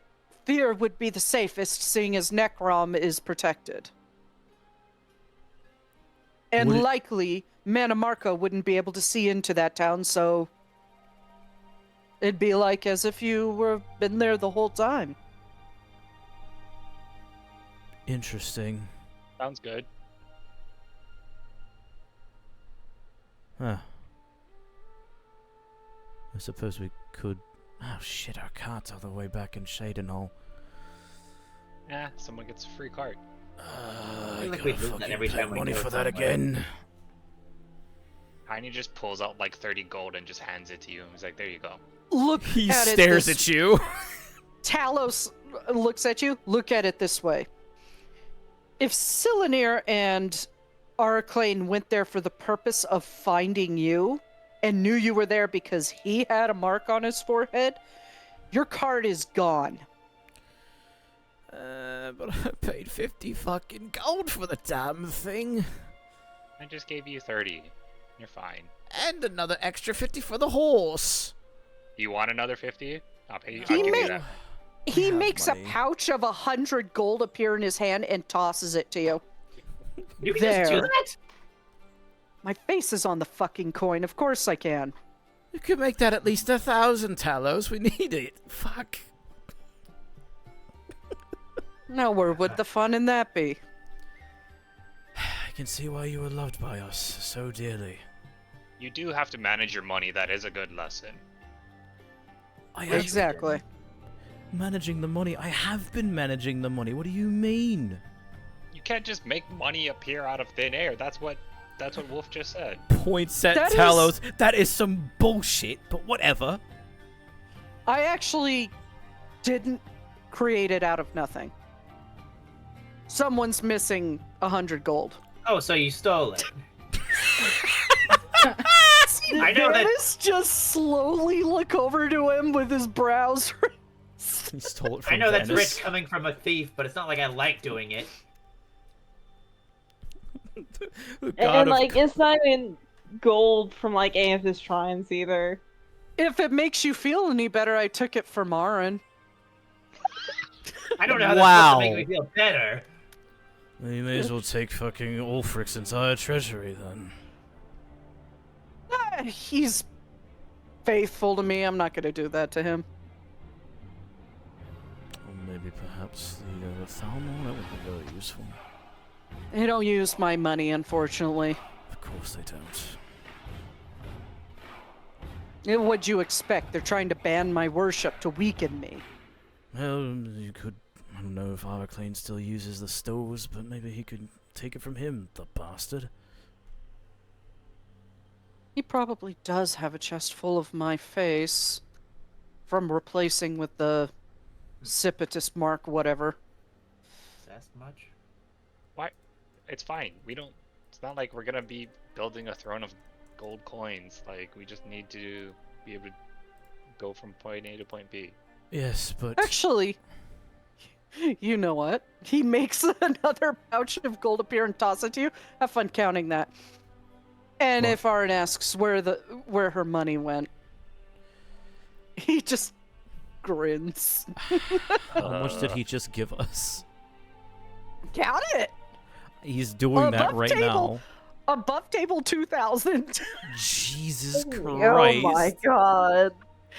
Fear would be the safest, seeing as Necrom is protected. And Would it- likely, Manamarca wouldn't be able to see into that town, so it'd be like as if you were been there the whole time. Interesting. Sounds good. Huh. I suppose we could... Oh shit, our cart's all the way back in Shadenhall. Someone gets a free cart. I feel like gotta we do that fucking every pay time we money go for that somewhere. again. Tiny just pulls out like 30 gold and just hands it to you. He's like, there you go. Look He at stares it at you. Talos looks at you. Look at it this way. If Silenir and Arclane went there for the purpose of finding you and knew you were there because he had a mark on his forehead, your card is gone. But I paid 50 fucking gold for the damn thing. I just gave you 30. You're fine. And another extra 50 for the horse. You want another 50? I'll pay you. He I'll give may- you that. He have makes money. a pouch of 100 gold appear in his hand and tosses it to you. You can just do There. that? My face is on the fucking coin. Of course I can. You could make that at least 1,000 Talos. We need it. Fuck. Now where would the fun in that be? I can see why you were loved by us so dearly. You do have to manage your money. That is a good lesson. I have Exactly. managing the money. I have been managing the money. What do you mean? You can't just make money appear out of thin air. That's what Wolf just said. Points at That is- Talos. That is some bullshit, but whatever. I actually didn't create it out of nothing. Someone's missing 100 gold. Oh, so you stole it. I know that- Dennis just slowly look over to him with his brows. He stole it from I know that's Venice. rich coming from a thief, but it's not like I like doing it. The god And of like, it's not even gold from like any of his shrines either. If it makes you feel any better, I took it from Marin. I don't know how that's Wow. supposed to make me feel better. Well, you may as well take fucking Ulfric's entire treasury then. He's faithful to me. I'm not going to do that to him. Or maybe perhaps the Thalmor? That would be very useful. They don't use my money, unfortunately. Of course they don't. What'd you expect? They're trying to ban my worship to weaken me. Well, you could... I don't know if Araclane still uses the stoves, but maybe he could take it from him, the bastard. He probably does have a chest full of my face. From replacing with the Cipitus mark whatever. That's much. It's fine. We don't. It's not like we're gonna be building a throne of gold coins. Like, we just need to be able to go from point A to point B. Yes, but... Actually, you know what? He makes another pouch of gold appear and toss it to you. Have fun counting that. And What? if Aaron asks where her money went, he just grins. How much did he just give us? Count it. He's doing that Above right table. Above table 2,000. now. Jesus Christ. Oh my god.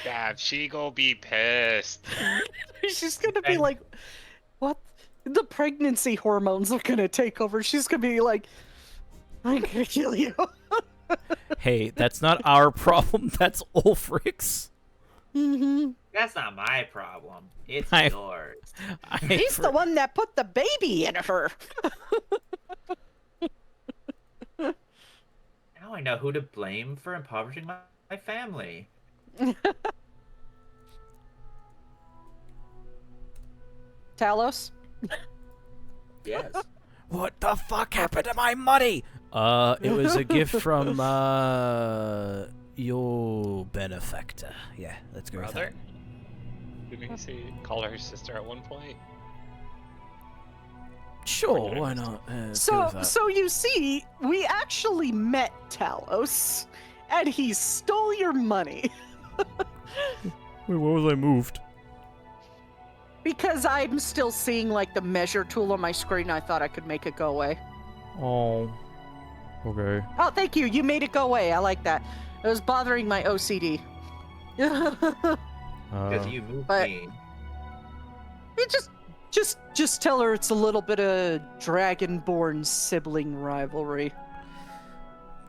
Yeah, she go be pissed. She's gonna be like, what? The pregnancy hormones are gonna take over. She's gonna be like, I'm gonna kill you. Hey, that's not our problem. That's Ulfric's. Mm-hmm. That's not my problem. It's I- yours. He's the one that put the baby in her. Now I know who to blame for impoverishing my family. Talos? Yes. What the fuck happened to my money? It was a gift from, your benefactor. Yeah, let's go with Brother? that. Didn't he say call her sister at one point? Sure, why not? Let's go So, with that. so you see, we actually met Talos, and he stole your money. Wait, what was I moved? Because I'm still seeing, like, the measure tool on my screen, I thought I could make it go away. Oh. Okay. Oh, thank you. You made it go away. I like that. It was bothering my OCD. Because you moved but- me. You just tell her it's a little bit of Dragonborn sibling rivalry.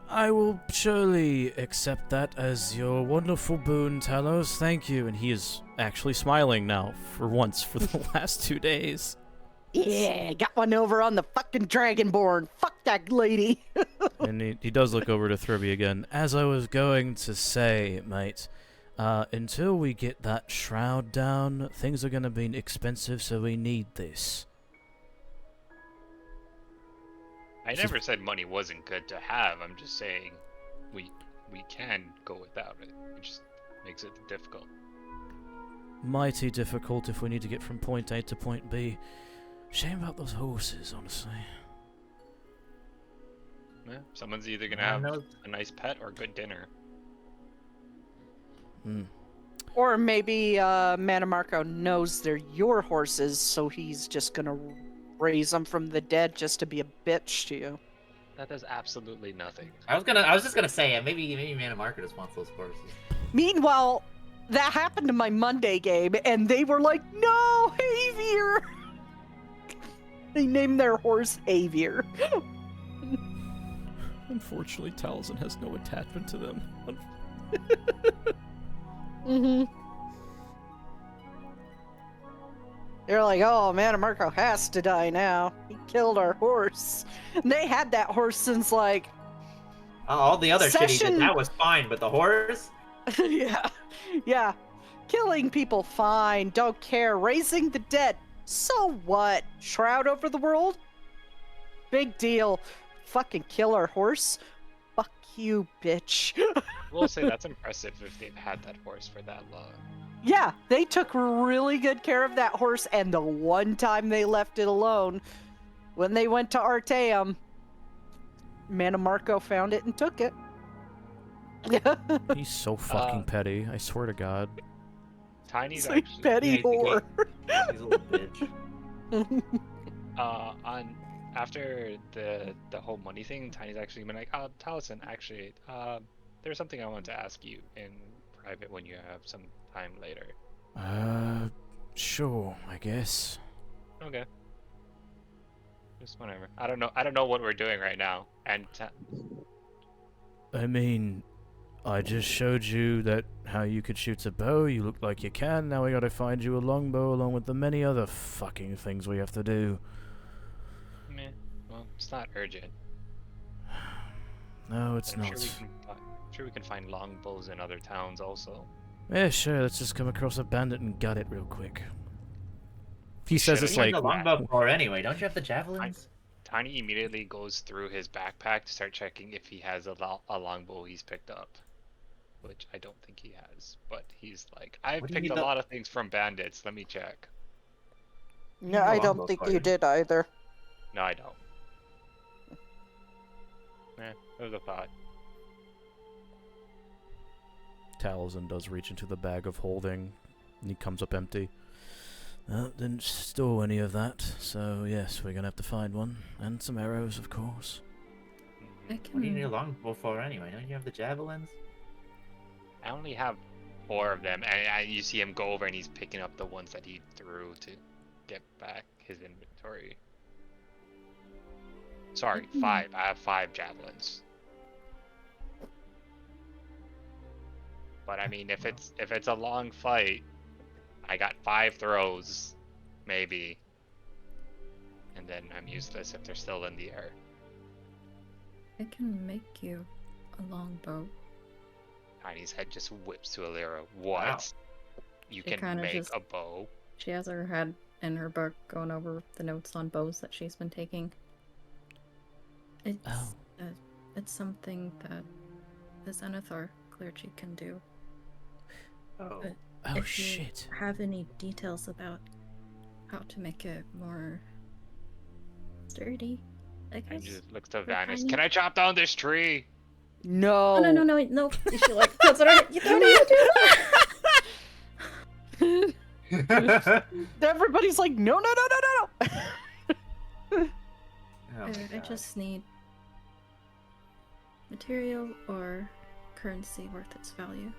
I will surely accept that as your wonderful boon, Talos. Thank you. And he is actually smiling now, for once, for the last 2 days. Yeah, got one over on the fucking Dragonborn. Fuck that lady. And he does look over to Thribby again. As I was going to say, mate, until we get that shroud down, things are going to be expensive, so we need this. I never said money wasn't good to have. I'm just saying we can go without it. It just makes it difficult. Mighty difficult if we need to get from point A to point B. Shame about those horses, honestly. Yeah, someone's either gonna I have know. a nice pet or a good dinner. Hmm. Or maybe Manamarco knows they're your horses, so he's just gonna raise them from the dead just to be a bitch to you. That does absolutely nothing. I was just gonna say, maybe Manamarco just wants those horses. Meanwhile, that happened to my Monday game, and they were like, "No, Avier." They named their horse Avier. Unfortunately, Taliesin has no attachment to them. Mm-hmm. They're like, "Oh, Manamarco has to die now. He killed our horse." And they had that horse since like, All the other shit he Session- did, that was fine, but the horse? yeah. Killing people, fine. Don't care. Raising the dead, so what? Shroud over the world? Big deal. Fucking kill our horse? Fuck you, bitch. We'll say that's impressive if they've had that horse for that long. Yeah, they took really good care of that horse, and the one time they left it alone, when they went to Artaeum, Manamarco found it and took it. He's so fucking petty. I swear to God. Tiny's It's like actually petty whore. He's a little bitch. on after the whole money thing. Tiny's actually been like, Taliesin, actually, there's something I want to ask you in private when you have some time later. Sure, I guess. Okay. Just whatever. I don't know what we're doing right now. And I mean, I just showed you that how you could shoot a bow. You look like you can. Now we gotta find you a longbow along with the many other fucking things we have to do. meh. Well, it's not urgent. No, it's I'm not. sure we can find longbows in other towns also. Yeah, sure. Let's just come across a bandit and gut it real quick. He says Should've it's You like, have the longbow for anyway, don't you have the javelins? Tiny immediately goes through his backpack to start checking if he has a longbow he's picked up. Which I don't think he has, but he's like, I've What do you picked a need lot of things from bandits, let me check. No, I don't longbow think for you you. did either. No, I don't. Eh, it was a thought. Taliesin does reach into the bag of holding, and he comes up empty. Didn't store any of that, so yes, we're gonna have to find one. And some arrows, of course. I Mhm. What do you need a can. longbow for anyway? Don't you have the javelins? I only have 4 of them, and you see him go over and he's picking up the ones that he threw to get back his inventory. Sorry, 5. I have 5 javelins. But I mean, if it's a long fight, I got 5 throws, maybe, and then I'm useless if they're still in the air. I can make you a longbow. Tiny's head just whips to Alira. What? Wow. You She can kinda make just- a bow? She has her head in her book going over the notes on bows that she's been taking. It's Oh. it's something that the Zenithar clergy can do. Oh. But Oh if you shit. have any details about how to make it more sturdy, I And guess. just looks to for Vanis. Tiny? Can I chop down this tree? No. Oh, no. She like puts it on. You don't need to do that. Everybody's like, no. Oh my I God. just need material or currency worth its value.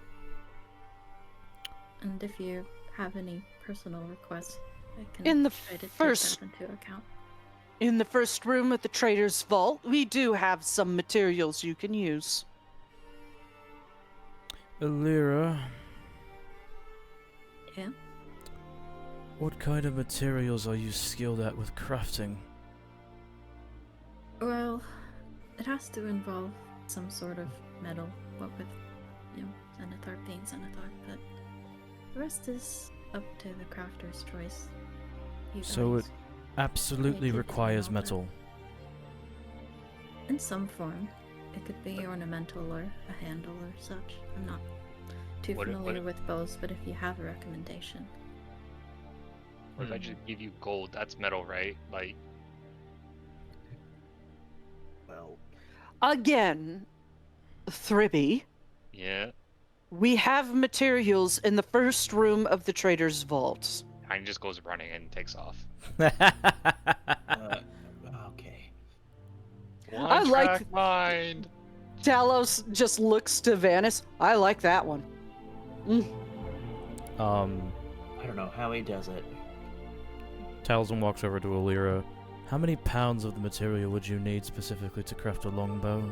And if you have any personal requests, I can In the try to take first that into account. In the first room at the trader's vault, we do have some materials you can use. Alira, Yeah? what kind of materials are you skilled at with crafting? Well, it has to involve some sort of metal, what with, Zenithar being Zenithar, but the rest is up to the crafter's choice. You So guys, Absolutely Make it requires all that. metal. in some form, it could be ornamental or a handle or such. I'm not too What if- familiar with bows, but if you have a recommendation. What if I just give you gold? That's metal, right? Like, Well, Again, Thribby, yeah. We have materials in the first room of the trader's vault. Tiny just goes running and takes off. Okay. One I like- track mind. Talos just looks to Vanis. I like that one. I don't know how he does it. Talzin walks over to Alira. How many pounds of the material would you need specifically to craft a longbow?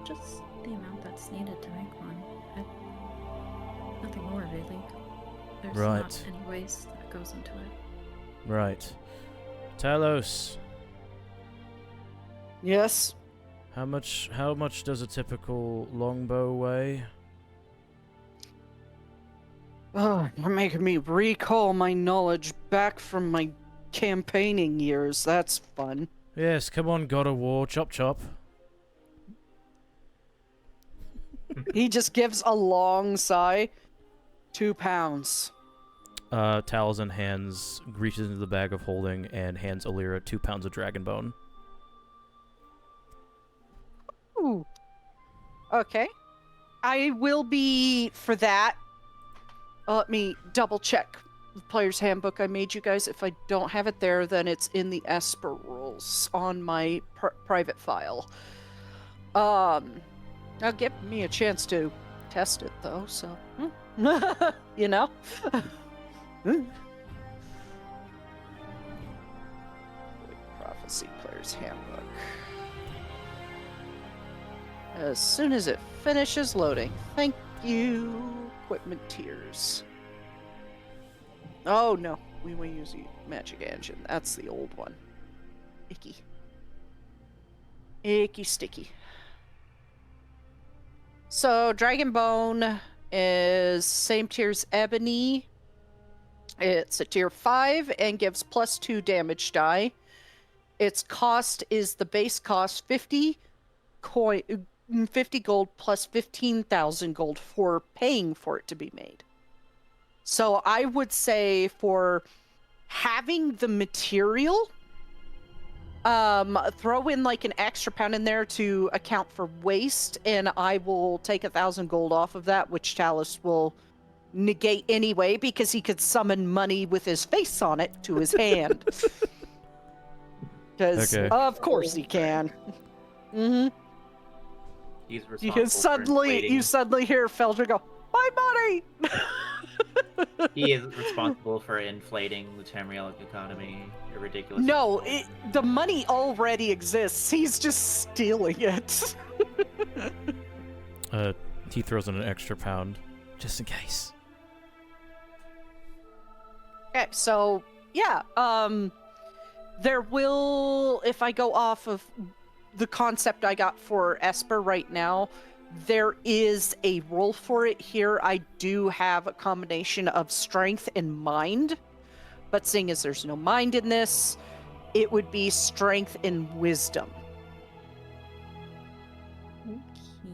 Just the amount that's needed to make one. Nothing more, really. There's Right. not any waste that goes into it. Right. Talos, Yes. how much does a typical longbow weigh? Oh, you're making me recall my knowledge back from my campaigning years. That's fun. Yes, come on, God of War, chop chop. He just gives a long sigh. 2 pounds. Talzin reaches into the bag of holding and hands Alira 2 pounds of dragon bone. Ooh. Okay. I will be for that. Let me double check the player's handbook I made you guys. If I don't have it there, then it's in the Esper rules on my private file. Now give me a chance to test it though, so you know. Prophecy player's handbook. As soon as it finishes loading. Thank you, equipment tiers. Oh no, we will use the magic engine. That's the old one. Icky. Icky sticky. So Dragonbone is same tier as Ebony. It's a tier 5 and gives +2 damage die. Its cost is the base cost 50 gold plus 15,000 gold for paying for it to be made. So I would say for having the material, throw in like an extra pound in there to account for waste, and I will take 1,000 gold off of that, which Talos will negate anyway because he could summon money with his face on it to his hand. Because Okay. of course he can. Mm-hmm. He's responsible You can for suddenly inflating- hear Felder go, "My money!" He is responsible for inflating the Tamrielic economy. A ridiculous. No, the money already exists. He's just stealing it. He throws in an extra pound, just in case. Okay, so yeah, there will, if I go off of the concept I got for Esper right now, there is a roll for it here. I do have a combination of strength and mind, but seeing as there's no mind in this, it would be strength and wisdom,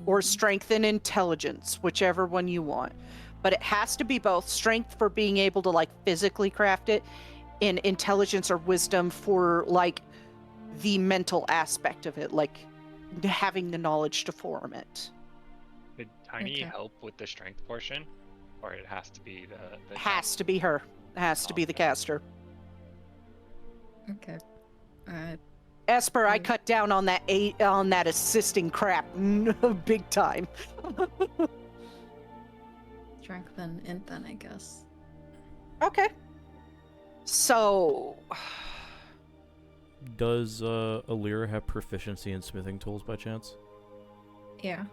or strength and intelligence, whichever one you want. But it has to be both strength for being able to like physically craft it, and intelligence or wisdom for like the mental aspect of it, like having the knowledge to form it. Did Tiny Okay. help with the strength portion? Or it has to be the Has to be her. Has to be the Okay. caster. Okay. Alright. Esper, I Mm. cut down on that assisting crap big time. Strength and int then, I guess. Okay. So Does Alira have proficiency in smithing tools by chance? Yeah.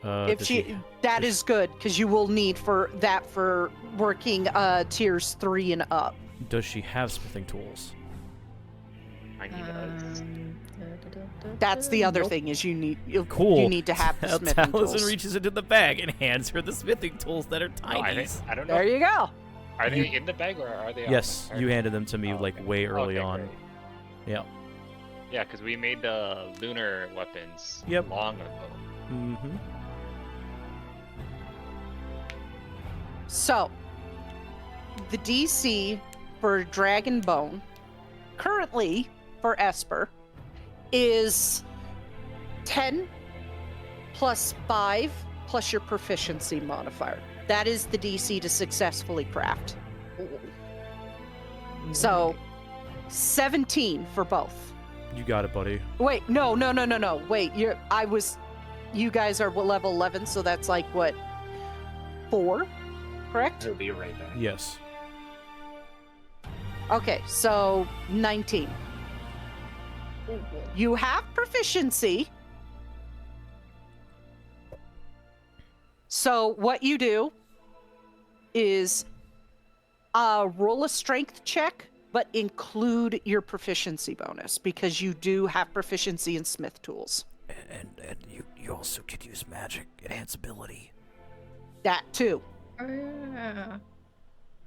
if Does that is good, because you will need for working tiers 3 and up. Does she have smithing tools? Tiny does. That's the other Nope. thing is you Cool. need to have the Now smithing Taliesin tools. reaches into the bag and hands her the smithing tools that are No, tiny. I don't know. There you go. Are they in the bag or are they? on Yes, the you handed them to me Oh, like okay. way early Okay, on. great. Yeah. Yeah, because we made the lunar weapons Yep. long ago. Mm-hmm. So, the DC for Dragonbone, currently for Esper, is 10 plus 5 plus your proficiency modifier. That is the DC to successfully craft. So, 17 for both. You got it, buddy. Wait, no. Wait, you guys are level 11, so that's like what? 4? Correct? It'll be right back. Yes. Okay, so 19. You have proficiency. So what you do is roll a strength check, but include your proficiency bonus because you do have proficiency in smith tools. And you also could use magic enhance ability. That too. Oh yeah.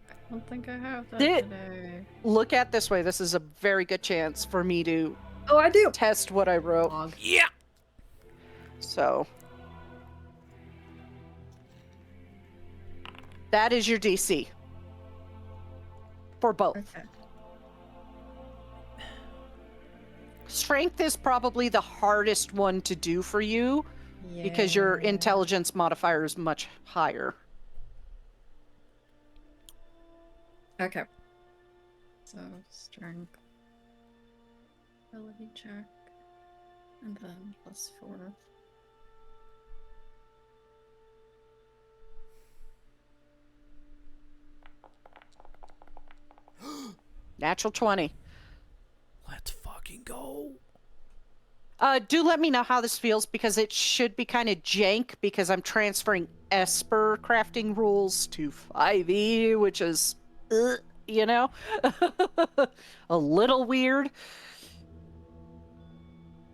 I don't think I have that Did- today. Look at it this way. This is a very good chance for me to Oh, I do. test what I wrote. Log. Yeah. So that is your DC for both. Okay. Strength is probably the hardest one to do for you because your Yeah. intelligence modifier is much higher. Okay. So strength, ability check, and then +4. Natural 20. Let's fucking go. Do let me know how this feels because it should be kind of jank because I'm transferring Esper crafting rules to 5e, which is, you know, a little weird.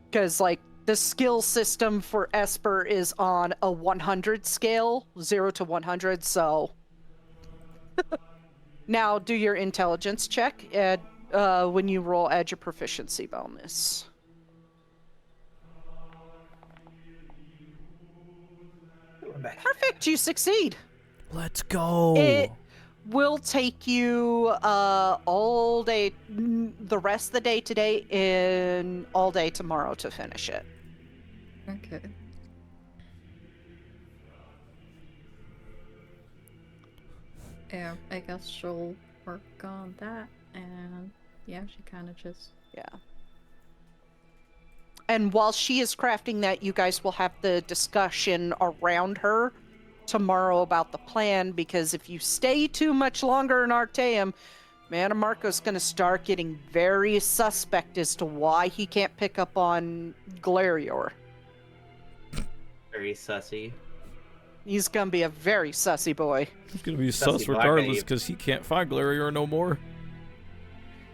Because, like, the skill system for Esper is on a 100 scale, 0 to 100, so... Now, do your intelligence check. Add, when you roll, add your proficiency bonus. We're back. Perfect, you succeed. Let's go. It will take you all day, the rest of the day today, and all day tomorrow to finish it. Okay. Yeah, I guess she'll work on that, and yeah, she kind of just... Yeah. And while she is crafting that, you guys will have the discussion around her tomorrow about the plan, because if you stay too much longer in Artaeum, Mana Marco's going to start getting very suspect as to why he can't pick up on Glarior. Very sussy. He's going to be a very sussy boy. He's gonna be That's sus the black regardless lady. because he can't find Glarior no more.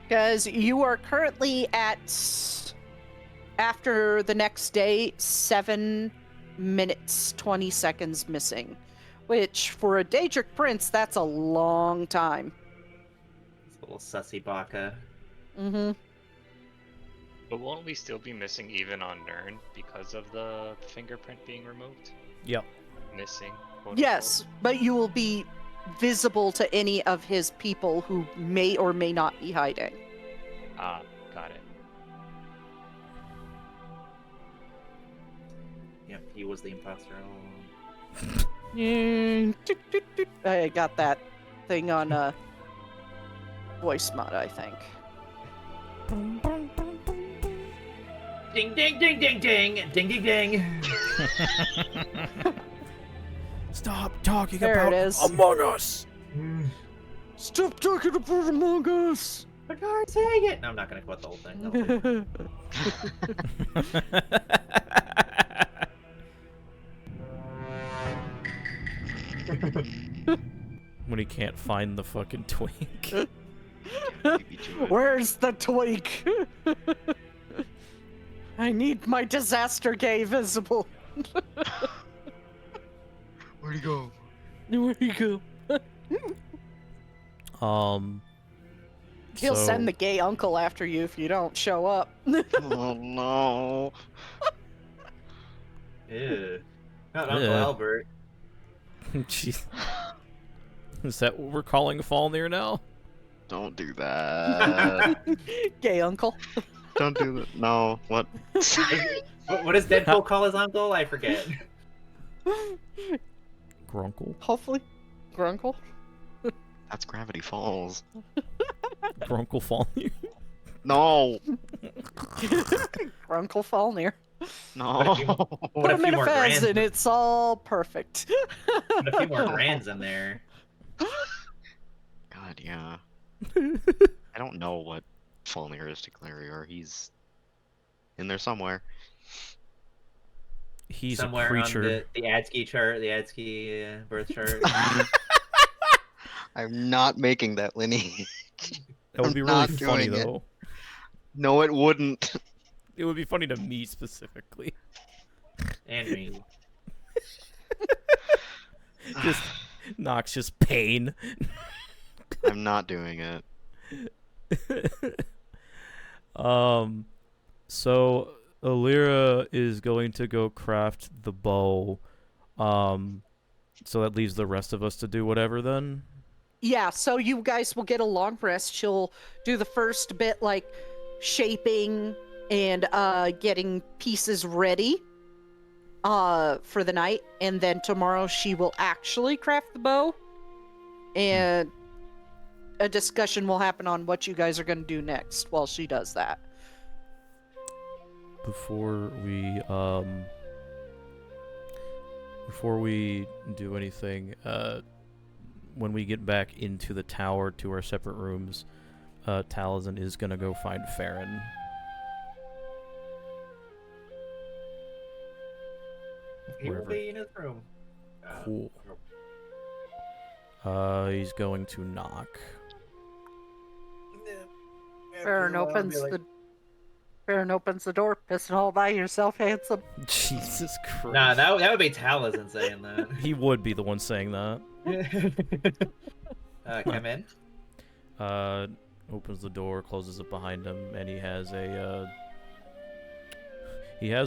Because you are currently at, after the next day, 7 minutes, 20 seconds missing. Which, for a Daedric Prince, that's a long time. This little sussy baka. Mm-hmm. But won't we still be missing even on Nern because of the fingerprint being removed? Yep. Missing? quote Yes, but you will be visible to any of his people who may or may not be hiding. unquote? Ah, got it. Yep, he was the imposter all along. I got that thing on voice mod, I think. Ding ding ding ding ding ding ding ding. Stop talking There about it is. Among Us. Stop talking about Among Us! I can't say it. No, I'm not gonna quote the whole thing. When he can't find the fucking twink. Where's the twink? I need my disaster gay visible. Where'd he go? Where you go? He'll so- send the gay uncle after you if you don't show up. Oh no. Ew. Not Uncle Yeah. Albert. Jeez. Is that what we're calling Falnir now? Don't do that. Gay uncle. Don't do that. No. What? What does Deadpool call his uncle? I forget. Grunkle? Hopefully. Grunkle? That's Gravity Falls. Grunkle falling? No! Grunkle Falnir. No! Put Put a him few in a more fez grands. and it's all perfect. Put a few more grands in there. God, yeah. I don't know what Falnir is to Clarior. He's in there somewhere. He's Somewhere a creature. on the AdSki chart, the AdSki birth chart. I'm not making that, Linny. That would I'm be really not funny, doing it. though. No, it wouldn't. It would be funny to me specifically. And me. Just noxious pain. I'm not doing it. So Alira is going to go craft the bow. So that leaves the rest of us to do whatever then. Yeah, so you guys will get a long rest. She'll do the first bit, like shaping and getting pieces ready for the night, and then tomorrow she will actually craft the bow, and a discussion will happen on what you guys are going to do next while she does that. Before we do anything, when we get back into the tower to our separate rooms, Taliesin is gonna go find Farron. He will Wherever. be in his room. Cool. He's going to knock. Farron opens the door, pissing all by yourself, handsome. Jesus Christ. Nah, that would be Taliesin saying that. He would be the one saying that. Come in. Opens the door, closes it behind him, and he has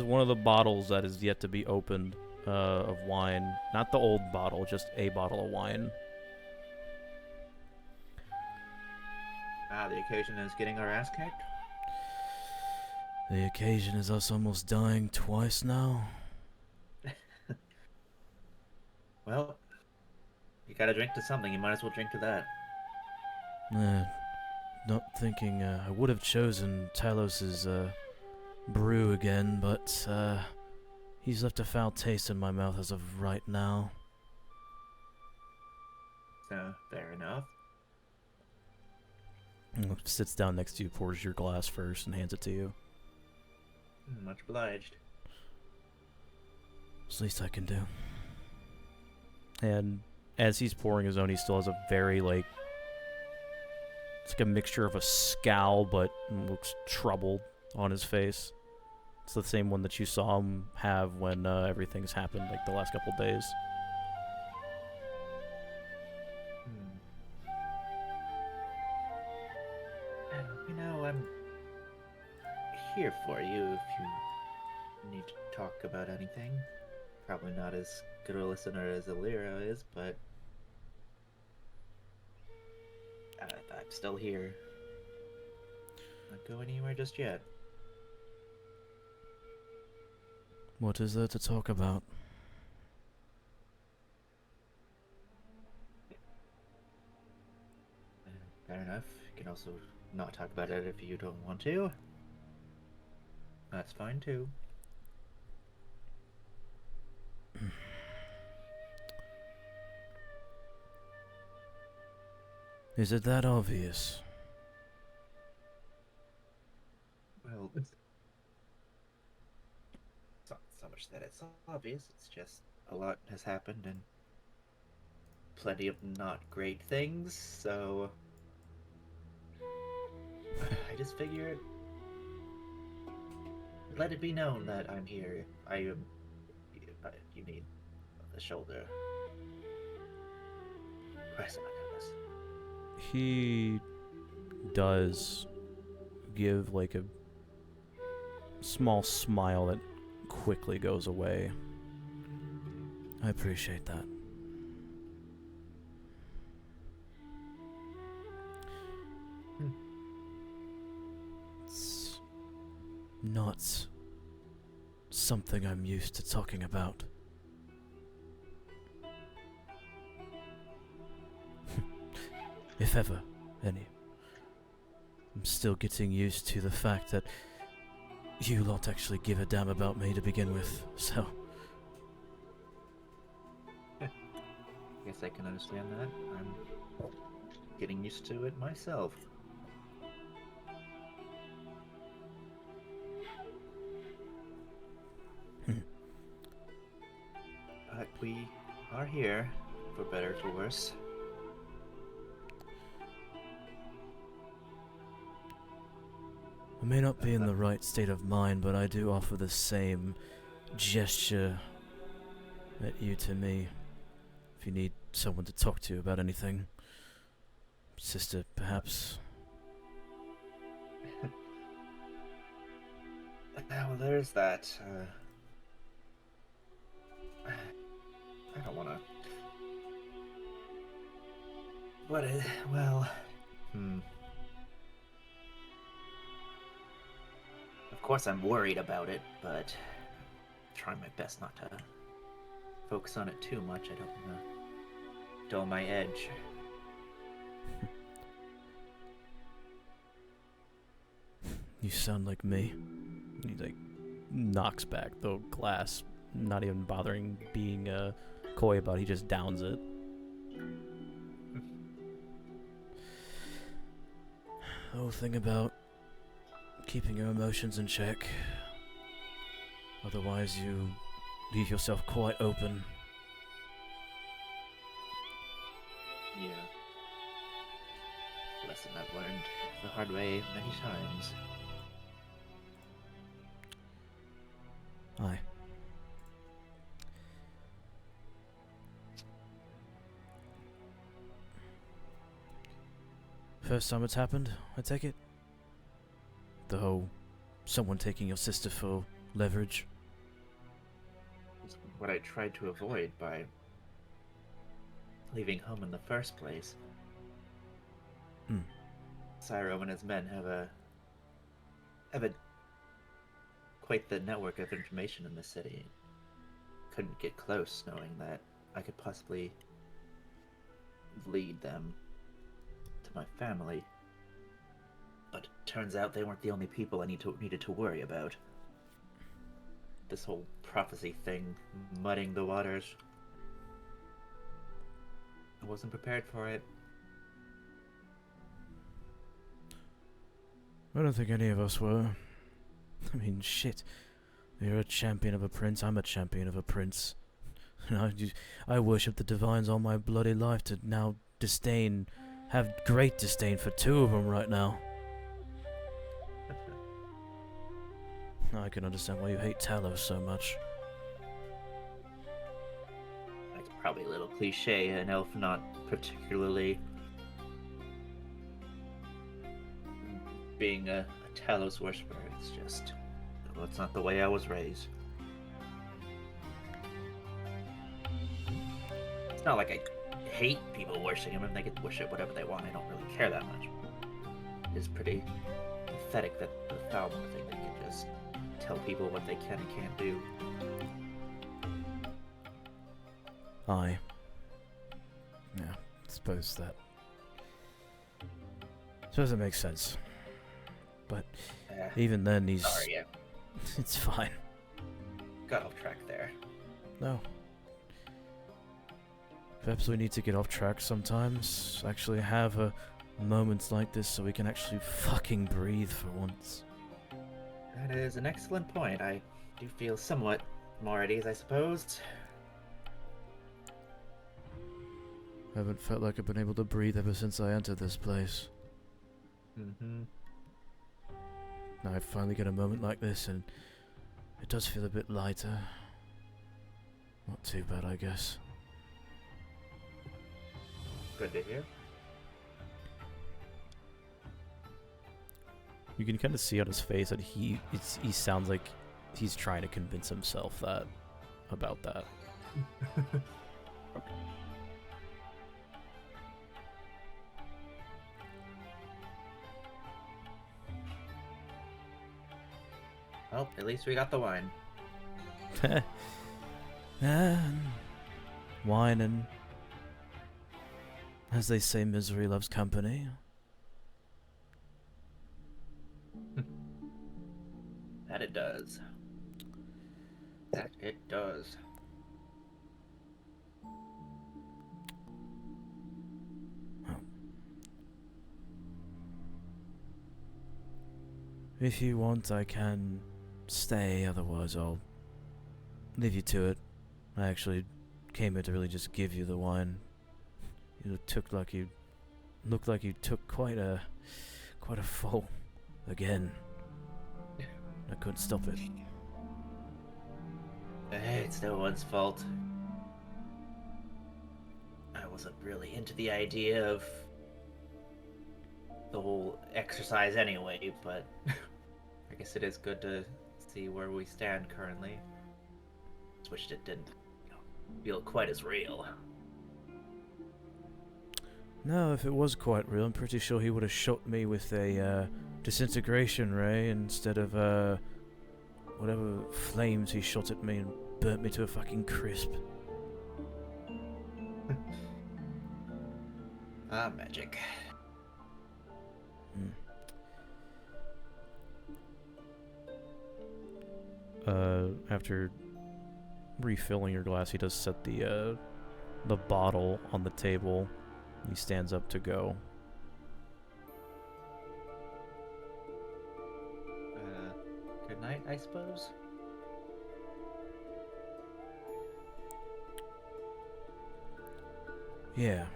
one of the bottles that is yet to be opened of wine. Not the old bottle, just a bottle of wine. The occasion is getting our ass kicked. The occasion is us almost dying twice now. Well, you gotta drink to something. You might as well drink to that. Not thinking I would have chosen Talos's brew again, but he's left a foul taste in my mouth as of right now. So, fair enough. Sits down next to you, pours your glass first, and hands it to you. Much obliged. It's the least I can do. And as he's pouring his own, he still has a very, like... It's like a mixture of a scowl, but looks troubled on his face. It's the same one that you saw him have when everything's happened, like the last couple days. You know, I'm here for you if you need to talk about anything. Probably not as good a listener as Alira is, but I'm still here. Not go anywhere just yet. What is there to talk about? Fair enough. You can also not talk about it if you don't want to. That's fine too. Is it that obvious? Well, it's not so much that it's obvious, it's just a lot has happened and plenty of not great things, so I just figured let it be known that I'm here. I am. You need the shoulder. Christ, my goodness. He does give like a small smile that quickly goes away. I appreciate that. It's not something I'm used to talking about. if ever any. I'm still getting used to the fact that you lot actually give a damn about me to begin with, so... Guess I can understand that. I'm getting used to it myself. But we are here, for better or for worse. I may not be in the right state of mind, but I do offer the same gesture that you to me. If you need someone to talk to about anything. Sister, perhaps. Well, there's that. I don't want to. Well. Of course, I'm worried about it, but trying my best not to focus on it too much. I don't want to dull my edge. You sound like me. He like knocks back the glass, not even bothering being coy about it. He just downs it. The whole thing about keeping your emotions in check. Otherwise you leave yourself quite open. Yeah. Lesson I've learned the hard way many times. Aye. First time it's happened, I take it? The whole someone taking your sister for leverage? It's what I tried to avoid by leaving home in the first place. Cyro and his men have a quite the network of information in the city. Couldn't get close knowing that I could possibly lead them to my family. But it turns out they weren't the only people I needed to worry about. This whole prophecy thing, muddying the waters. I wasn't prepared for it. I don't think any of us were. I mean, shit. You're a champion of a prince, I'm a champion of a prince. And I worship the divines all my bloody life to now have great disdain for two of them right now. I can understand why you hate Talos so much. It's probably a little cliche, an elf not particularly being a Talos worshiper. It's just, well, it's not the way I was raised. It's not like I hate people worshiping him. They get to worship whatever they want. I don't really care that much. It's pretty pathetic that the Thalmor thing, they can just tell people what they can and can't do. Aye. Yeah, suppose it makes sense. But even then, he's... Sorry, yeah. It's fine. Got off track there. No. Perhaps we need to get off track sometimes. Actually have moments like this so we can actually fucking breathe for once. That is an excellent point. I do feel somewhat more at ease, I suppose. I haven't felt like I've been able to breathe ever since I entered this place. Mm-hmm. Now I finally get a moment like this and it does feel a bit lighter. Not too bad, I guess. Good to hear. You can kind of see on his face that he sounds like he's trying to convince himself about that. Well, at least we got the wine. Wine and As they say, misery loves company. That it does. That it does. If you want, I can stay, otherwise I'll leave you to it. I actually came here to really just give you the wine. You looked like you took quite a fall. Again. I couldn't stop it. It's no one's fault. I wasn't really into the idea of the whole exercise anyway, but I guess it is good to see where we stand currently. Just wished it didn't, feel quite as real. No, if it was quite real, I'm pretty sure he would have shot me with a disintegration ray instead of whatever flames he shot at me and burnt me to a fucking crisp. Magic. After refilling your glass, he does set the bottle on the table. He stands up to go. Good night, I suppose. Yeah.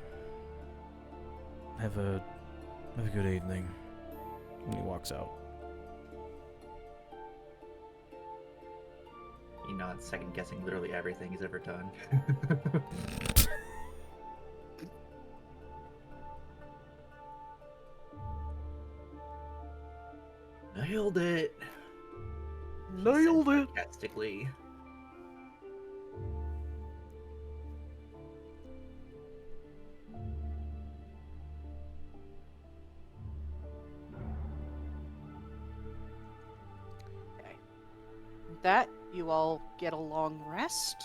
Have a good evening. And he walks out. He nods, second guessing literally everything he's ever done. Nailed it. Nailed it. Sarcastically. Okay. With that, you all get a long rest,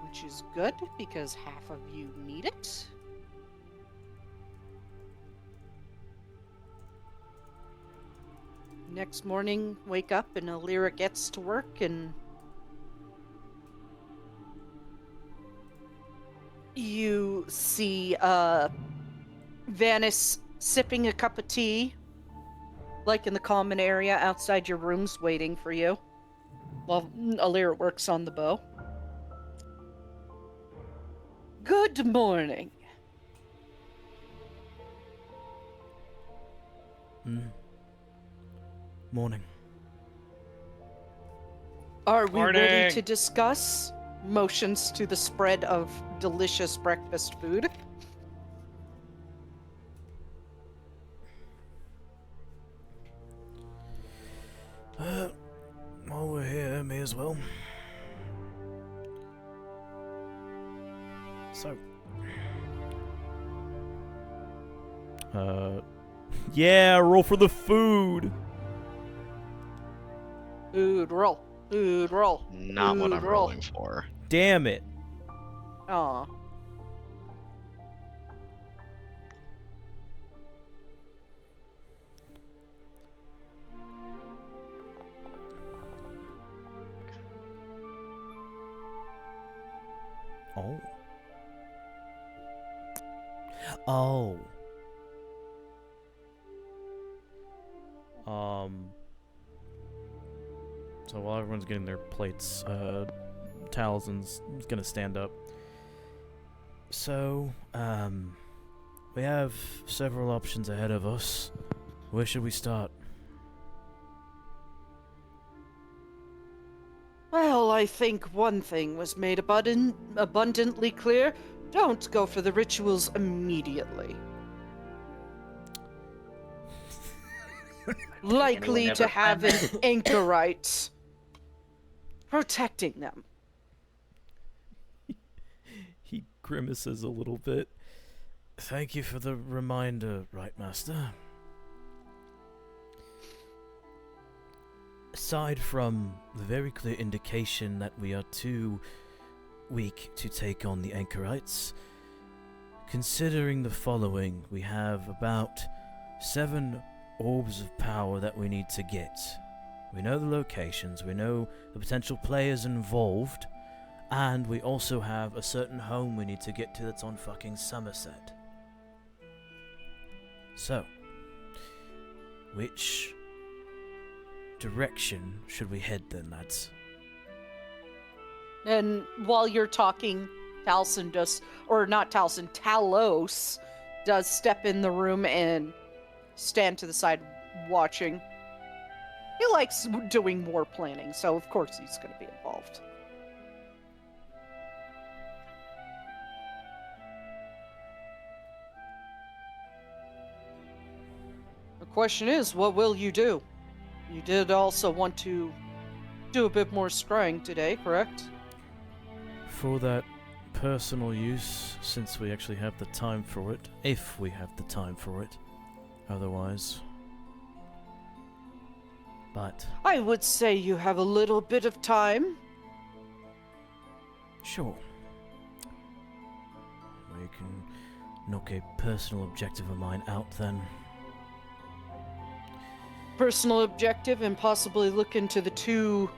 which is good because half of you need it. Next morning, wake up and Alira gets to work and you see Vanis sipping a cup of tea, like in the common area outside your rooms waiting for you, while Alira works on the bow. Good morning. Morning. Are we ready Morning. to discuss? Motions to the spread of delicious breakfast food. While we're here, may as well. So. Yeah, roll for the food. Food roll. Food roll. Not what Food I'm roll. rolling for. Damn it. Aw. Oh. Oh. So while everyone's getting their plates, Talzin's gonna stand up. So, we have several options ahead of us. Where should we start? Well, I think one thing was made abundantly clear. Don't go for the rituals immediately. Likely Anyone to ever have find an anchorite protecting them. He grimaces a little bit. Thank you for the reminder, Right Master. Aside from the very clear indication that we are too weak to take on the anchorites, considering the following, we have about 7 orbs of power that we need to get. We know the locations, we know the potential players involved, and we also have a certain home we need to get to that's on fucking Somerset. So, which direction should we head then, lads? And while you're talking, Talos does step in the room and stand to the side watching. He likes doing war planning, so of course he's going to be involved. The question is, what will you do? You did also want to do a bit more scrying today, correct? For that personal use, since we actually have the time for it, if we have the time for it. Otherwise. But I would say you have a little bit of time. sure. We can knock a personal objective of mine out then. Personal objective and possibly look into the 2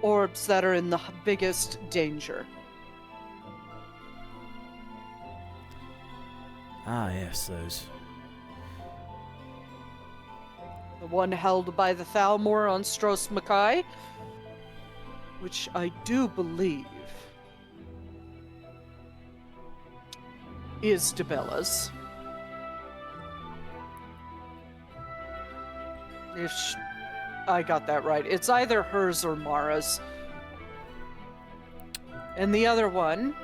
orbs that are in the biggest danger. Ah, yes, those. The one held by the Thalmor on Stros Mackay, which I do believe is Debella's. I got that right. It's either hers or Mara's. And the other one,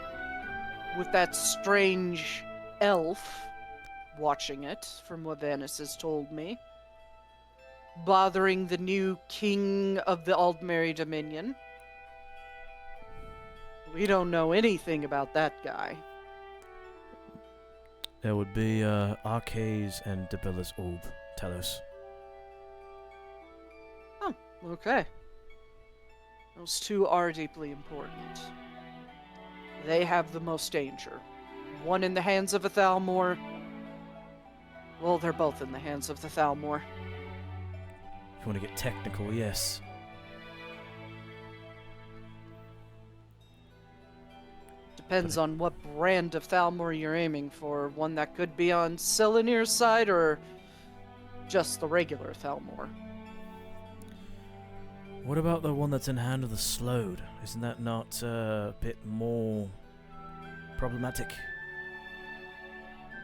with that strange elf watching it, from what Vanis has told me, bothering the new king of the Aldmeri Dominion. We don't know anything about that guy. There would be Arcae's and Debella's orb, Talos. Oh, okay. Those 2 are deeply important. They have the most danger. One in the hands of a Thalmor. Well, they're both in the hands of the Thalmor. If you want to get technical, yes. Depends on what brand of Thalmor you're aiming for. One that could be on Selenir's side or just the regular Thalmor. What about the one that's in hand of the Slode? Isn't that not a bit more problematic?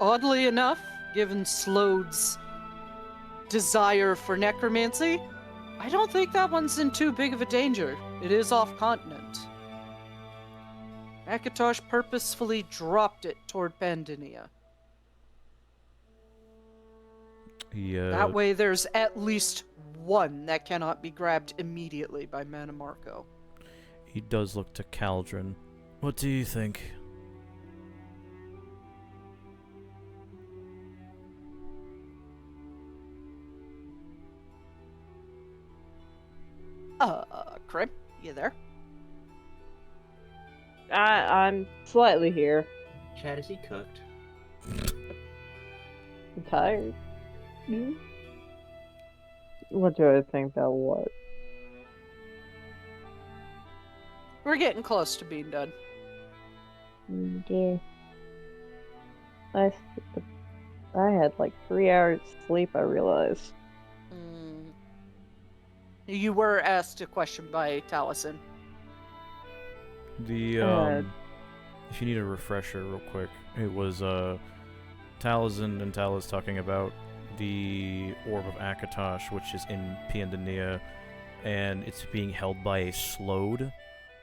Oddly enough, given Slode's desire for necromancy, I don't think that one's in too big of a danger. It is off-continent. Akatosh purposefully dropped it toward Pandonia. That way there's at least one that cannot be grabbed immediately by Manamarco. He does look to Caldron. What do you think? Crib, you there? I'm slightly here. Chad, is he cooked? I'm tired. What do I think that was? We're getting close to being done. Yeah. I had like 3 hours sleep, I realized. You were asked a question by Taliesin. The if you need a refresher real quick, it was Taliesin and Talos talking about the Orb of Akatosh, which is in Piandania, and it's being held by a Slode.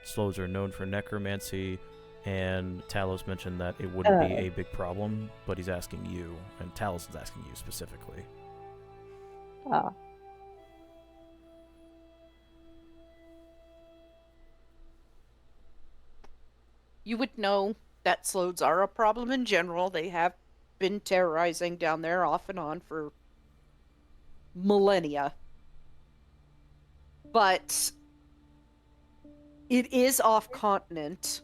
Slodes are known for necromancy, and Talos mentioned that it wouldn't be a big problem, but he's asking you, and Talos is asking you specifically. Ah. You would know that Slodes are a problem in general. They have been terrorizing down there off and on for millennia. But it is off-continent.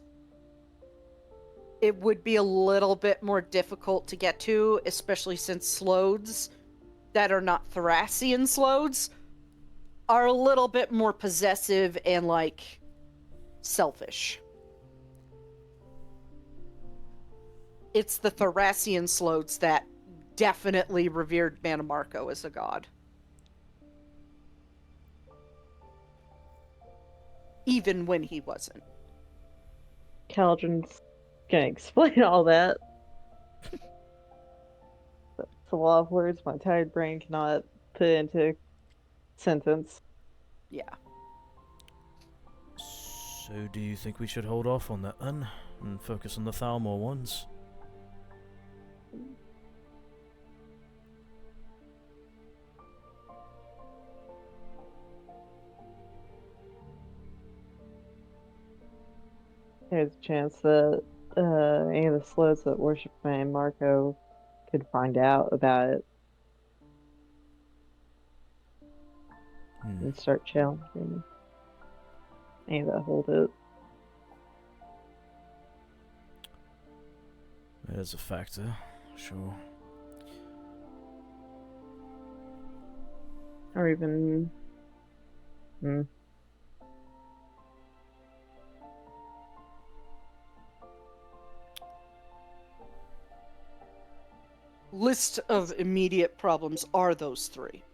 it would be a little bit more difficult to get to, especially since Slodes that are not Thracian Slodes are a little bit more possessive and, like, selfish. It's the Thracian Slodes that definitely revered Manamarco as a god. Even when he wasn't. Caldron's gonna explain all that. It's a lot of words my tired brain cannot put into sentence. Yeah. So do you think we should hold off on that then? And focus on the Thalmor ones? There's a chance that any of the slots that worship Man Marco could find out about it and start challenging any that hold it. That is a factor, sure. Or even... List of immediate problems are those three.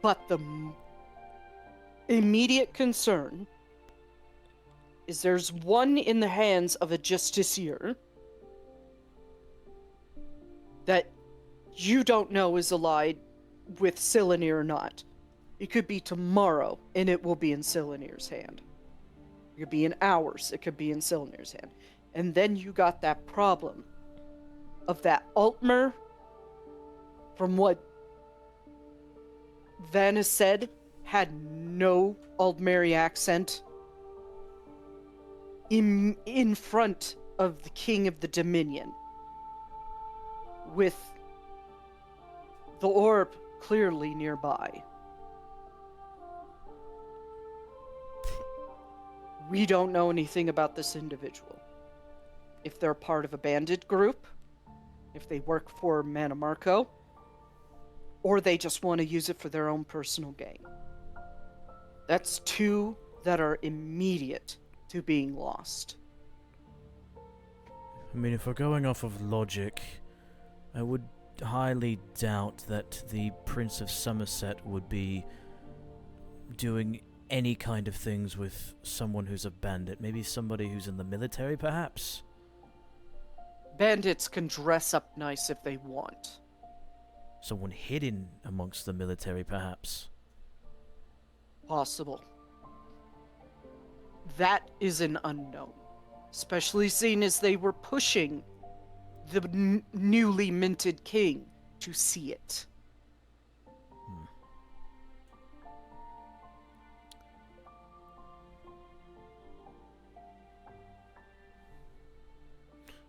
But the immediate concern is there's one in the hands of a justiciar that you don't know is allied with Silanir or not. It could be tomorrow, and it will be in Silanir's hand. It could be in hours, it could be in Silanir's hand. And then you got that problem of that Altmer, from what Vanna said, had no Aldmeri accent in front of the King of the Dominion, with the orb clearly nearby. We don't know anything about this individual. If they're part of a bandit group, if they work for Manamarco, or they just want to use it for their own personal gain. That's two that are immediate to being lost. I mean, if we're going off of logic, I would highly doubt that the Prince of Somerset would be doing any kind of things with someone who's a bandit. Maybe somebody who's in the military, perhaps? Bandits can dress up nice if they want. Someone hidden amongst the military, perhaps? Possible. That is an unknown. Especially seeing as they were pushing the newly minted king to see it.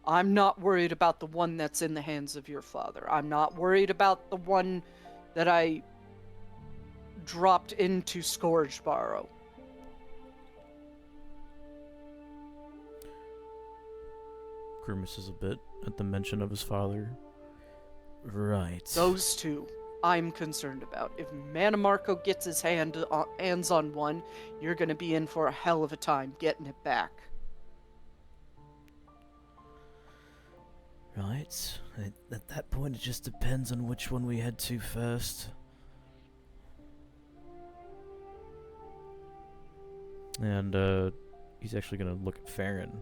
I'm not worried about the one that's in the hands of your father. I'm not worried about the one that I dropped into Scourgebarrow. Grimaces a bit at the mention of his father. Right. Those two I'm concerned about. If Manamarco gets his hands on one, you're going to be in for a hell of a time getting it back. Right. At that point, it just depends on which one we head to first. And, he's actually gonna look at Farron.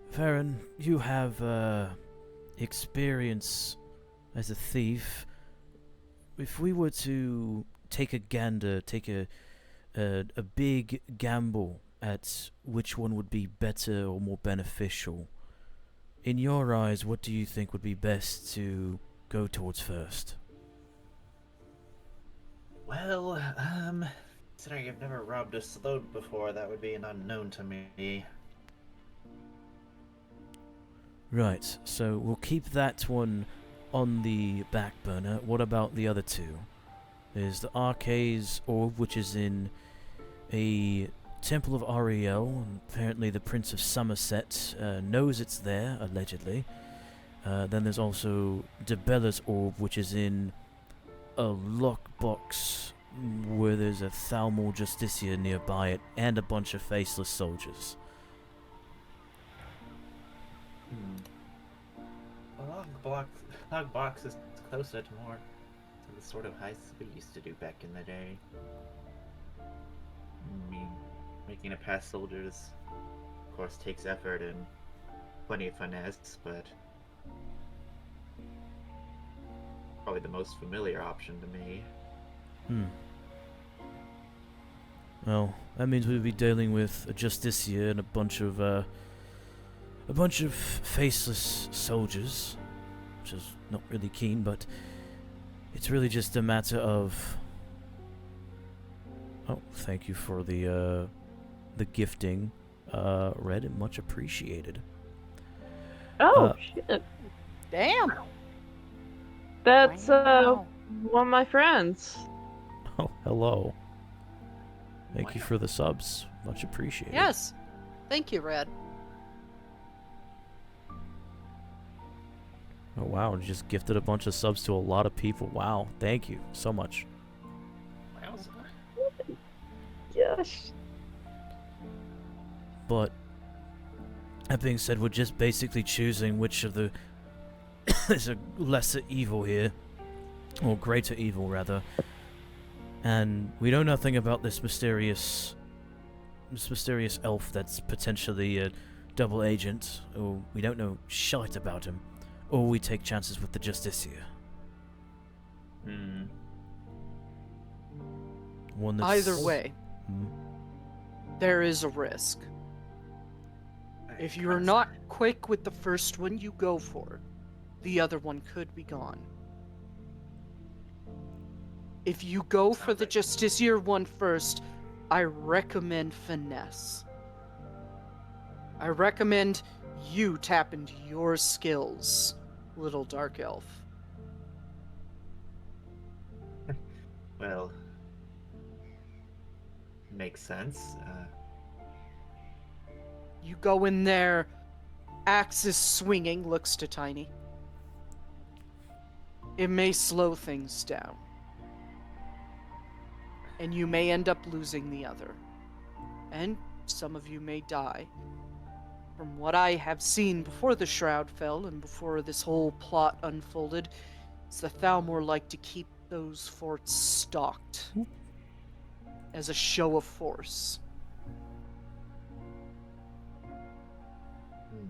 Farron, you have, experience as a thief. If we were to take a gander, take a big gamble at which one would be better or more beneficial, in your eyes, what do you think would be best to go towards first? Well, considering I've never robbed a Slode before, that would be an unknown to me. Right, so we'll keep that one on the back burner. What about the other two? There's the Arcade's Orb, which is in a Temple of Ariel, and apparently the Prince of Somerset knows it's there, allegedly. Then there's also Debella's Orb, which is in a lockbox where there's a Thalmor Justicia nearby it, and a bunch of faceless soldiers. A log box is closer to the sort of heists we used to do back in the day. I mean, making it past soldiers, of course, takes effort and plenty of finesse, but probably the most familiar option to me. Well, that means we'll be dealing with a Justicia and a bunch of faceless soldiers, which is not really keen, but it's really just a matter of... Oh, thank you for the gifting, Red, much appreciated. Oh, shit. Damn. That's, Wow. one of my friends. Oh, hello. Thank you for the subs, much appreciated. Yes. Thank you, Red. Oh wow, you just gifted a bunch of subs to a lot of people. Wow, thank you so much. Yes. But that being said, we're just basically choosing which of the there's a lesser evil here, or greater evil rather, and we know nothing about this mysterious elf that's potentially a double agent, or we don't know shite about him, or we take chances with the Justicia. One that's... Either way, there is a risk. If you're not quick with the first one you go for, the other one could be gone. If you go for the Justiciar one first, I recommend finesse. I recommend you tap into your skills, little dark elf. Well, makes sense. You go in there, axes swinging, looks to Tiny. It may slow things down. And you may end up losing the other. And some of you may die. From what I have seen before the Shroud fell and before this whole plot unfolded, it's the Thalmor like to keep those forts stocked as a show of force. In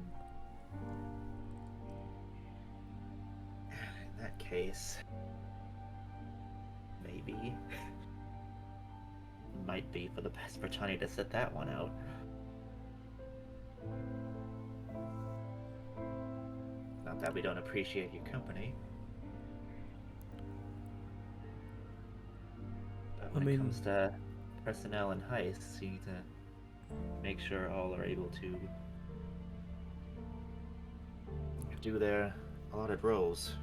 that case, maybe might be for the best for Tony to sit that one out. Not that we don't appreciate your company. But when it comes to personnel and heists, you need to make sure all are able to do their allotted roles.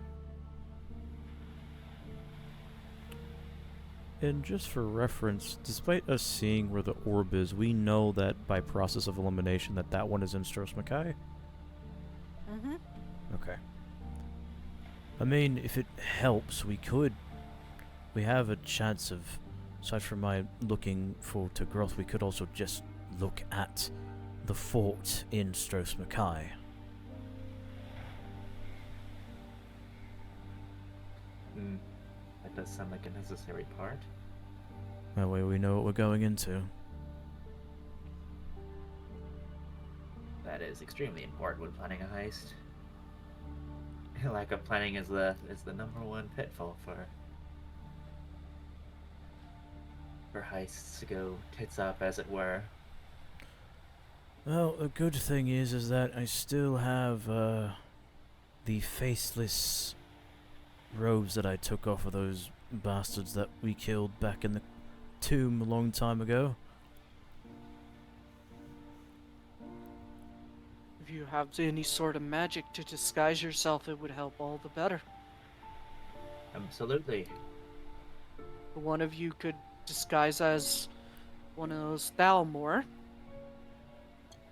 And just for reference, despite us seeing where the orb is, we know that by process of elimination that one is in Stros Mackay. Mm-hmm. Okay. I mean, if it helps, we have a chance of, aside from my looking forward to growth, we could also just look at the fort in Stros Mackay. That does sound like a necessary part. That way we know what we're going into. That is extremely important when planning a heist. Lack of planning is the number one pitfall for heists to go tits up, as it were. Well, the good thing is that I still have the faceless robes that I took off of those bastards that we killed back in the tomb a long time ago. If you have any sort of magic to disguise yourself, it would help all the better. Absolutely. One of you could disguise as one of those Thalmor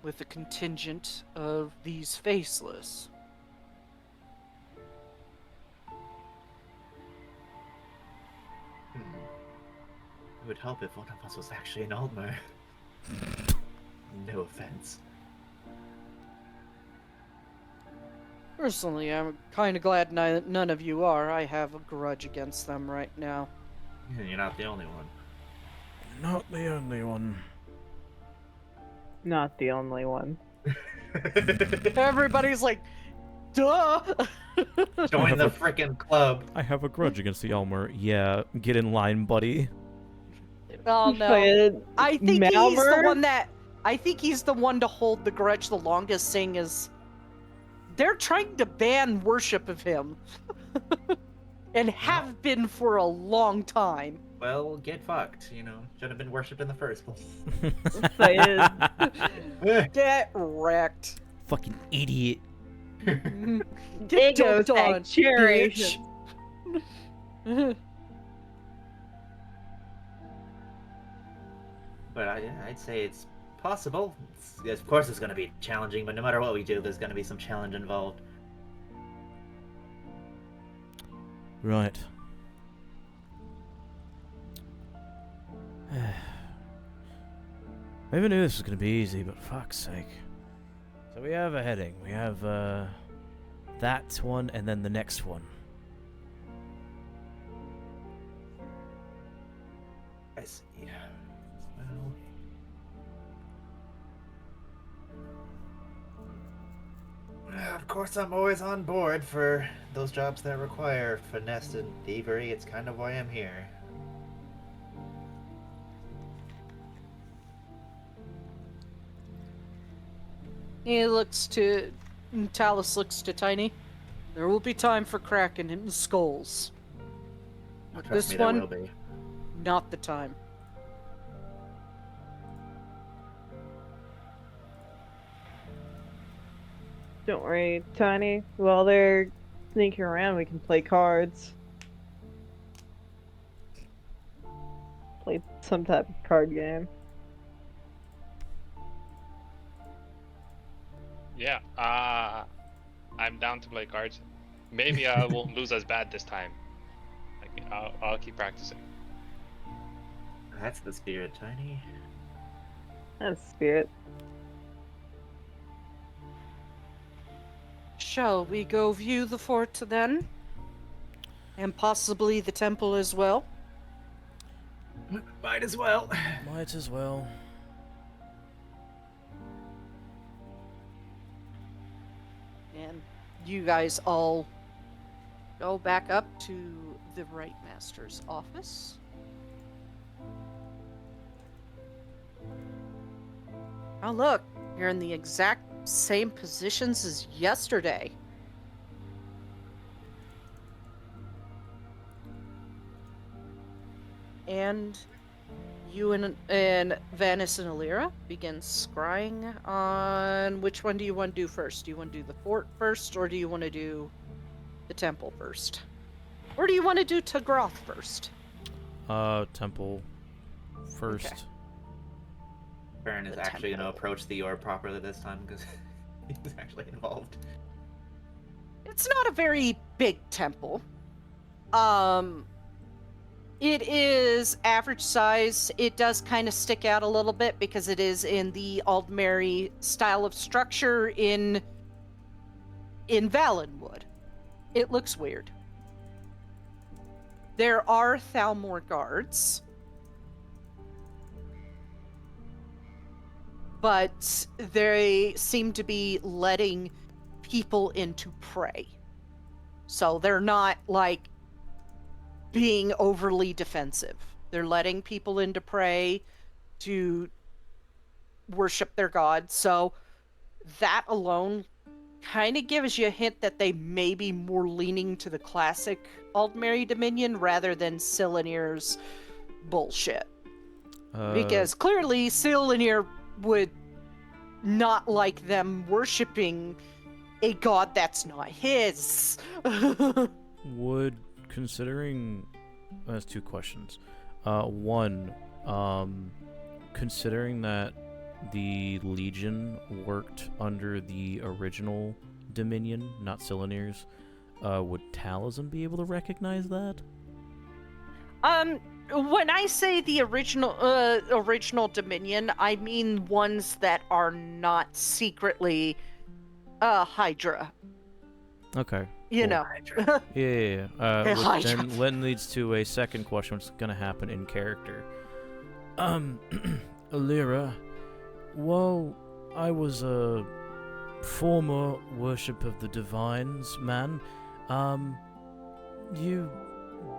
with a contingent of these faceless. It would help if one of us was actually an Altmer. No offense. Personally, I'm kind of glad none of you are. I have a grudge against them right now. You're not the only one. Not the only one. Not the only one. Everybody's like, duh! Join the frickin' club. I have a grudge against the Elmer. Yeah, get in line, buddy. Oh no. Fucking I think he's the Malmer? one that. I think he's the one to hold the grudge the longest, saying is. They're trying to ban worship of him. And have been for a long time. Well, get fucked, you know. Should have been worshipped in the first place. Get wrecked. Fucking idiot. Get Ego dunked on, saturation. bitch. But I'd say it's possible. Of course it's going to be challenging, but no matter what we do, there's going to be some challenge involved. Right. Maybe I knew this was gonna be easy, but fuck's sake. So we have a heading. We have that one and then the next one. I see. Well, of course I'm always on board for those jobs that require finesse and thievery. It's kind of why I'm here. Talus looks to Tiny. There will be time for cracking in skulls. Oh, trust This me, there one? will be. Not the time. Don't worry, Tiny. While they're sneaking around, we can play cards. Play some type of card game. Yeah, I'm down to play cards. Maybe I won't lose as bad this time. I'll keep practicing. That's the spirit, Tiny. That's spirit. Shall we go view the fort then? And possibly the temple as well? Might as well. Might as well. And you guys all go back up to the Right Master's office. Oh look, you're in the exact same positions as yesterday. And you and Vanis and Alira begin scrying on which one do you want to do first? Do you want to do the fort first, or do you want to do the temple first? Or do you want to do Tagroth first? Temple first. Okay. Baron is The actually going to temple. approach the orb properly this time because he's actually involved. It's not a very big temple. It is average size. It does kind of stick out a little bit because it is in the Aldmeri style of structure in Valenwood. It looks weird. There are Thalmor guards, but they seem to be letting people in to pray. So they're not like being overly defensive. They're letting people in to pray, to worship their god. So that alone kind of gives you a hint that they may be more leaning to the classic Aldmeri Dominion rather than Silanir's bullshit. Because clearly Silanir would not like them worshipping a god that's not his. Would, considering, that's two questions. One, considering that the Legion worked under the original Dominion, not Silaniers, would Talism be able to recognize that? When I say the original Dominion, I mean ones that are not secretly Hydra. Okay. You cool. know. Yeah. Which Hydra. then leads to a second question, which is going to happen in character. Alira, while I was a former worship of the divines man, you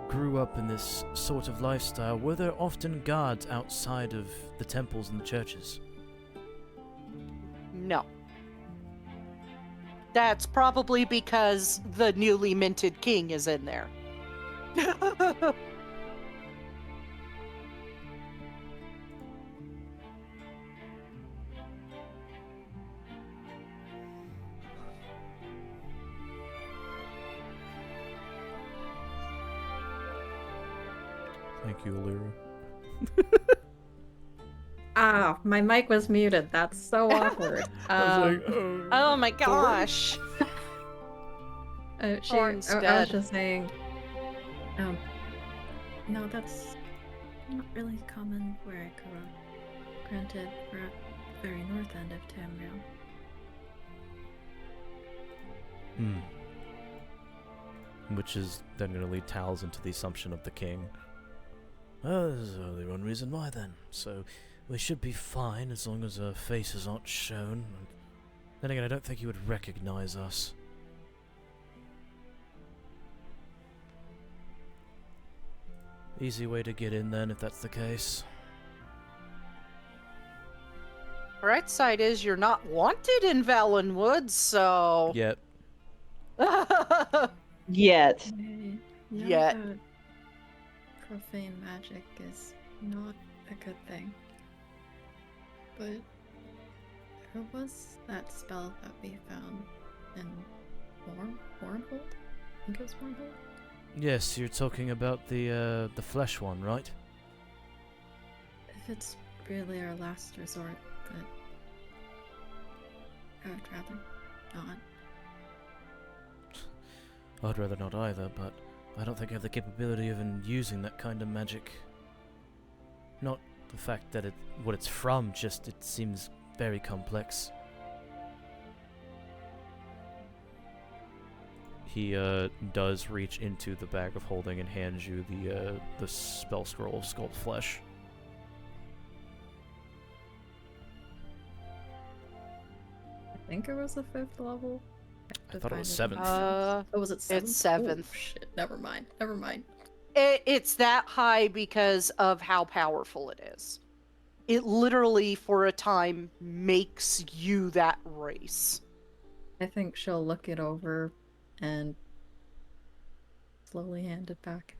grew up in this sort of lifestyle. Were there often guards outside of the temples and the churches? No. That's probably because the newly minted king is in there. Thank you, Alira. Ah, my mic was muted. That's so awkward. Oh my gosh. Thorn's I dead. was just saying. No, that's not really common where I grew up. Granted, we're at the very north end of Tamriel. Which is then going to lead Tals into the assumption of the king. Oh, there's only one reason why then. So we should be fine as long as our faces aren't shown. Then again, I don't think he would recognize us. Easy way to get in then, if that's the case. Bright side is you're not wanted in Valen Woods, so. Yet. Yet. I know Yet. that profane magic is not a good thing. But there was that spell that we found in Wormhold? I think it was Wormhold? Yes, you're talking about the flesh one, right? If it's really our last resort, but I would rather not. I'd rather not either, but I don't think I have the capability of using that kind of magic. Not the fact that what it's from, just it seems very complex. He does reach into the bag of holding and hands you the spell scroll of Sculpt Flesh. I think it was the 5th level. I thought it was Find 7th. Oh, was it 7th? It's 7th. Oh, shit, never mind. Never mind. It's that high because of how powerful it is. It literally, for a time, makes you that race. I think she'll look it over and slowly hand it back.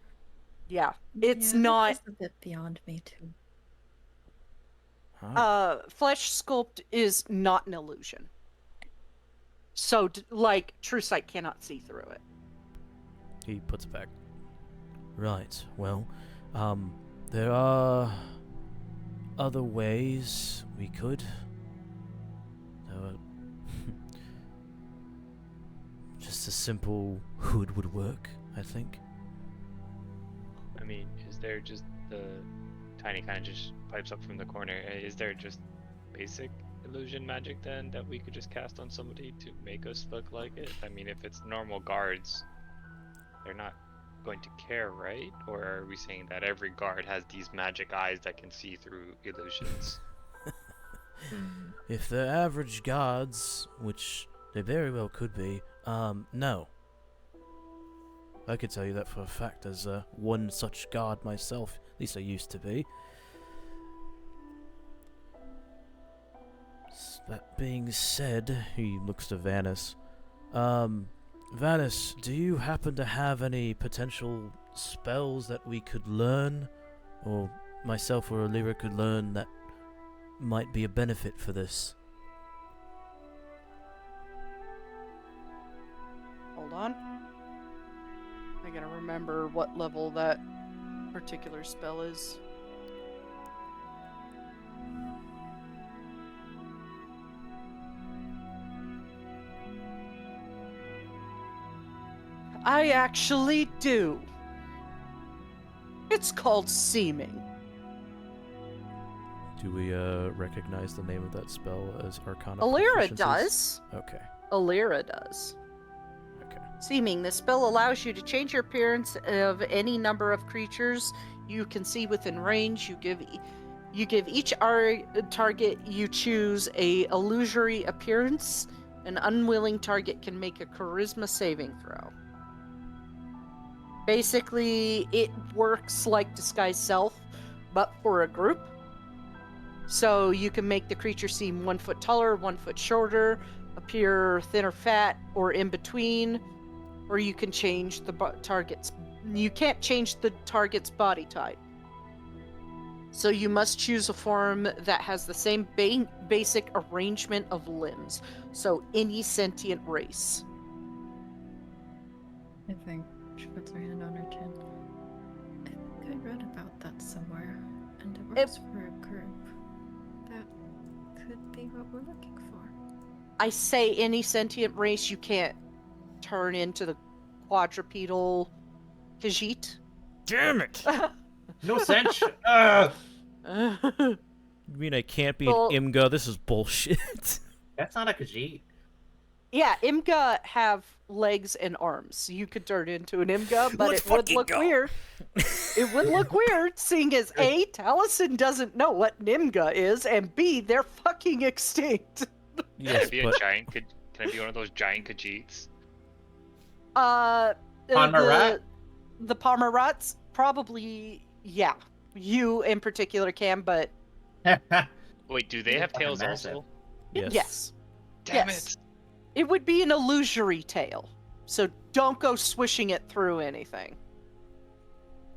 Yeah, it's Yeah, not. that's a bit beyond me too. Huh. Flesh sculpt is not an illusion. So, like, True Sight cannot see through it. He puts it back. Right, well, there are other ways we could. Just a simple hood would work, I think. I mean, is there just the tiny kind of just pipes up from the corner? Is there just basic illusion magic then that we could just cast on somebody to make us look like it? I mean, if it's normal guards, they're not going to care, right? Or are we saying that every guard has these magic eyes that can see through illusions? If they're average guards, which they very well could be, no. I could tell you that for a fact, as one such guard myself. At least I used to be. That being said, he looks to Vanis. Vanis, do you happen to have any potential spells that we could learn, or myself or Alira could learn that might be a benefit for this? Hold on. I gotta remember what level that particular spell is. I actually do. It's called seeming. Do we recognize the name of that spell as Arcana Alira proficiencies? does. Okay. Alira does. Okay. Seeming. This spell allows you to change your appearance of any number of creatures you can see within range. You give each target you choose a illusory appearance. An unwilling target can make a charisma saving throw. Basically, it works like Disguise Self, but for a group. So you can make the creature seem 1 foot taller, 1 foot shorter, appear thin or fat, or in between, or you can change the target's. You can't change the target's body type. So you must choose a form that has the same basic arrangement of limbs. So any sentient race. I think she puts her hand on her chin. I think I read about that somewhere, and it works for a group. That could be what we're looking for. I say any sentient race, you can't turn into the quadrupedal Khajiit. Damn it! No sense. You mean I can't be Well- an Imga? This is bullshit. That's not a Khajiit. Yeah, Imga have legs and arms. You could turn into an Imga, but Let's it would fucking look go. weird. It would look weird, seeing as A, Taliesin doesn't know what an Imga is, and B, they're fucking extinct. Can Yes, I be but a giant? Can I be one of those giant Khajiits? Pomerat? The Pomerats, probably, yeah. You in particular can, but Wait, do they have fucking tails massive. also? yes. yes. Damn Yes. it! It would be an illusory tail, so don't go swishing it through anything.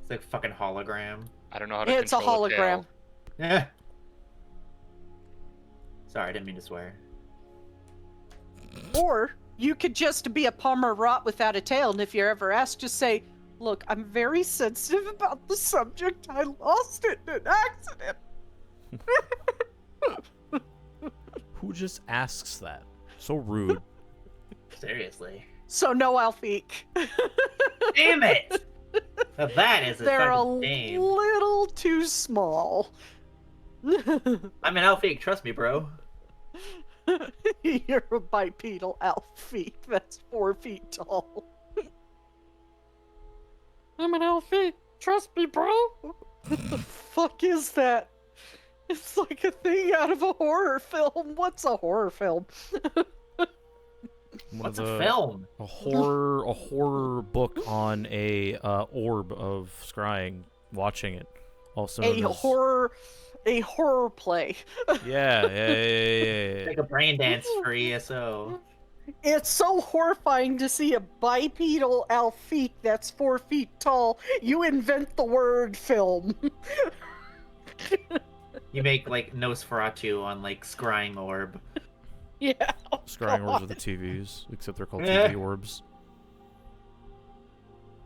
It's like fucking hologram. I don't know how to It's a control hologram. tail. Yeah. Sorry, I didn't mean to swear. Or you could just be a Pomerat without a tail, and if you're ever asked, just say, "Look, I'm very sensitive about the subject. I lost it in an accident." Who just asks that? So rude. Seriously. So no Alfique. Damn it! Now that is a They're a fucking shame. little too small. I'm an Alfie, trust me, bro. You're a bipedal Alfique that's 4 feet tall. I'm an Alfique. Trust me, bro. What the fuck is that? It's like a thing out of a horror film. What's a horror film? One What's of a the- film? A horror book on a orb of scrying, watching it. Also known A horror play. Yeah. Like a brain dance for ESO. It's so horrifying to see a bipedal Alfique that's 4 feet tall. You invent the word film. You make like Nosferatu on like scrying orb. Yeah. oh Scrying orbs God. are the TVs, except they're called Yeah. TV orbs.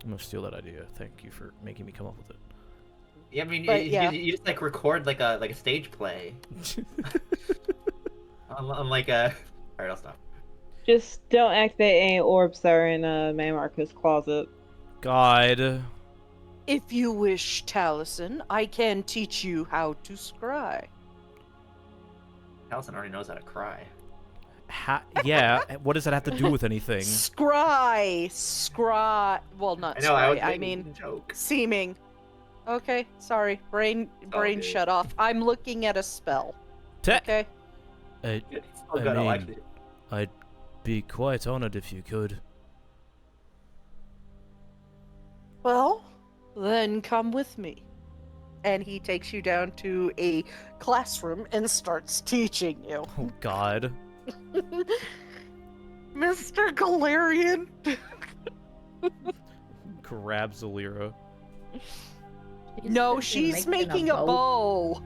I'm gonna steal that idea. Thank you for making me come up with it. Yeah, I mean, But, you, yeah. you just like record like a stage play. on like a. Alright, I'll stop. Just don't activate any orbs that are in Maymarcus' closet. God. If you wish, Taliesin, I can teach you how to scry. Allison already knows how to cry. Yeah, what does that have to do with anything? Scry. Well, not I know. I was scry. I making mean, a joke. seeming. Okay, sorry. Brain good. shut off. I'm looking at a spell. Okay. It's so I good. I'll mean- actually. I'd be quite honored if you could. Well, then come with me. And he takes you down to a classroom and starts teaching you. Oh God. Mr. Galarian. Grabs Alira. No, she's making a bow.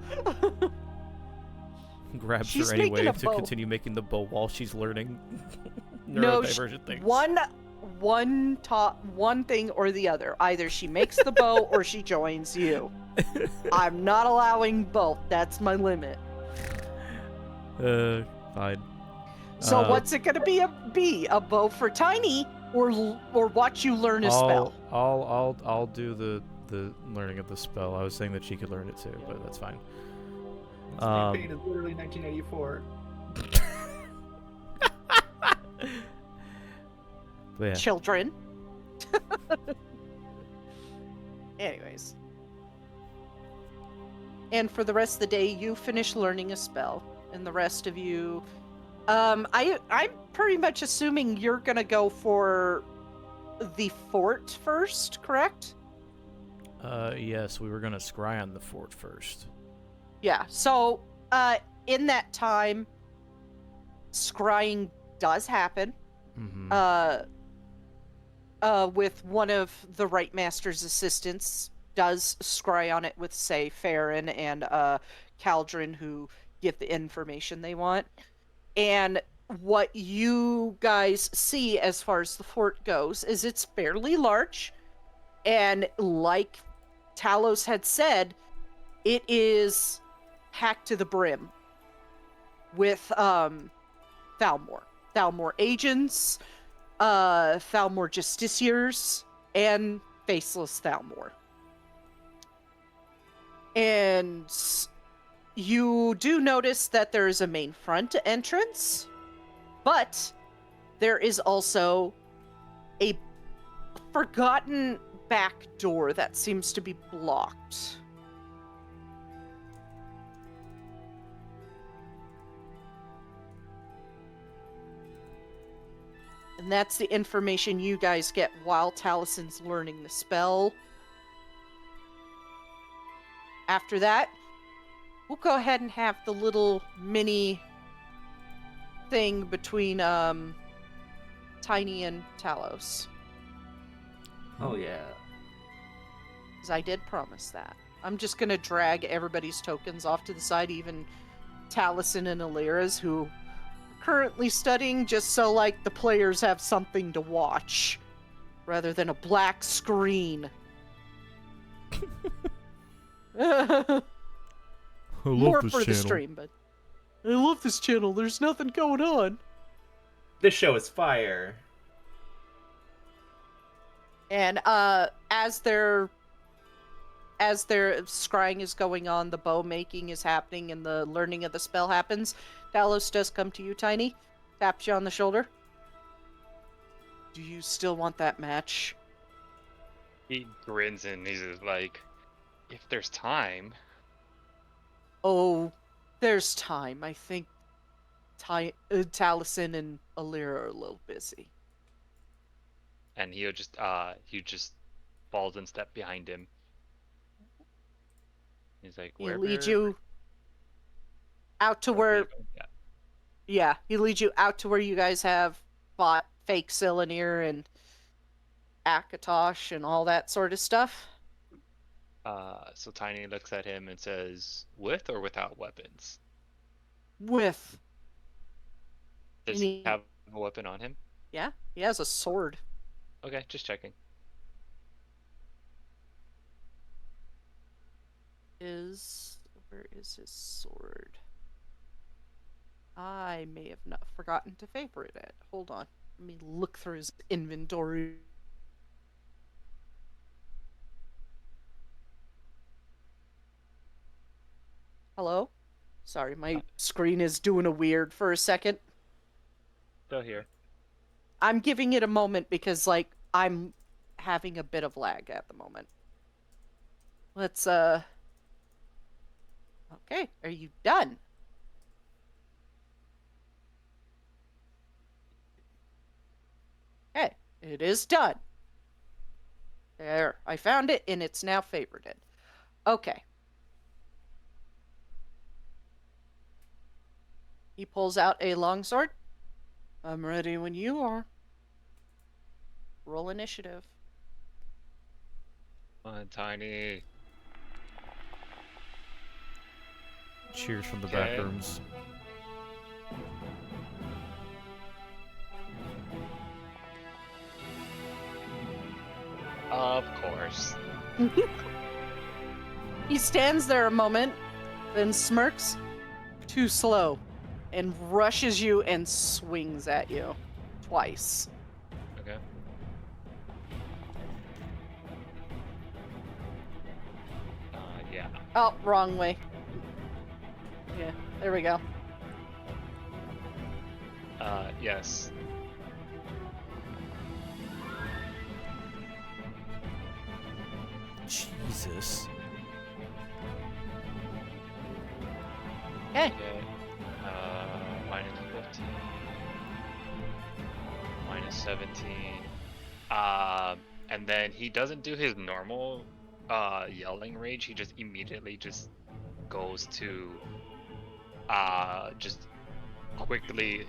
Grabs She's her making anyway a to bow. continue making the bow while she's learning No, neurodivergent things. one thing or the other. Either she makes the bow or she joins you. I'm not allowing both. That's my limit. Fine. So Uh, what's it gonna be? A bow for Tiny or watch you learn a spell. I'll do the learning of the spell. I was saying that she could learn it too, but that's fine. This campaign is literally 1984. But yeah. Children. Anyways. And for the rest of the day, you finish learning a spell, and the rest of you, I'm pretty much assuming you're gonna go for the fort first, correct? Yes, we were gonna scry on the fort first. Yeah. So, in that time, scrying does happen. Mm-hmm. With one of the Right Master's assistants does scry on it with, say, Farron and Caldrin, who get the information they want. And what you guys see as far as the fort goes is it's fairly large. And like Talos had said, it is packed to the brim with Thalmor agents, Thalmor justiciars, and faceless Thalmor. And you do notice that there is a main front entrance, but there is also a forgotten back door that seems to be blocked. And that's the information you guys get while Talison's learning the spell. After that, we'll go ahead and have the little mini thing between Tiny and Talos. Oh yeah. Because I did promise that. I'm just going to drag everybody's tokens off to the side, even Taliesin and Alira's, who are currently studying, just so, like, the players have something to watch, rather than a black screen. More for the stream, but I love this channel. There's nothing going on. This show is fire. And as their scrying is going on, the bow making is happening, and the learning of the spell happens. Talos does come to you, Tiny, taps you on the shoulder. Do you still want that match? He grins and he's just like, if there's time. Oh, there's time. I think Taliesin and Alira are a little busy. And he just falls and step behind him. He's like, He leads you out to wherever where... you go. Yeah. Yeah, he leads you out to where you guys have bought fake Silanir and Akatosh and all that sort of stuff. So Tiny looks at him and says, with or without weapons? With. Does he have a weapon on him? Yeah, he has a sword. Okay, just checking. Where is his sword? I may have not forgotten to favorite it. Hold on. Let me look through his inventory. Hello? Sorry, my screen is doing a weird for a second. Still here. I'm giving it a moment because, like, I'm having a bit of lag at the moment. Let's, Okay, are you done? Okay, it is done. There, I found it, and it's now favorited. Okay. He pulls out a longsword. I'm ready when you are. Roll initiative. Come on, Tiny. Cheers from the Okay. back rooms. Of course. He stands there a moment, then smirks. Too slow. And rushes you and swings at you. Twice. Okay. Oh, wrong way. Yeah, there we go. Yes. Jesus. Okay. Okay. Minus 15. Minus 17. And then he doesn't do his normal yelling rage. He just immediately just goes to just quickly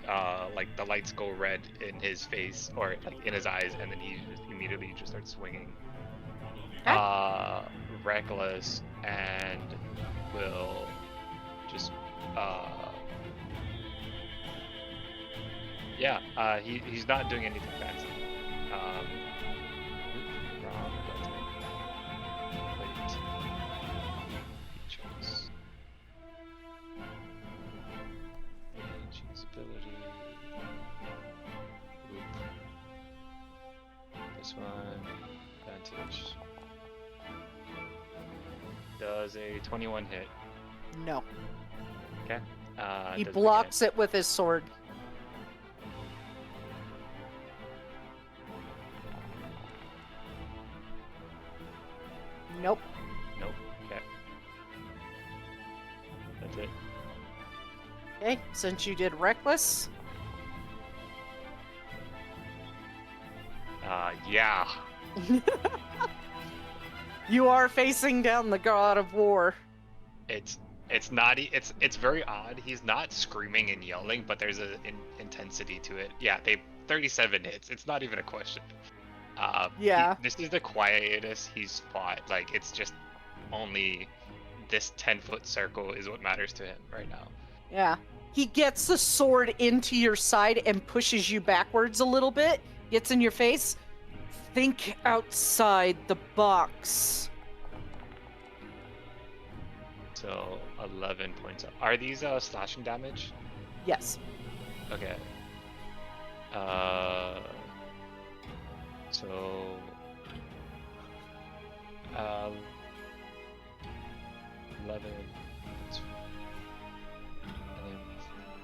like the lights go red in his face or like in his eyes, and then he just immediately just starts swinging. Okay. Reckless, and will just he's not doing anything fancy. Wrong button. Wait. Features. Choose ability. Oop. This one. Advantage. Does a 21 hit? No. Okay. He does blocks it with his sword. Nope. Nope. Okay. That's it. Okay, since you did reckless, Yeah. you are facing down the god of war. It's it's very odd. He's not screaming and yelling, but there's an intensity to it. Yeah, 37 hits. It's not even a question. Yeah. This is the quietest he's fought. Like, it's just only this 10-foot circle is what matters to him right now. Yeah. He gets the sword into your side and pushes you backwards a little bit, gets in your face. Think outside the box. So 11 points up. Are these slashing damage? Yes. Okay. So 11 and then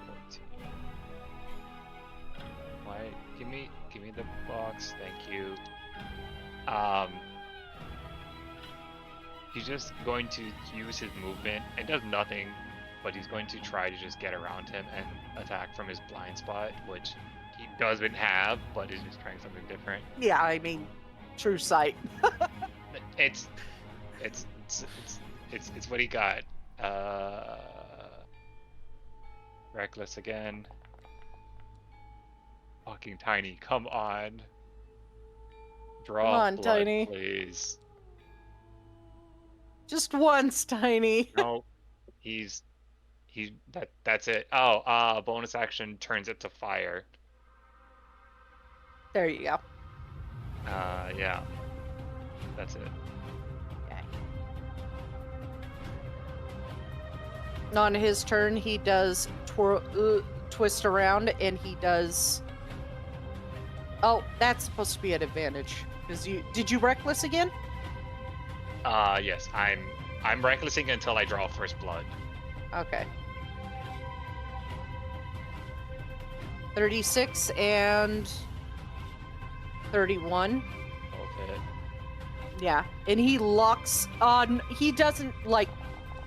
14. Why? Give me the box, thank you. He's just going to use his movement. It does nothing, but he's going to try to just get around him and attack from his blind spot, which he doesn't have, but is just trying something different. Yeah, I mean, true sight. It's what he got. Reckless again. Fucking Tiny, come on. Draw Come on, blood, Tiny. please. Just once, Tiny. No, that's it. Oh, bonus action turns it to fire. There you go. Yeah. That's it. Okay. On his turn, he does twist around, and he does. Oh, that's supposed to be an advantage. Did you reckless again? Yes, I'm recklessing until I draw first blood. Okay. 36 and 31. Okay. Yeah, and he locks on. He doesn't like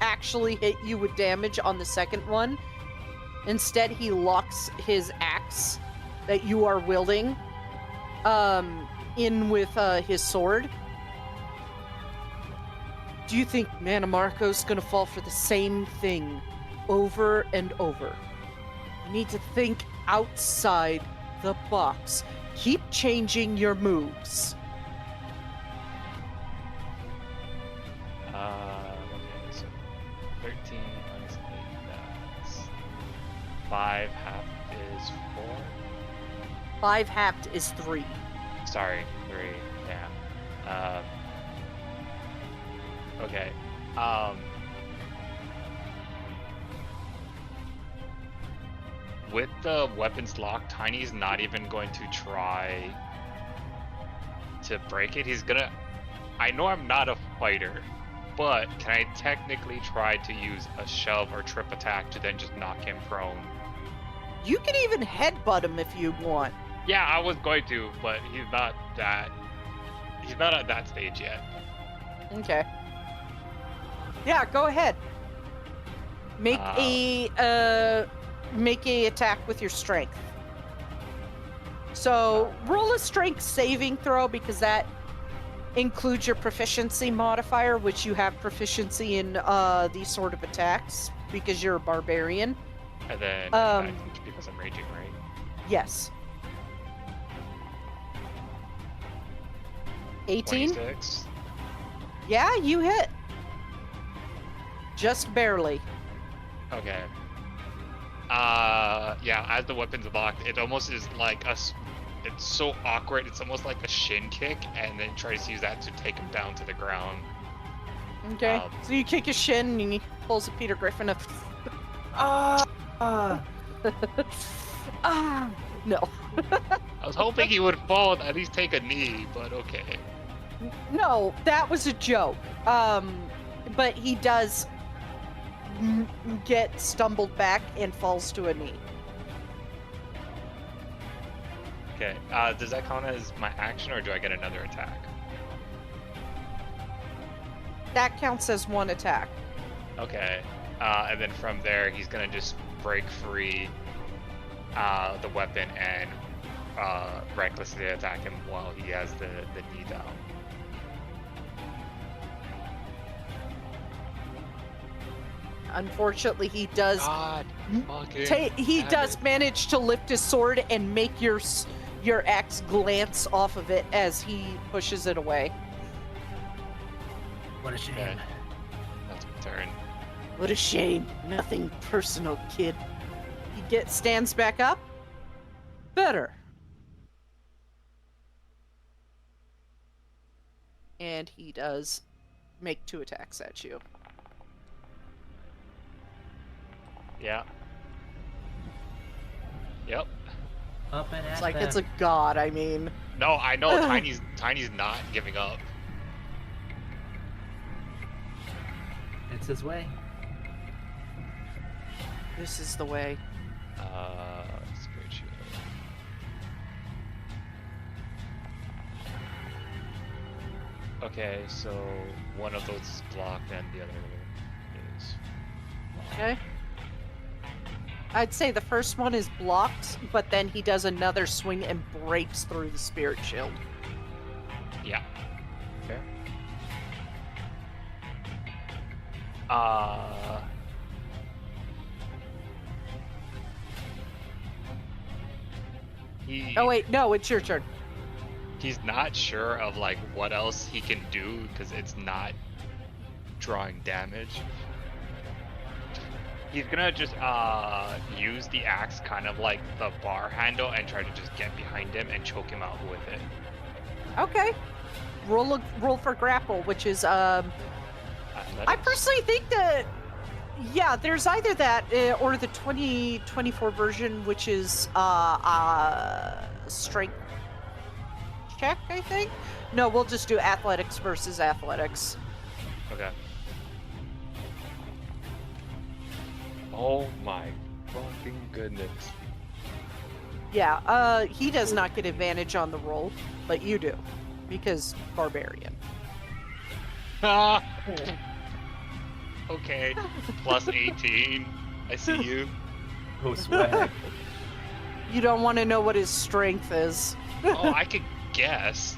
actually hit you with damage on the second one. Instead, he locks his axe that you are wielding in with his sword. Do you think Manamarco's gonna fall for the same thing over and over? You need to think outside the box. Keep changing your moves. Okay, so 13 minus 8, that's 5, half is 4. 5 halved is 3. Sorry, 3, yeah. Okay, with the weapons locked, Tiny's not even going to try to break it. He's gonna... I know I'm not a fighter, but can I technically try to use a shove or trip attack to then just knock him prone? You can even headbutt him if you want. Yeah, I was going to, but he's not at that stage yet. Okay. Yeah, go ahead. Make make a attack with your strength. So roll a strength saving throw because that includes your proficiency modifier, which you have proficiency in these sort of attacks because you're a barbarian. And then I think because I'm raging, right? Yes. 18? 26. Yeah, you hit. Just barely. Okay. Yeah, as the weapon's locked, it almost is like it's so awkward, it's almost like a shin kick, and then tries to use that to take him down to the ground. Okay. So you kick his shin and he pulls a Peter Griffin up. No. I was hoping he would fall and at least take a knee, but okay. No, that was a joke. But he does get stumbled back and falls to a knee. Okay, does that count as my action, or do I get another attack? That counts as one attack. Okay, and then from there, he's gonna just break free the weapon and recklessly attack him while he has the knee down. Unfortunately, he does. God fucking He damn does it. manage to lift his sword and make your axe glance off of it as he pushes it away. What a shame. Okay. That's my turn. What a shame. Nothing personal, kid. He stands back up. Better. And he does make 2 attacks at you. Yeah. Yep. Up and It's at like them. it's a god, I mean. No, I know Tiny's not giving up. It's his way. This is the way. Spirit shield. Okay, so one of those is blocked and the other is. Okay. I'd say the first one is blocked, but then he does another swing and breaks through the spirit shield. Yeah. Fair. Oh wait, no, it's your turn. He's not sure of like what else he can do because it's not drawing damage. He's gonna just use the axe kind of like the bar handle and try to just get behind him and choke him out with it. Okay. Roll for grapple, which is I Athletics. personally think that yeah, there's either that or the 2024 version, which is strength check, I think. No, we'll just do athletics versus athletics. Okay. Oh my fucking goodness. Yeah, he does not get advantage on the roll, but you do, because barbarian. Okay. Plus 18. I see you. Oh, swag. You don't want to know what his strength is. Oh, I could guess.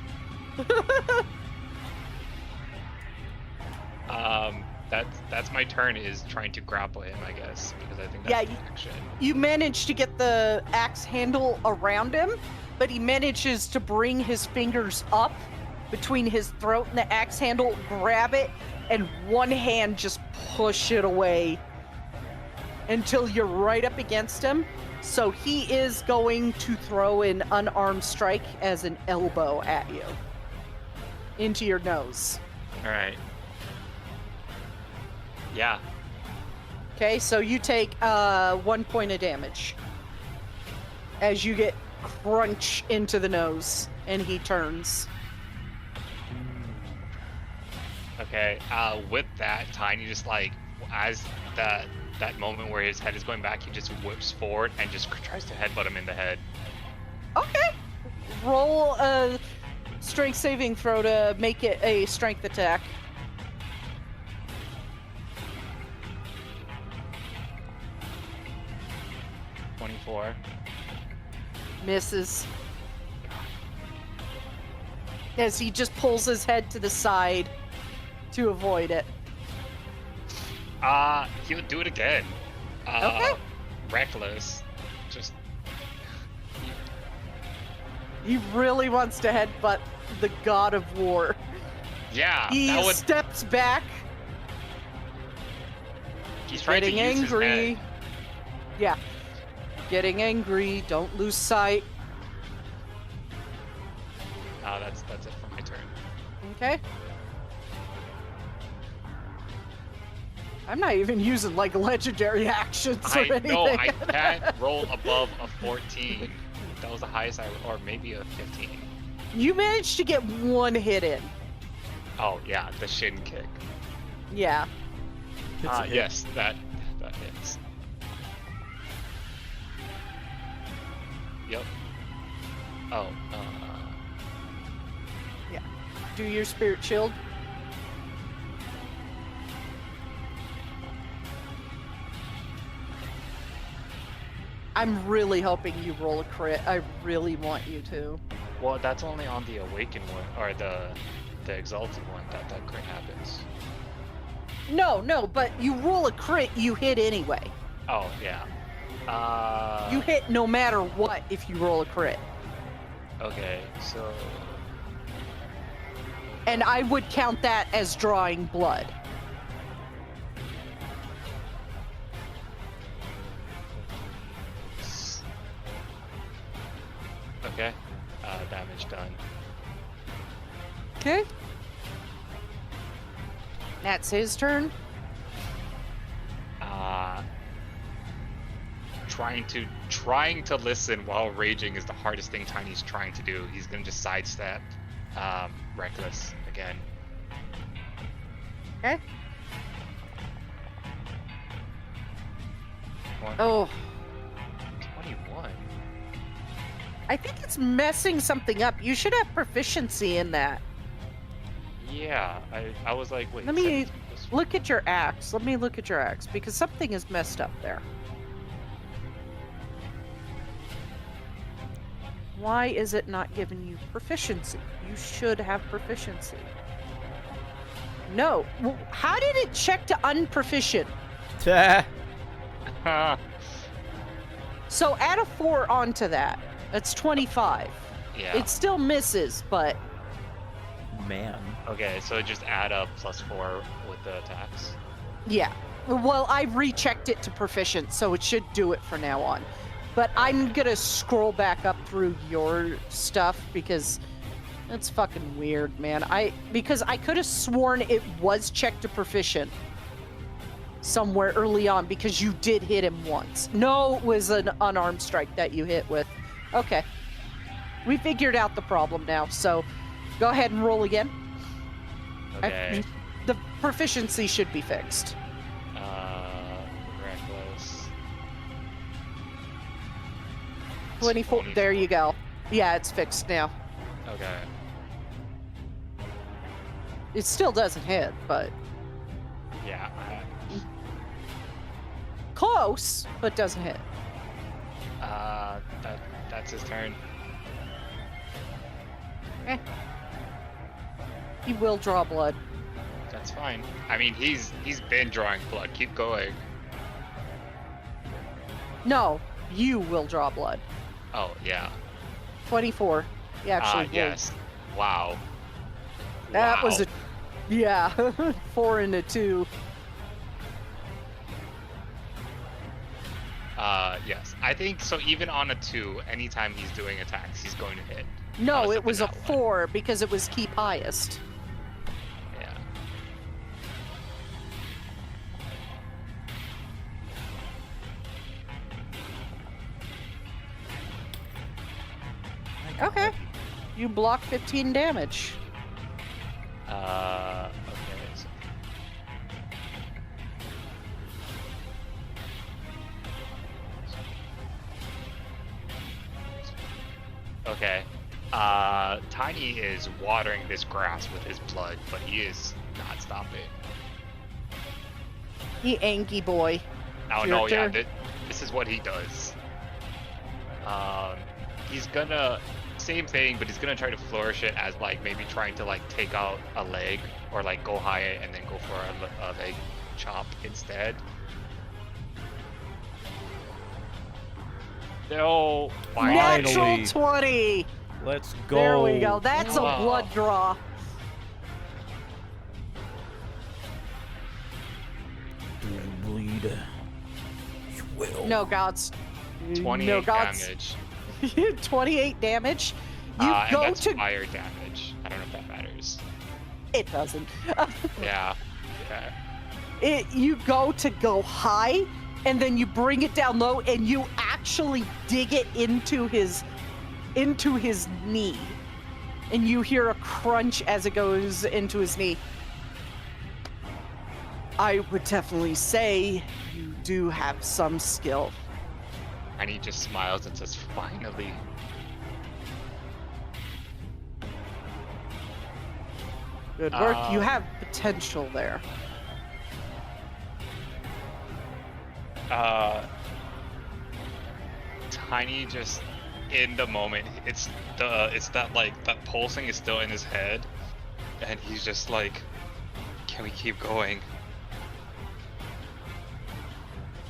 That's my turn, is trying to grapple him, I guess, because I think that's Yeah, the action. You manage to get the axe handle around him, but he manages to bring his fingers up between his throat and the axe handle, grab it, and one hand just push it away until you're right up against him. So he is going to throw an unarmed strike as an elbow at you. Into your nose. Alright. Yeah. Okay, so you take 1 point of damage as you get crunch into the nose, and he turns. Okay. With that, Tiny just like as that moment where his head is going back, he just whips forward and just tries to headbutt him in the head. Okay. Roll a strength saving throw to make it a strength attack. $24. Misses. As he just pulls his head to the side to avoid it. He'll do it again. Okay. Reckless. Just He really wants to headbutt the god of war. yeah. He That would. steps back, He's trying to getting use his angry. head. Yeah. Getting angry. Don't lose sight. That's it for my turn. Okay. I'm not even using like legendary actions or I anything. know I can't roll above a 14. That was the highest or maybe a 15. You managed to get one hit in. Oh yeah, the shin kick. Yeah. It's a hit. Yes, that hits. Yep. Oh. Do your spirit shield. I'm really hoping you roll a crit. I really want you to. Well, that's only on the awakened one or the exalted one that crit happens. No, but you roll a crit, you hit anyway. Oh yeah. You hit no matter what if you roll a crit. Okay, so And I would count that as drawing blood. okay, damage done. Okay. That's his turn. Trying to listen while raging is the hardest thing Tiny's trying to do. He's gonna just sidestep, reckless again. Okay. Oh. Oh, 21. I think it's messing something up. You should have proficiency in that. Yeah, I was like, wait. Let me 17 plus look at your axe. Let me look at your axe because something is messed up there. Why is it not giving you proficiency? You should have proficiency. No. Well, how did it check to unproficient? Ah, So add a 4 onto that. That's 25. yeah. It still misses, but Man. Okay, so just add a +4 with the attacks. yeah. Well, I rechecked it to proficient, so it should do it for now on. But I'm gonna scroll back up through your stuff because that's fucking weird, man. Because I could have sworn it was checked to proficient somewhere early on because you did hit him once. No, it was an unarmed strike that you hit with. Okay. We figured out the problem now, so go ahead and roll again. Okay. The proficiency should be fixed. Reckless. 24. There you go. Yeah, it's fixed now. Okay. It still doesn't hit, but Yeah. close, but doesn't hit. That's his turn. He will draw blood. That's fine. I mean, he's been drawing blood. Keep going. No, you will draw blood. Oh yeah. 24. He actually will. Yes. Wow. That was Wow. a, yeah, 4 and a 2. Yes. I think so. Even on a 2, anytime he's doing attacks, he's going to hit. No, Unless it was a it's not 4 because it was keep highest. Yeah. Okay. You block 15 damage. Okay. Okay. Tiny is watering this grass with his blood, but he is not stopping. He angy boy. Oh It's no, your yeah, turn. this is what he does. He's gonna same thing, but he's gonna try to flourish it as like maybe trying to like take out a leg or like go high and then go for a leg chop instead. No, Finally. Natural 20. Let's go. There we go. That's a Wow. blood draw. Do you bleed? You will. No gods. 28 no gods. damage. 28 damage. You And go that's to. fire damage. I don't know if that matters. It doesn't. Yeah. Okay. You go to go high, and then you bring it down low, and you actually dig it into his knee, and you hear a crunch as it goes into his knee. I would definitely say you do have some skill. And he just smiles and says, "Finally." Good work. You have potential there. Tiny just in the moment, it's that like that pulsing is still in his head, and he's just like, "Can we keep going?"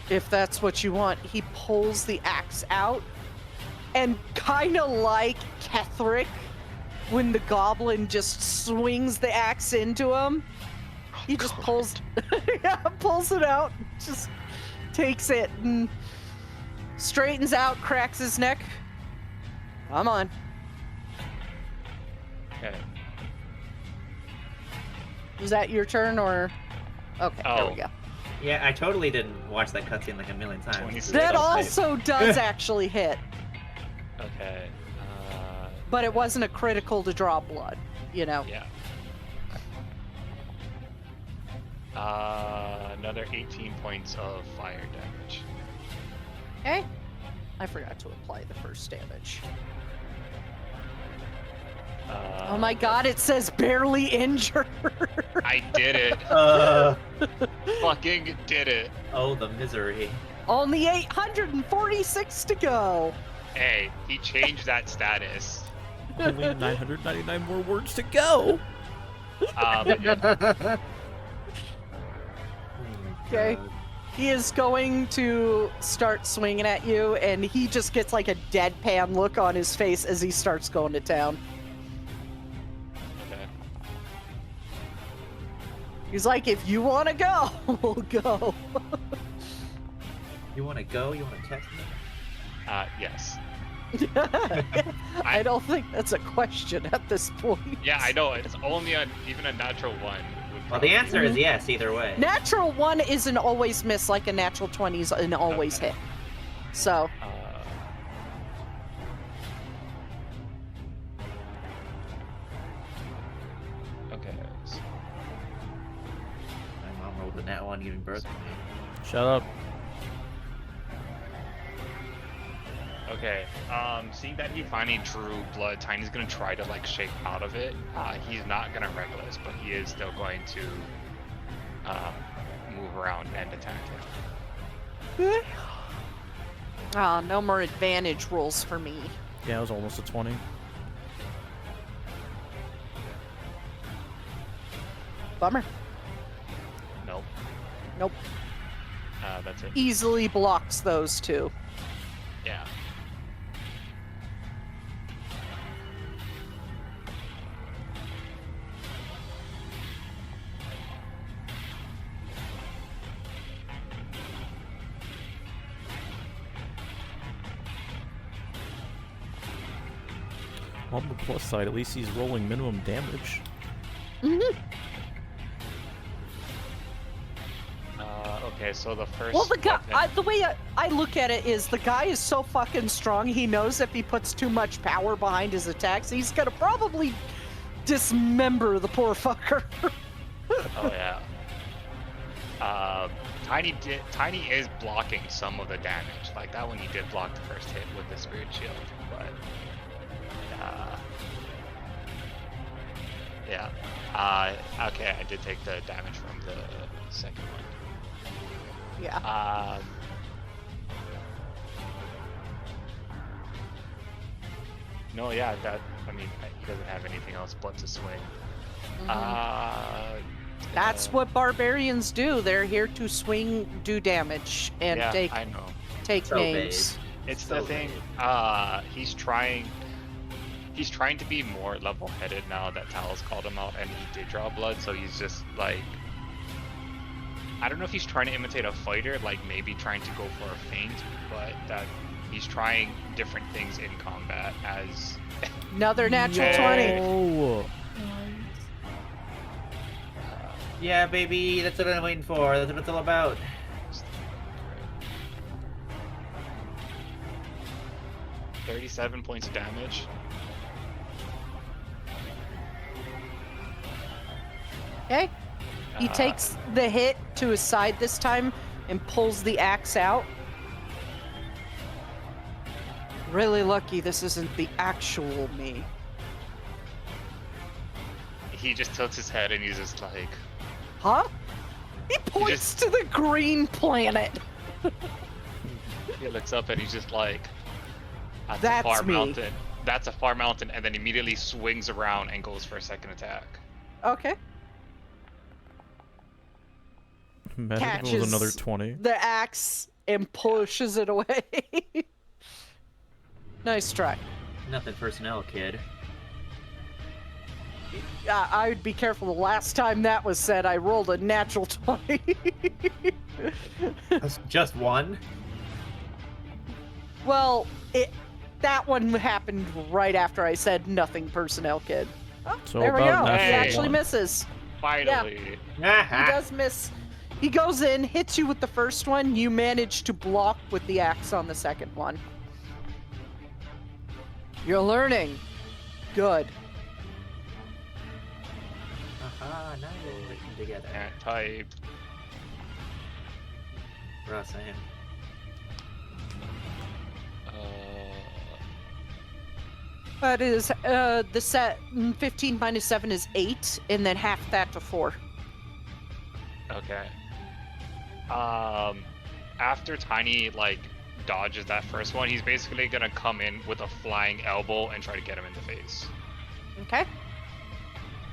If that's what you want, he pulls the axe out, and kind of like Ketherick, when the goblin just swings the axe into him, he just pulls, yeah, pulls it out, just takes it and straightens out, cracks his neck. Come on. Okay. Was that your turn or? Okay, there we Oh. go. Yeah, I totally didn't watch that cutscene like a million times. 26. That Don't also does actually hit, Okay. but it wasn't a critical to draw blood, you know. Yeah. Another 18 points of fire damage. Okay. I forgot to apply the first damage. Oh my god, it says barely injured. I did it. Fucking did it. Oh, the misery. Only 846 to go. Hey, he changed that status. Only 999 more words to go. But yeah, Okay. He is going to start swinging at you, and he just gets like a deadpan look on his face as he starts going to town. okay. He's like, if you want to go, we'll go. You want to go? You want to text me? Yes. I don't think that's a question at this point. Yeah, I know. It's only even a natural one. Well, the answer is yes, either way. Natural 1 is an always miss, like a natural 20 is an always Okay. hit. So, Okay. My mom rolled a nat 1 giving birth to me. Shut up. Okay. Seeing that he finally drew blood, Tiny's gonna try to like shake out of it. He's not gonna reckless, but he is still going to move around and attack him. no more advantage rolls for me. Yeah, it was almost a 20. Bummer. Nope. Nope. That's it. Easily blocks those two. Yeah. On the plus side, at least he's rolling minimum damage. Okay, so the first. Well, the guy, weapon- the way I look at it is the guy is so fucking strong, he knows if he puts too much power behind his attacks, he's gonna probably dismember the poor fucker. Oh yeah. Tiny is blocking some of the damage. Like that one, he did block the first hit with the spirit shield, but Yeah. Okay, I did take the damage from the second one. Yeah. No, yeah, I mean, he doesn't have anything else but to swing. That's what barbarians do. They're here to swing, do damage, and Yeah, take I know. take names. It's So the thing. He's trying to be more level-headed now that Talos called him out, and he did draw blood. So he's just like, I don't know if he's trying to imitate a fighter, like maybe trying to go for a feint, but that he's trying different things in combat as. Another natural Hey. 20. Oh. Yeah, baby, that's what I'm waiting for. That's what it's all about. 37 points of damage. Okay. He takes the hit to his side this time and pulls the axe out. Really lucky this isn't the actual me. He just tilts his head and he's just like, Huh? He points to the green planet. he looks up and he's just like, That's a far me. mountain. That's a far mountain, and then immediately swings around and goes for a second attack. Okay. Imagine if it was Catches another 20. the axe and pushes it away. Nice try. Nothing personnel, kid. I would be careful. The last time that was said, I rolled a natural 20. That's just one. Well, that one happened right after I said nothing personnel, kid. Oh, So there we about go. He natural actually one. misses. Finally. He does miss. He goes in, hits you with the first one. You manage to block with the axe on the second one. You're learning. Good. Aha, now you're working together. Can't type. Russ, I am. That is, the set 15 minus 7 is 8, and then half that to 4. Okay. After Tiny like dodges that first one, he's basically gonna come in with a flying elbow and try to get him in the face. Okay.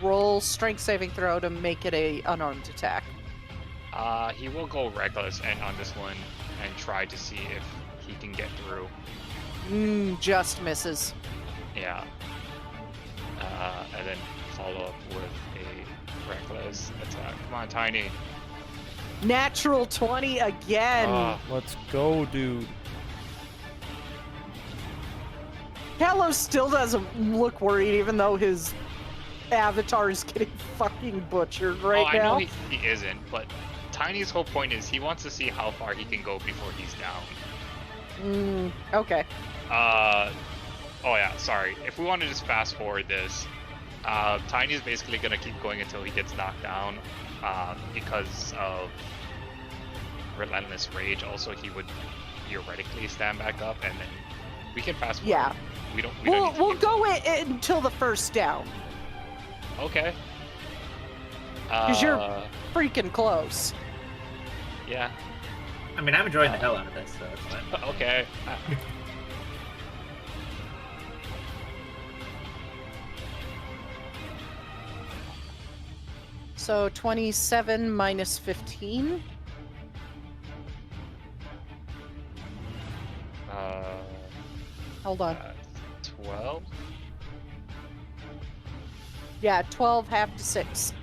Roll strength saving throw to make it a unarmed attack. He will go reckless and on this one and try to see if he can get through. Just misses. Yeah. And then follow up with a reckless attack. Come on, Tiny. Natural 20 again. Let's go, dude. Talos still doesn't look worried, even though his avatar is getting fucking butchered right I now. know he isn't, but Tiny's whole point is he wants to see how far he can go before he's down. Okay. Oh yeah, sorry. If we want to just fast forward this, Tiny is basically gonna keep going until he gets knocked down, because of relentless rage. Also, he would theoretically stand back up, and then we can fast forward. Yeah. We don't need to We'll keep go until the first down, going. Okay. because you're freaking close. Yeah. I mean, I'm enjoying the hell out of this, so it's fine. Okay. So 27 minus 15. Hold on. 12. Yeah, 12 half to 6.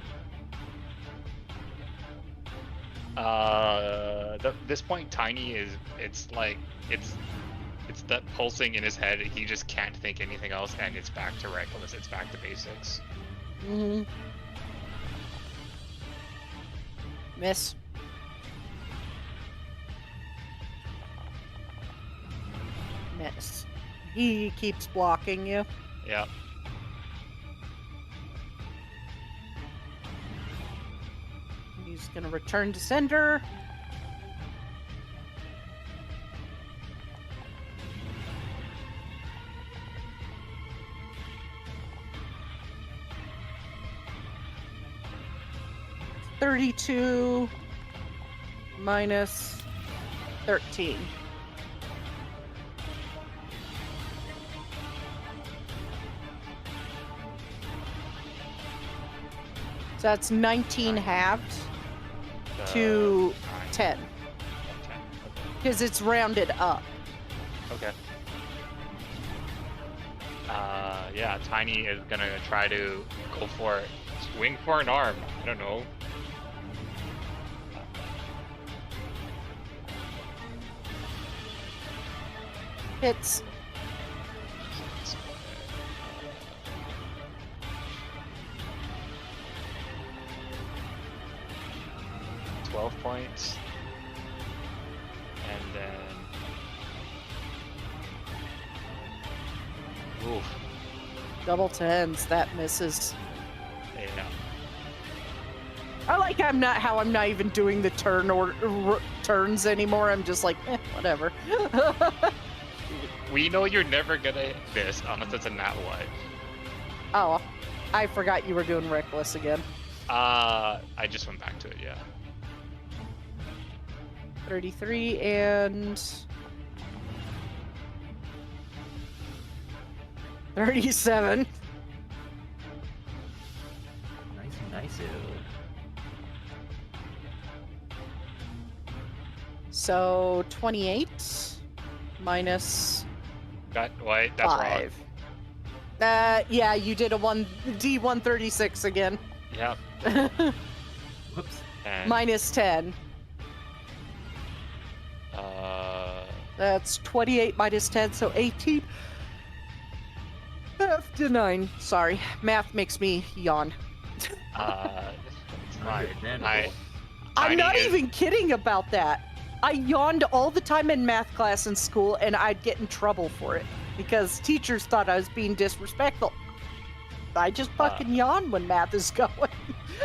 This point, Tiny it's that pulsing in his head. He just can't think anything else, and it's back to reckless. It's back to basics. Miss. Miss. He keeps blocking you. Yeah. He's gonna return to sender. 32 minus 13. So that's 19 halved to 10. 10. Because it's rounded up. Okay. Yeah, Tiny is gonna try to go for it. Swing for an arm. I don't know. Hits. 12 points. And then... Oof. Double tens. That misses. Yeah. I like I'm not even doing the turns anymore. I'm just like, whatever. We know you're never gonna hit this unless it's a nat 1. Oh, I forgot you were doing reckless again. I just went back to it, yeah. 33 and 37. Nice. So 28 minus Wait, that's 5. Yeah, you did a D136 again. wrong. Yep. Whoops. And, Minus 10. That's 28 minus 10, so 18. After 9. Sorry, math makes me yawn. it's fine. Understandable. I'm not is- even kidding about that. I yawned all the time in math class in school, and I'd get in trouble for it because teachers thought I was being disrespectful. I just fucking yawn when math is going.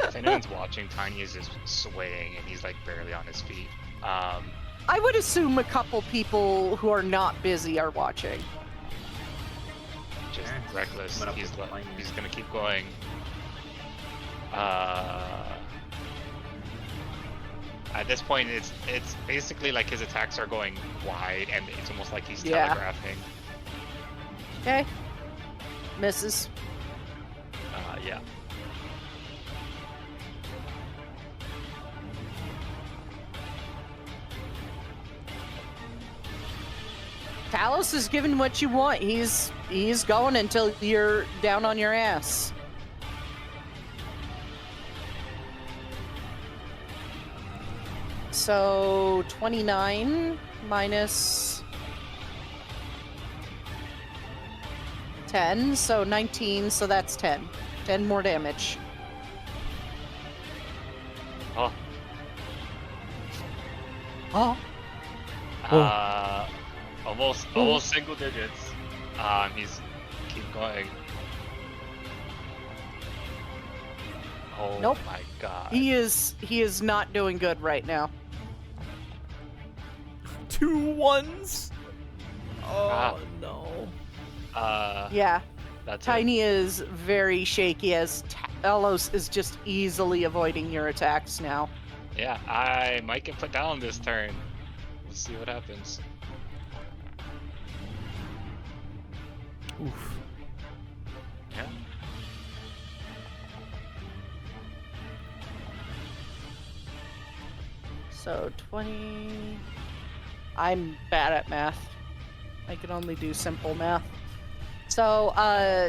If anyone's watching, Tiny is just swaying and he's like barely on his feet. I would assume a couple people who are not busy are watching. Just Yeah. reckless. Coming up He's with the line, yeah. he's gonna keep going. At this point, it's basically like his attacks are going wide, and it's almost like he's Yeah. telegraphing. Okay. Misses. Yeah. Talos is giving what you want. He's going until you're down on your ass. So 29 minus 10, so 19, so that's 10. 10 more damage. Oh. Oh. Almost single digits. He's keep going. Oh Nope. my god. He is not doing good right now. 2 1s. Ah. Oh no. Yeah. That's it. Tiny is very shaky as Talos is just easily avoiding your attacks now. Yeah, I might get put down this turn. We'll see what happens. Oof. Yeah. So 20. I'm bad at math. I can only do simple math. So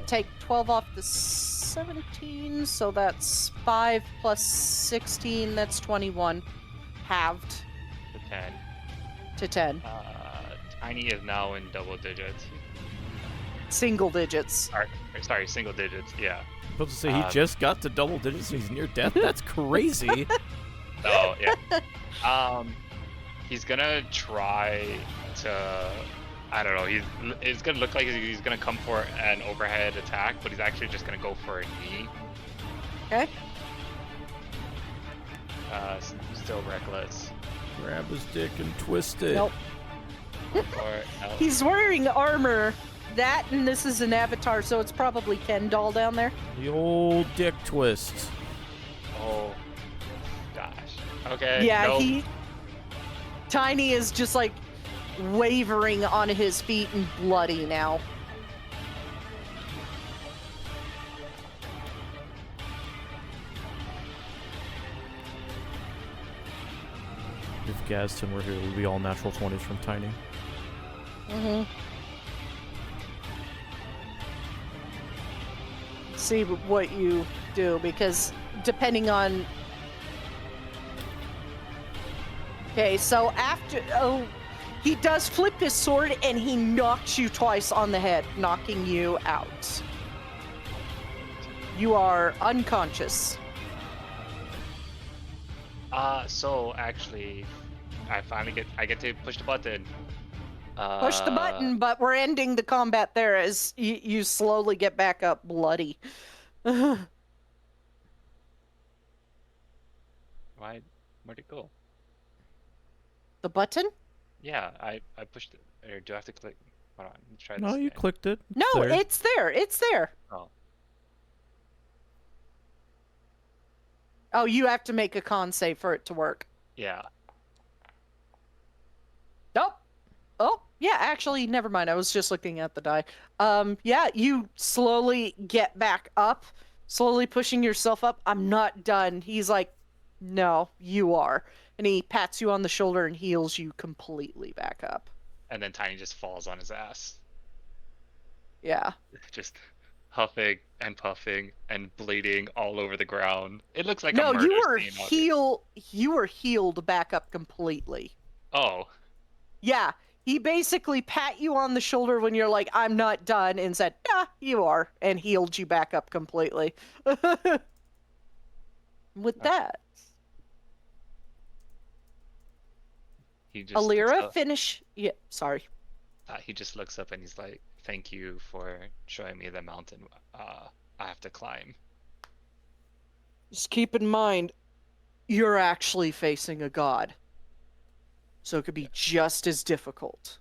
take 12 off the 17, so that's 5 plus 16, that's 21. Halved The 10. to 10. Tiny is now in double digits. Single digits. Sorry, single digits. Yeah. Supposed to say he just got to double digits and he's near death? That's crazy. Oh yeah. He's gonna try to. I don't know. It's gonna look like he's gonna come for an overhead attack, but he's actually just gonna go for a knee. Okay. Still reckless. Grab his dick and twist it. Nope. No. He's wearing armor. That and this is an avatar, so it's probably Ken doll down there. The old dick twist. Oh. Okay. Yeah, nope. Tiny is just like wavering on his feet and bloody now. If Gaston were here, it would be all natural 20s from Tiny. Mm-hmm. See what you do, because depending on... Okay, so after... Oh, he does flip his sword and he knocks you twice on the head, knocking you out. You are unconscious. So actually, I get to push the button. Push the button, but we're ending the combat there as you slowly get back up bloody. Where'd it go? The button? Yeah, I pushed it. Or do I have to click? Hold on, let's try this No, you again. clicked it. No, there. it's there. It's there. Oh. Oh, you have to make a con save for it to work. Yeah. Nope. Oh, yeah, actually, never mind. I was just looking at the die. Yeah, you slowly get back up, slowly pushing yourself up. I'm not done. He's like, no, you are. And he pats you on the shoulder and heals you completely back up. And then Tiny just falls on his ass. Yeah. Just huffing and puffing and bleeding all over the ground. It looks like No, a murder you were scene. you were healed back up completely. Oh. Yeah. He basically pat you on the shoulder when you're like, I'm not done, and said, yeah, you are, and healed you back up completely. With that, He just looks Alira, up- finish. Yeah, sorry. he just looks up and he's like, "Thank you for showing me the mountain I have to climb." Just keep in mind, you're actually facing a god. So it could be just as difficult.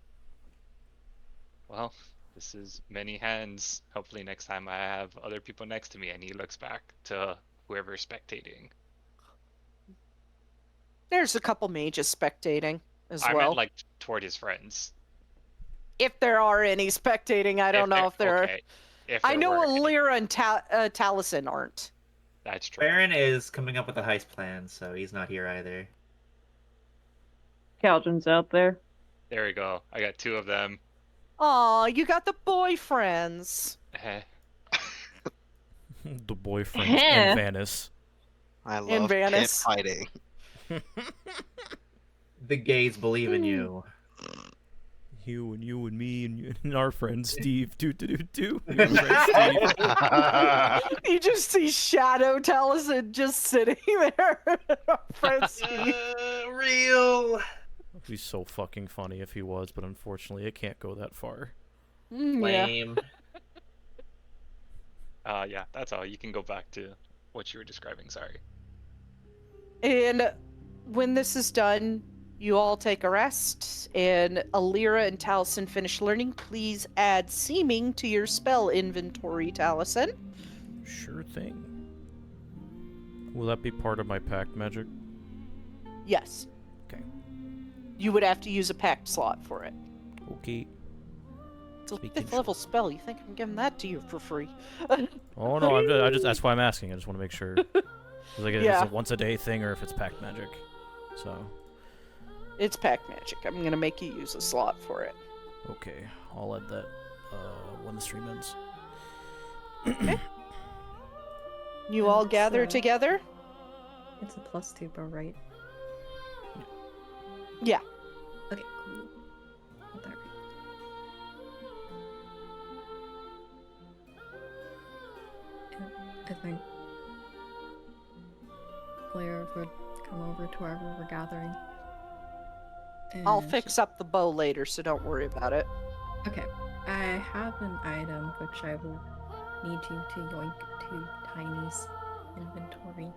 Well, this is many hands. Hopefully next time I have other people next to me. And he looks back to whoever's spectating. There's a couple mages spectating as I well. meant like toward his friends. If there are any spectating, I don't know if there are. Okay. If I there know were any. Alira and Taliesin aren't. That's true. Baron is coming up with a heist plan, so he's not here either. Caldron's out there. There we go. I got 2 of them. Aw, you got the boyfriends. Eh. The boyfriends in Venice. I In love pit Venice. fighting. The gays believe in you. You and me and our friend Steve. Do. You just see Shadow Taliesin just sitting there. Friend Steve. Real. It'd be so fucking funny if he was, but unfortunately it can't go that far. Yeah. Lame. Yeah, that's all. You can go back to what you were describing. Sorry. And when this is done, you all take a rest, and Alira and Taliesin finish learning. Please add seeming to your spell inventory, Taliesin. Sure thing. Will that be part of my pact magic? Yes. Okay. You would have to use a pact slot for it. Okay. It's a Speaking 5th level spell. You think I'm giving that to you for free? Oh no, I just that's why I'm asking. I just want to make sure. Like if Yeah. it's a once a day thing or if it's pact magic. So. It's pact magic. I'm gonna make you use a slot for it. Okay, I'll add that when the stream ends. You all It's, gather together? It's a +2 bar, right? Yeah. Okay, cool. Got that right. I think Blair would come over to wherever we're gathering. I'll and fix up the bow later, so don't worry about it. Okay, I have an item which I will need you to yoink to Tiny's inventory.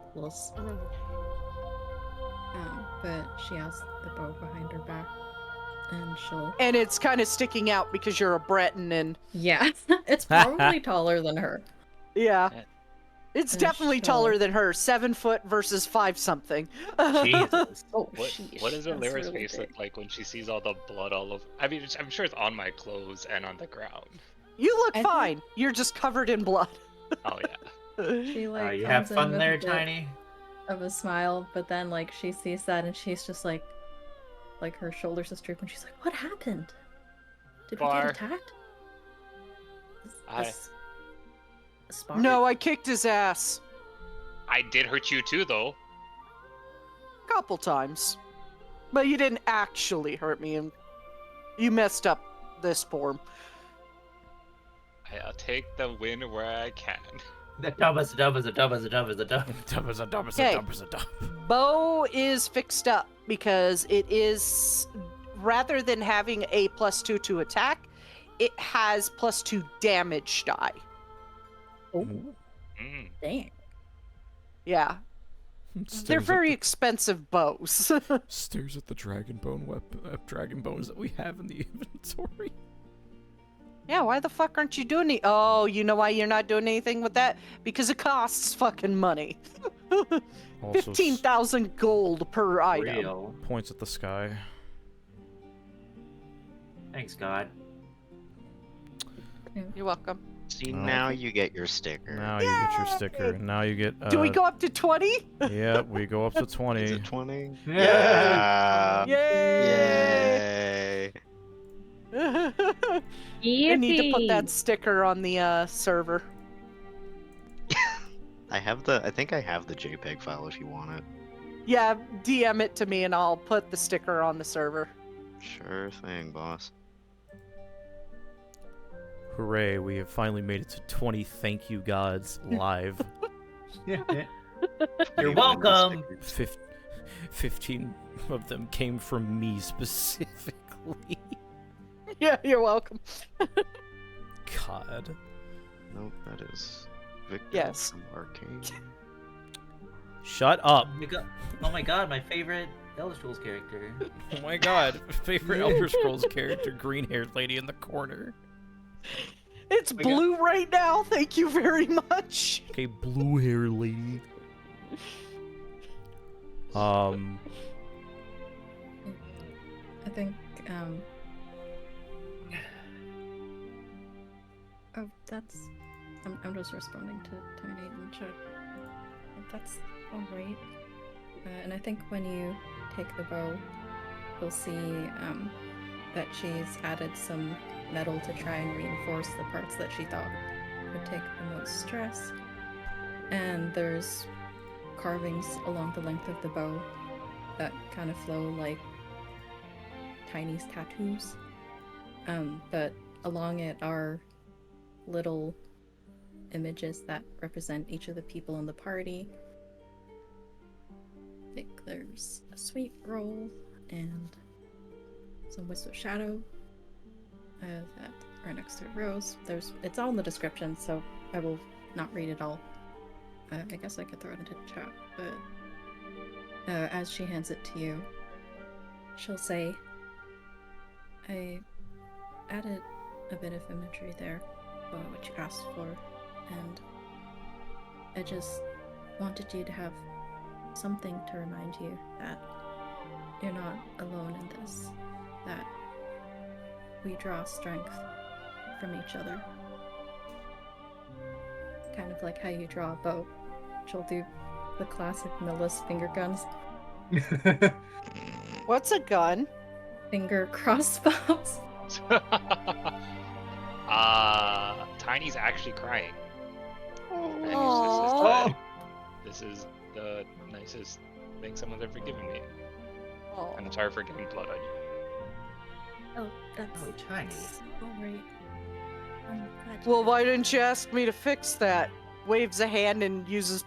But she has the bow behind her back, and she'll. And it's kind of sticking out because you're a Breton and... Yeah, it's probably taller than her. Yeah. It's And definitely she'll- taller than her. 7 foot versus 5 something. Jesus. Oh, What sheesh, does that's Alira's really face big. look like when she sees all the blood all over? I mean, I'm sure it's on my clothes and on the ground. You look I think- fine. You're just covered in blood. Oh yeah. She like You have comes in fun with there, a bit Tiny? of a smile, but then like she sees that and she's just like her shoulders just droop and she's like, "What happened? Did we Bar. get attacked?" I- A spar? No, I kicked his ass. I did hurt you too, though. Couple times. But you didn't actually hurt me, and you messed up this form. I'll take the win where I can. The dub is a dub is a dub is a dub is a dub. Dub is a dub is a Okay. dub is a dub. Bow is fixed up because it is, rather than having a +2 to attack, it has +2 damage die. Ooh. Mm. Dang. Yeah. They're very expensive bows. Stares at the dragon bones that we have in the inventory. Yeah, why the fuck aren't you doing it? Oh, you know why you're not doing anything with that? Because it costs fucking money. Also 15,000 gold per item. Real. points at the sky. Thanks, God. You're welcome. See, Oh. now you get your sticker. Now you get your sticker. Now you get. Do we go up to 20? Yeah, we go up to 20. Is it 20? Yeah. Yay! Yay! I need to put that sticker on the server. I think I have the JPEG file if you want it. Yeah, DM it to me and I'll put the sticker on the server. Sure thing, boss. Hooray, we have finally made it to 20 thank you gods live. You're welcome. 15 of them came from me specifically. Yeah, you're welcome. God. Nope, that is Victor Yes. from Arcane. Shut up. Oh my god, my favorite Elder Scrolls character. Oh my god. Favorite Elder Scrolls character, green haired lady in the corner. It's blue right now. Thank you very much. Okay, blue hair lady. I think, oh, that's... I'm just responding to Tiny in the chat. That's alright. And I think when you take the bow, you'll see, that she's added some metal to try and reinforce the parts that she thought would take the most stress. And there's carvings along the length of the bow that kind of flow like Tiny's tattoos. But along it are little images that represent each of the people in the party. I think there's a sweet roll and some wisp of shadow that are next to Rose. It's all in the description, so I will not read it all. I guess I could throw it into the chat, but as she hands it to you, she'll say, I added a bit of imagery there, what you asked for, and I just wanted you to have something to remind you that you're not alone in this, that we draw strength from each other. Kind of like how you draw a bow. She'll do the classic Millis finger guns. What's a gun? Finger crossbows. Tiny's actually crying. And Aww. this is the nicest thing someone's ever given me. Aw. And I'm sorry for getting blood on you. Oh, that's Oh, Tiny. alright. I'm glad you Well, why didn't you ask me to fix that? Waves a hand and uses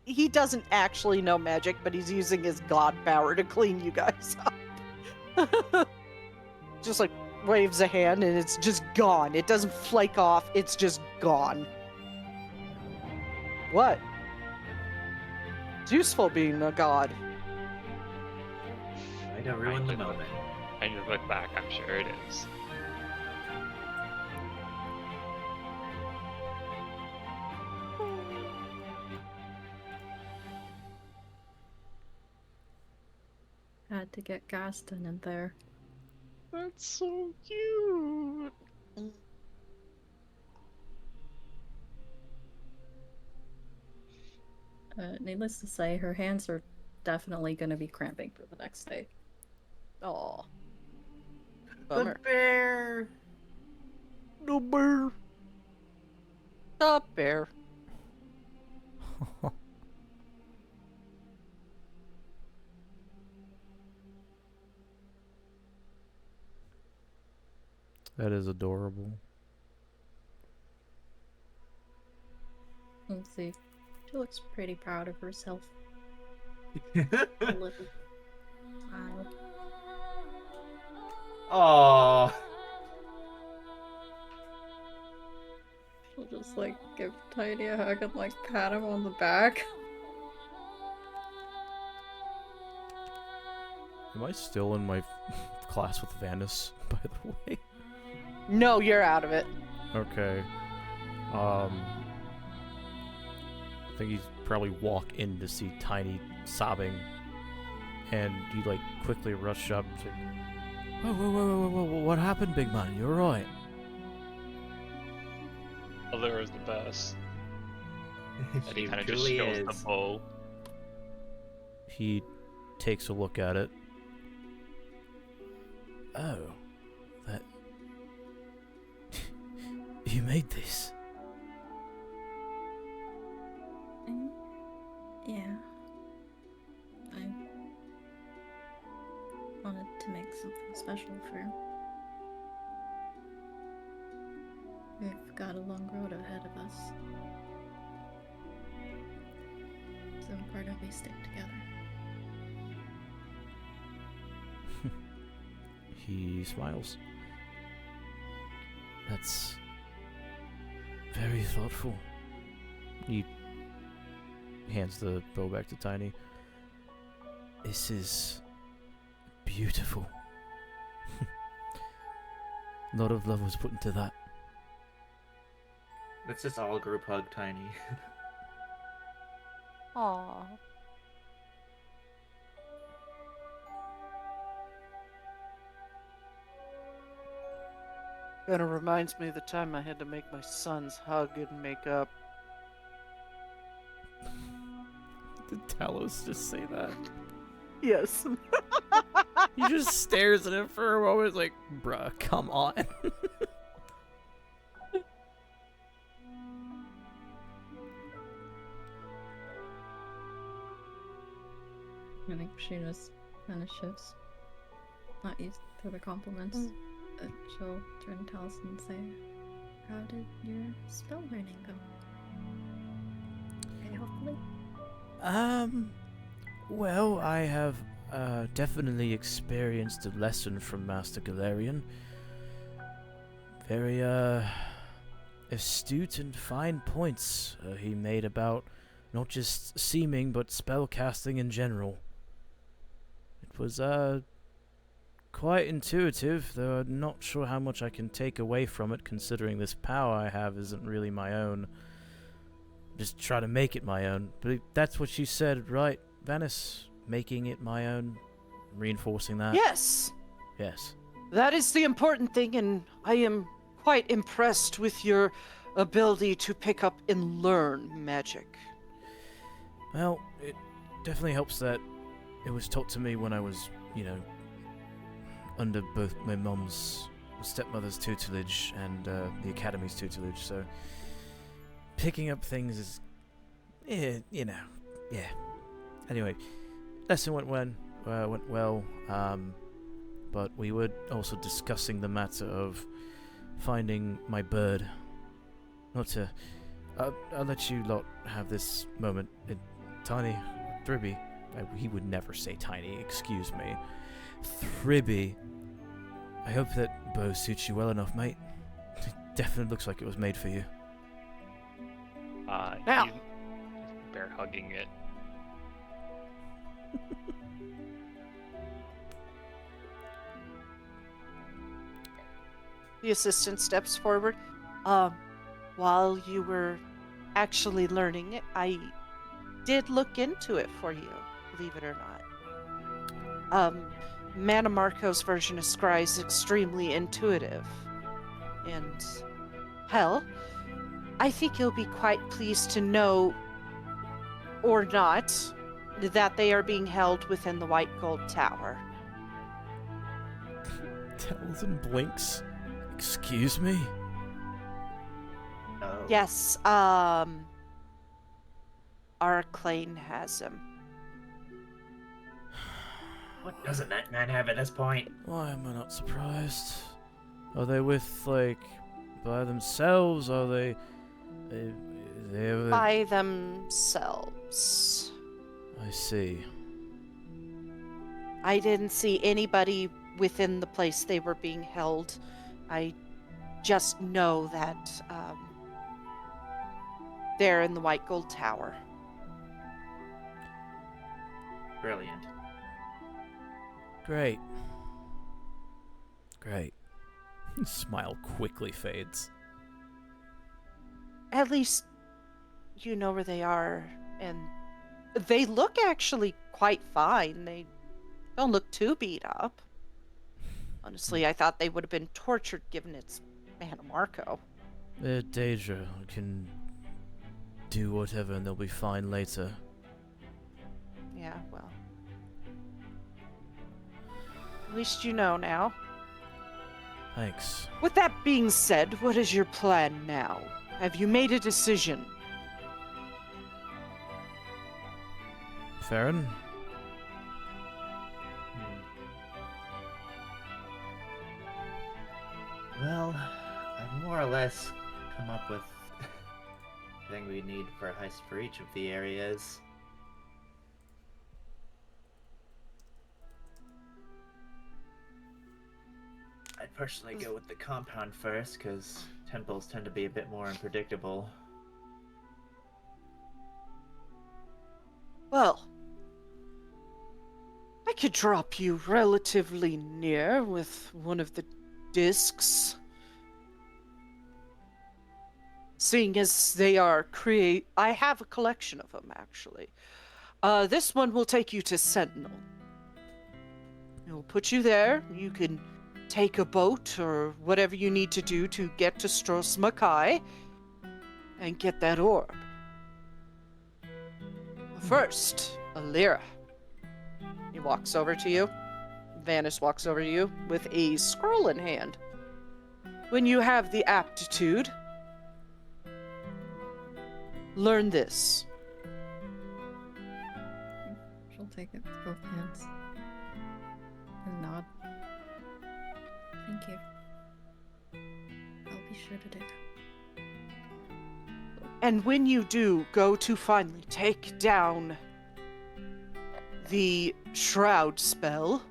he doesn't actually know magic, but he's using his god power to clean you guys up. Just like waves a hand and it's just gone. It doesn't flake off, it's just gone. What? It's useful being a god. I don't ruin the moment. I just look back, I'm sure it is. to get gas done in there. That's so cute. Needless to say, her hands are definitely going to be cramping for the next day. Aw. The Bummer. bear. No bear. The bear. That is adorable. Let's see. She looks pretty proud of herself. A little smile. Aww. She'll just like give Tiny a hug and like pat him on the back. Am I still in my class with Vanis, by the way? No, you're out of it. Okay. I think he's probably walk in to see Tiny sobbing, and you like quickly rush up to. Whoa! What happened, big man? You alright? Allura's the best. And he She kind of just truly shows is. the bow. He takes a look at it. Oh, that. You made this. Yeah. I wanted to make something special for him. We've got a long road ahead of us. It's important we stick together. He smiles. That's very thoughtful. He hands the bow back to Tiny. This is beautiful. A lot of love was put into that. Let's just all group hug Tiny. Aw. Kinda reminds me of the time I had to make my sons hug and make up. Did Talos just say that? Yes. He just stares at him for a moment like, bruh, come on. I think she just kind of shifts. Not used to the compliments. She'll turn to Alice and say, "How did your spell learning go? Okay, hopefully." Well, I have definitely experienced a lesson from Master Galarian. Very astute and fine points he made about not just seeming but spell casting in general. It was quite intuitive, though I'm not sure how much I can take away from it, considering this power I have isn't really my own. Just try to make it my own. But that's what you said, right, Vanis? Making it my own, reinforcing that. Yes, Yes. that is the important thing, and I am quite impressed with your ability to pick up and learn magic. Well, it definitely helps that it was taught to me when I was, under both my mum's stepmother's tutelage and the academy's tutelage, so picking up things is, yeah. Anyway, lesson went well, but we were also discussing the matter of finding my bird. Not to... I'll let you lot have this moment. Tiny, Thribby, he would never say Tiny, excuse me. Thribby, I hope that bow suits you well enough, mate. It definitely looks like it was made for you. Now. He's bear hugging it. The assistant steps forward. While you were actually learning it, I did look into it for you, believe it or not. Mana Marco's version of Scry is extremely intuitive. And, hell, I think you'll be quite pleased to know, or not, that they are being held within the White Gold Tower. Taliesin blinks. Excuse me? Oh. Yes, Arclane has him. What doesn't that man have at this point? Why am I not surprised? Are they with, like, by themselves? Are they... They By themselves. I see. I didn't see anybody within the place they were being held. I just know that they're in the White Gold Tower. Brilliant. Great. Great. Smile quickly fades. At least you know where they are, and they look actually quite fine. They don't look too beat up. Honestly, I thought they would have been tortured given it's Mana Marco. Deja can do whatever and they'll be fine later. Yeah, well. At least you know now. Thanks. With that being said, what is your plan now? Have you made a decision? Farron? Well, I've more or less come up with everything we need for a heist for each of the areas. I'd personally go with the compound first, because temples tend to be a bit more unpredictable. Well, I could drop you relatively near with one of the discs. Seeing as they are I have a collection of them, actually. This one will take you to Sentinel. It will put you there. You can take a boat or whatever you need to do to get to Stros Makai and get that orb. First, Alira. He walks over to you. Vanis walks over to you with a scroll in hand. When you have the aptitude, learn this. She'll take it with both hands and nod. Thank you. I'll be sure to do that. And when you do go to finally take down the Shroud spell,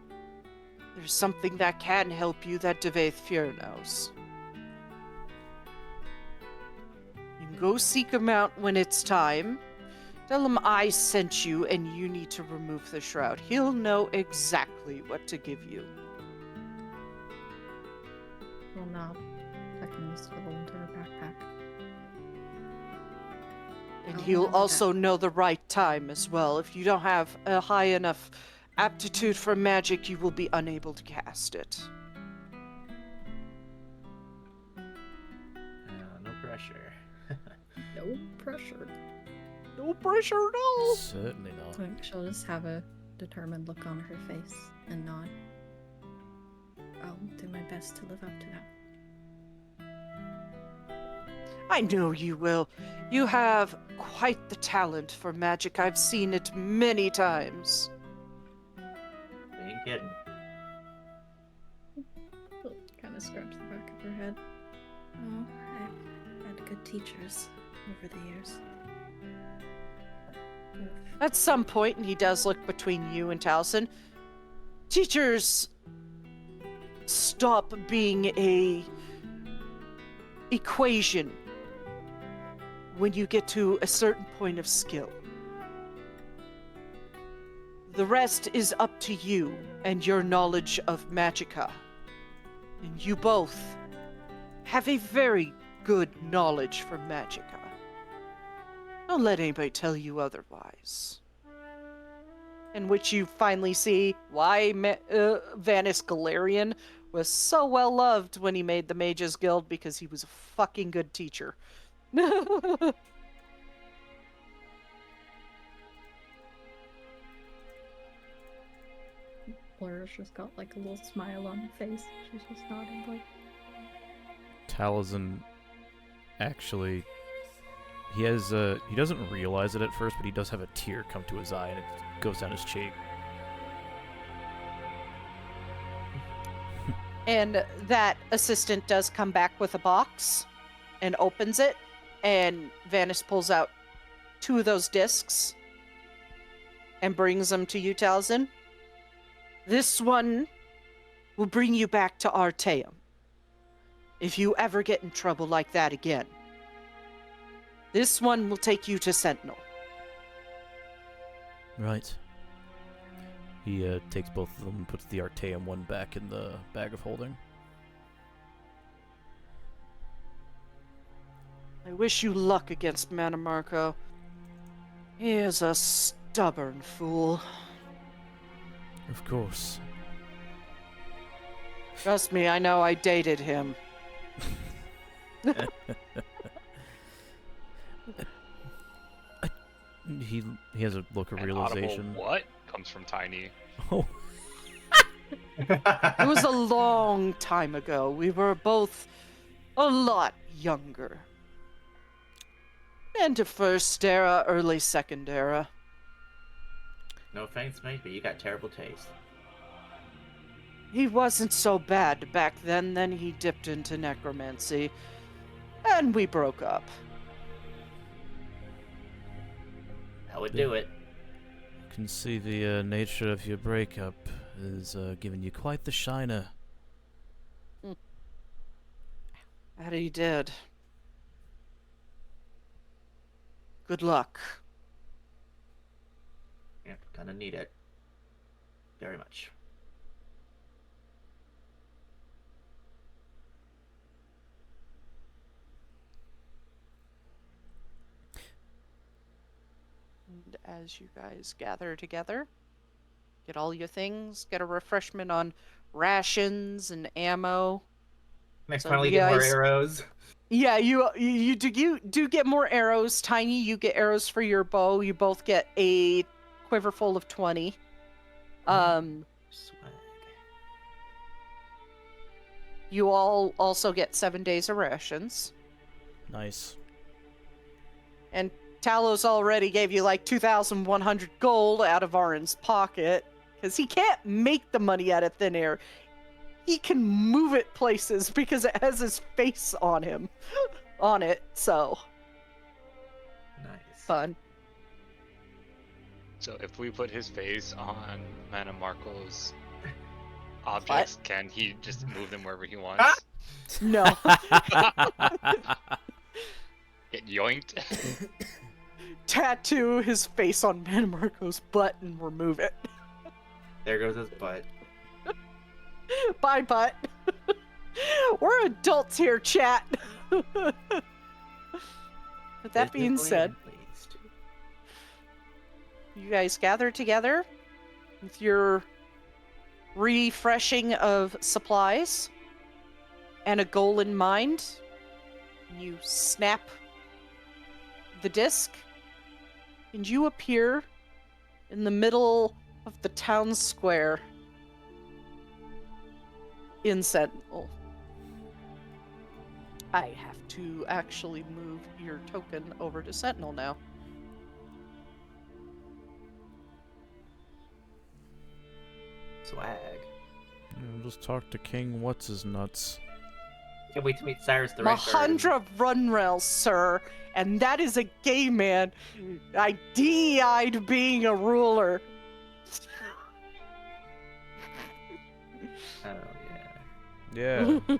there's something that can help you that TheVoidProphecy knows. You can go seek him out when it's time. Tell him I sent you and you need to remove the Shroud. He'll know exactly what to give you. Will nod. Tucking the scroll into her backpack. And I'll he'll remember also know the right time as well. If you don't have a high enough aptitude for magic, you will be unable to cast it. No pressure. No pressure. No pressure at all. Certainly not. So she'll just have a determined look on her face and nod. I'll do my best to live up to that. I know you will. You have quite the talent for magic. I've seen it many times. Ain't kidding. Kind of scratch the back of her head. Oh, I've had good teachers over the years. At some point, and he does look between you and Taliesin, teachers stop being a equation when you get to a certain point of skill. The rest is up to you and your knowledge of magicka. And you both have a very good knowledge for magicka. Don't let anybody tell you otherwise. in which you finally see why Vanis Galarian was so well loved when he made the Mages Guild, because he was a fucking good teacher. Laura's just got like a little smile on her face. She's just nodding like. Taliesin actually, he doesn't realize it at first, but he does have a tear come to his eye and it goes down his cheek. And that assistant does come back with a box and opens it, and Vanis pulls out 2 of those discs and brings them to you, Taliesin. This one will bring you back to Artaeum. If you ever get in trouble like that again. This one will take you to Sentinel. Right. He takes both of them and puts the Artaeum one back in the bag of holding. I wish you luck against Mannimarco. He is a stubborn fool. Of course. Trust me, I know I dated him. He has a look of An realization. audible what comes from Tiny? Oh, It was a long time ago. We were both a lot younger. End of first era, early second era. No offense, mate, but you got terrible taste. He wasn't so bad back then he dipped into necromancy. And we broke up. That would do it. I can see the nature of your breakup is giving you quite the shiner. That he did. Good luck. Yep, gonna need it. Very much. And as you guys gather together, get all your things, get a refreshment on rations and ammo. Next, So finally you get more guys- arrows. Yeah, you do get more arrows. Tiny, you get arrows for your bow. You both get a quiver full of 20. Swag. You all also get 7 days of rations. Nice. And Talos already gave you like 2,100 gold out of Arin's pocket, because he can't make the money out of thin air. He can move it places because it has his face on him, on it. So Nice. fun. So if we put his face on Mannimarco's objects, can he just move them wherever he wants? Ah! No, Get yoinked? tattoo his face on Mannimarco's butt and remove it. There goes his butt. Bye, butt. We're adults here, chat. With that being Physically said, and pleased. you guys gather together with your refreshing of supplies and a goal in mind. You snap the disc, and you appear in the middle of the town square in Sentinel. I have to actually move your token over to Sentinel now. Swag. Just talk to King What's His Nuts. Can't wait to meet Cyrus the Red Mahandra Runrel, sir, and that is a gay man. I DEI'd being a ruler. Oh yeah. Yeah.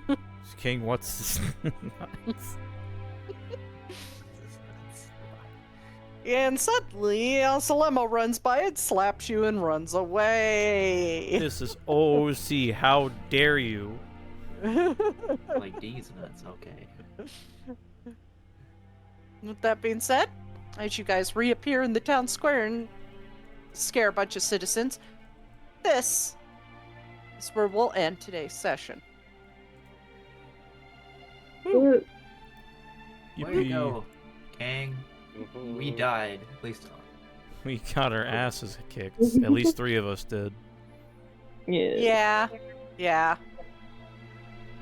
King What's His Nuts. And suddenly, Salemo runs by and slaps you and runs away. This is OC. How dare you? Like D's nuts. Okay. With that being said, as you guys reappear in the town square and scare a bunch of citizens, this is where we'll end today's session. Way to Yippee. go, gang. We died. At least We got our asses kicked. At least 3 of us did. Yeah. Yeah.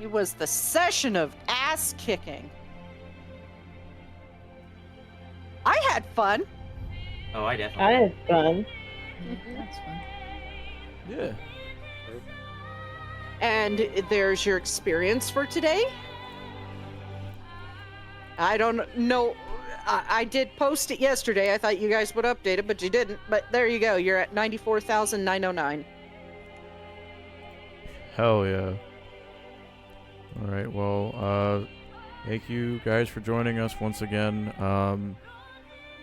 It was the session of ass kicking. I had fun. Oh, I I definitely. had fun. That's fun. Yeah. And there's your experience for today. I don't know. I did post it yesterday. I thought you guys would update it, but you didn't. But there you go. You're at 94,909. Hell yeah. Alright, well, thank you guys for joining us once again.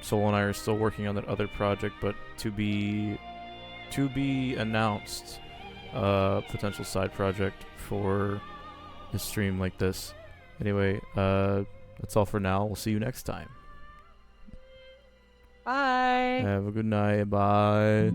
Sol and I are still working on that other project, but to be announced, potential side project for a stream like this. Anyway, that's all for now. We'll see you next time. Bye. Have a good night. Bye.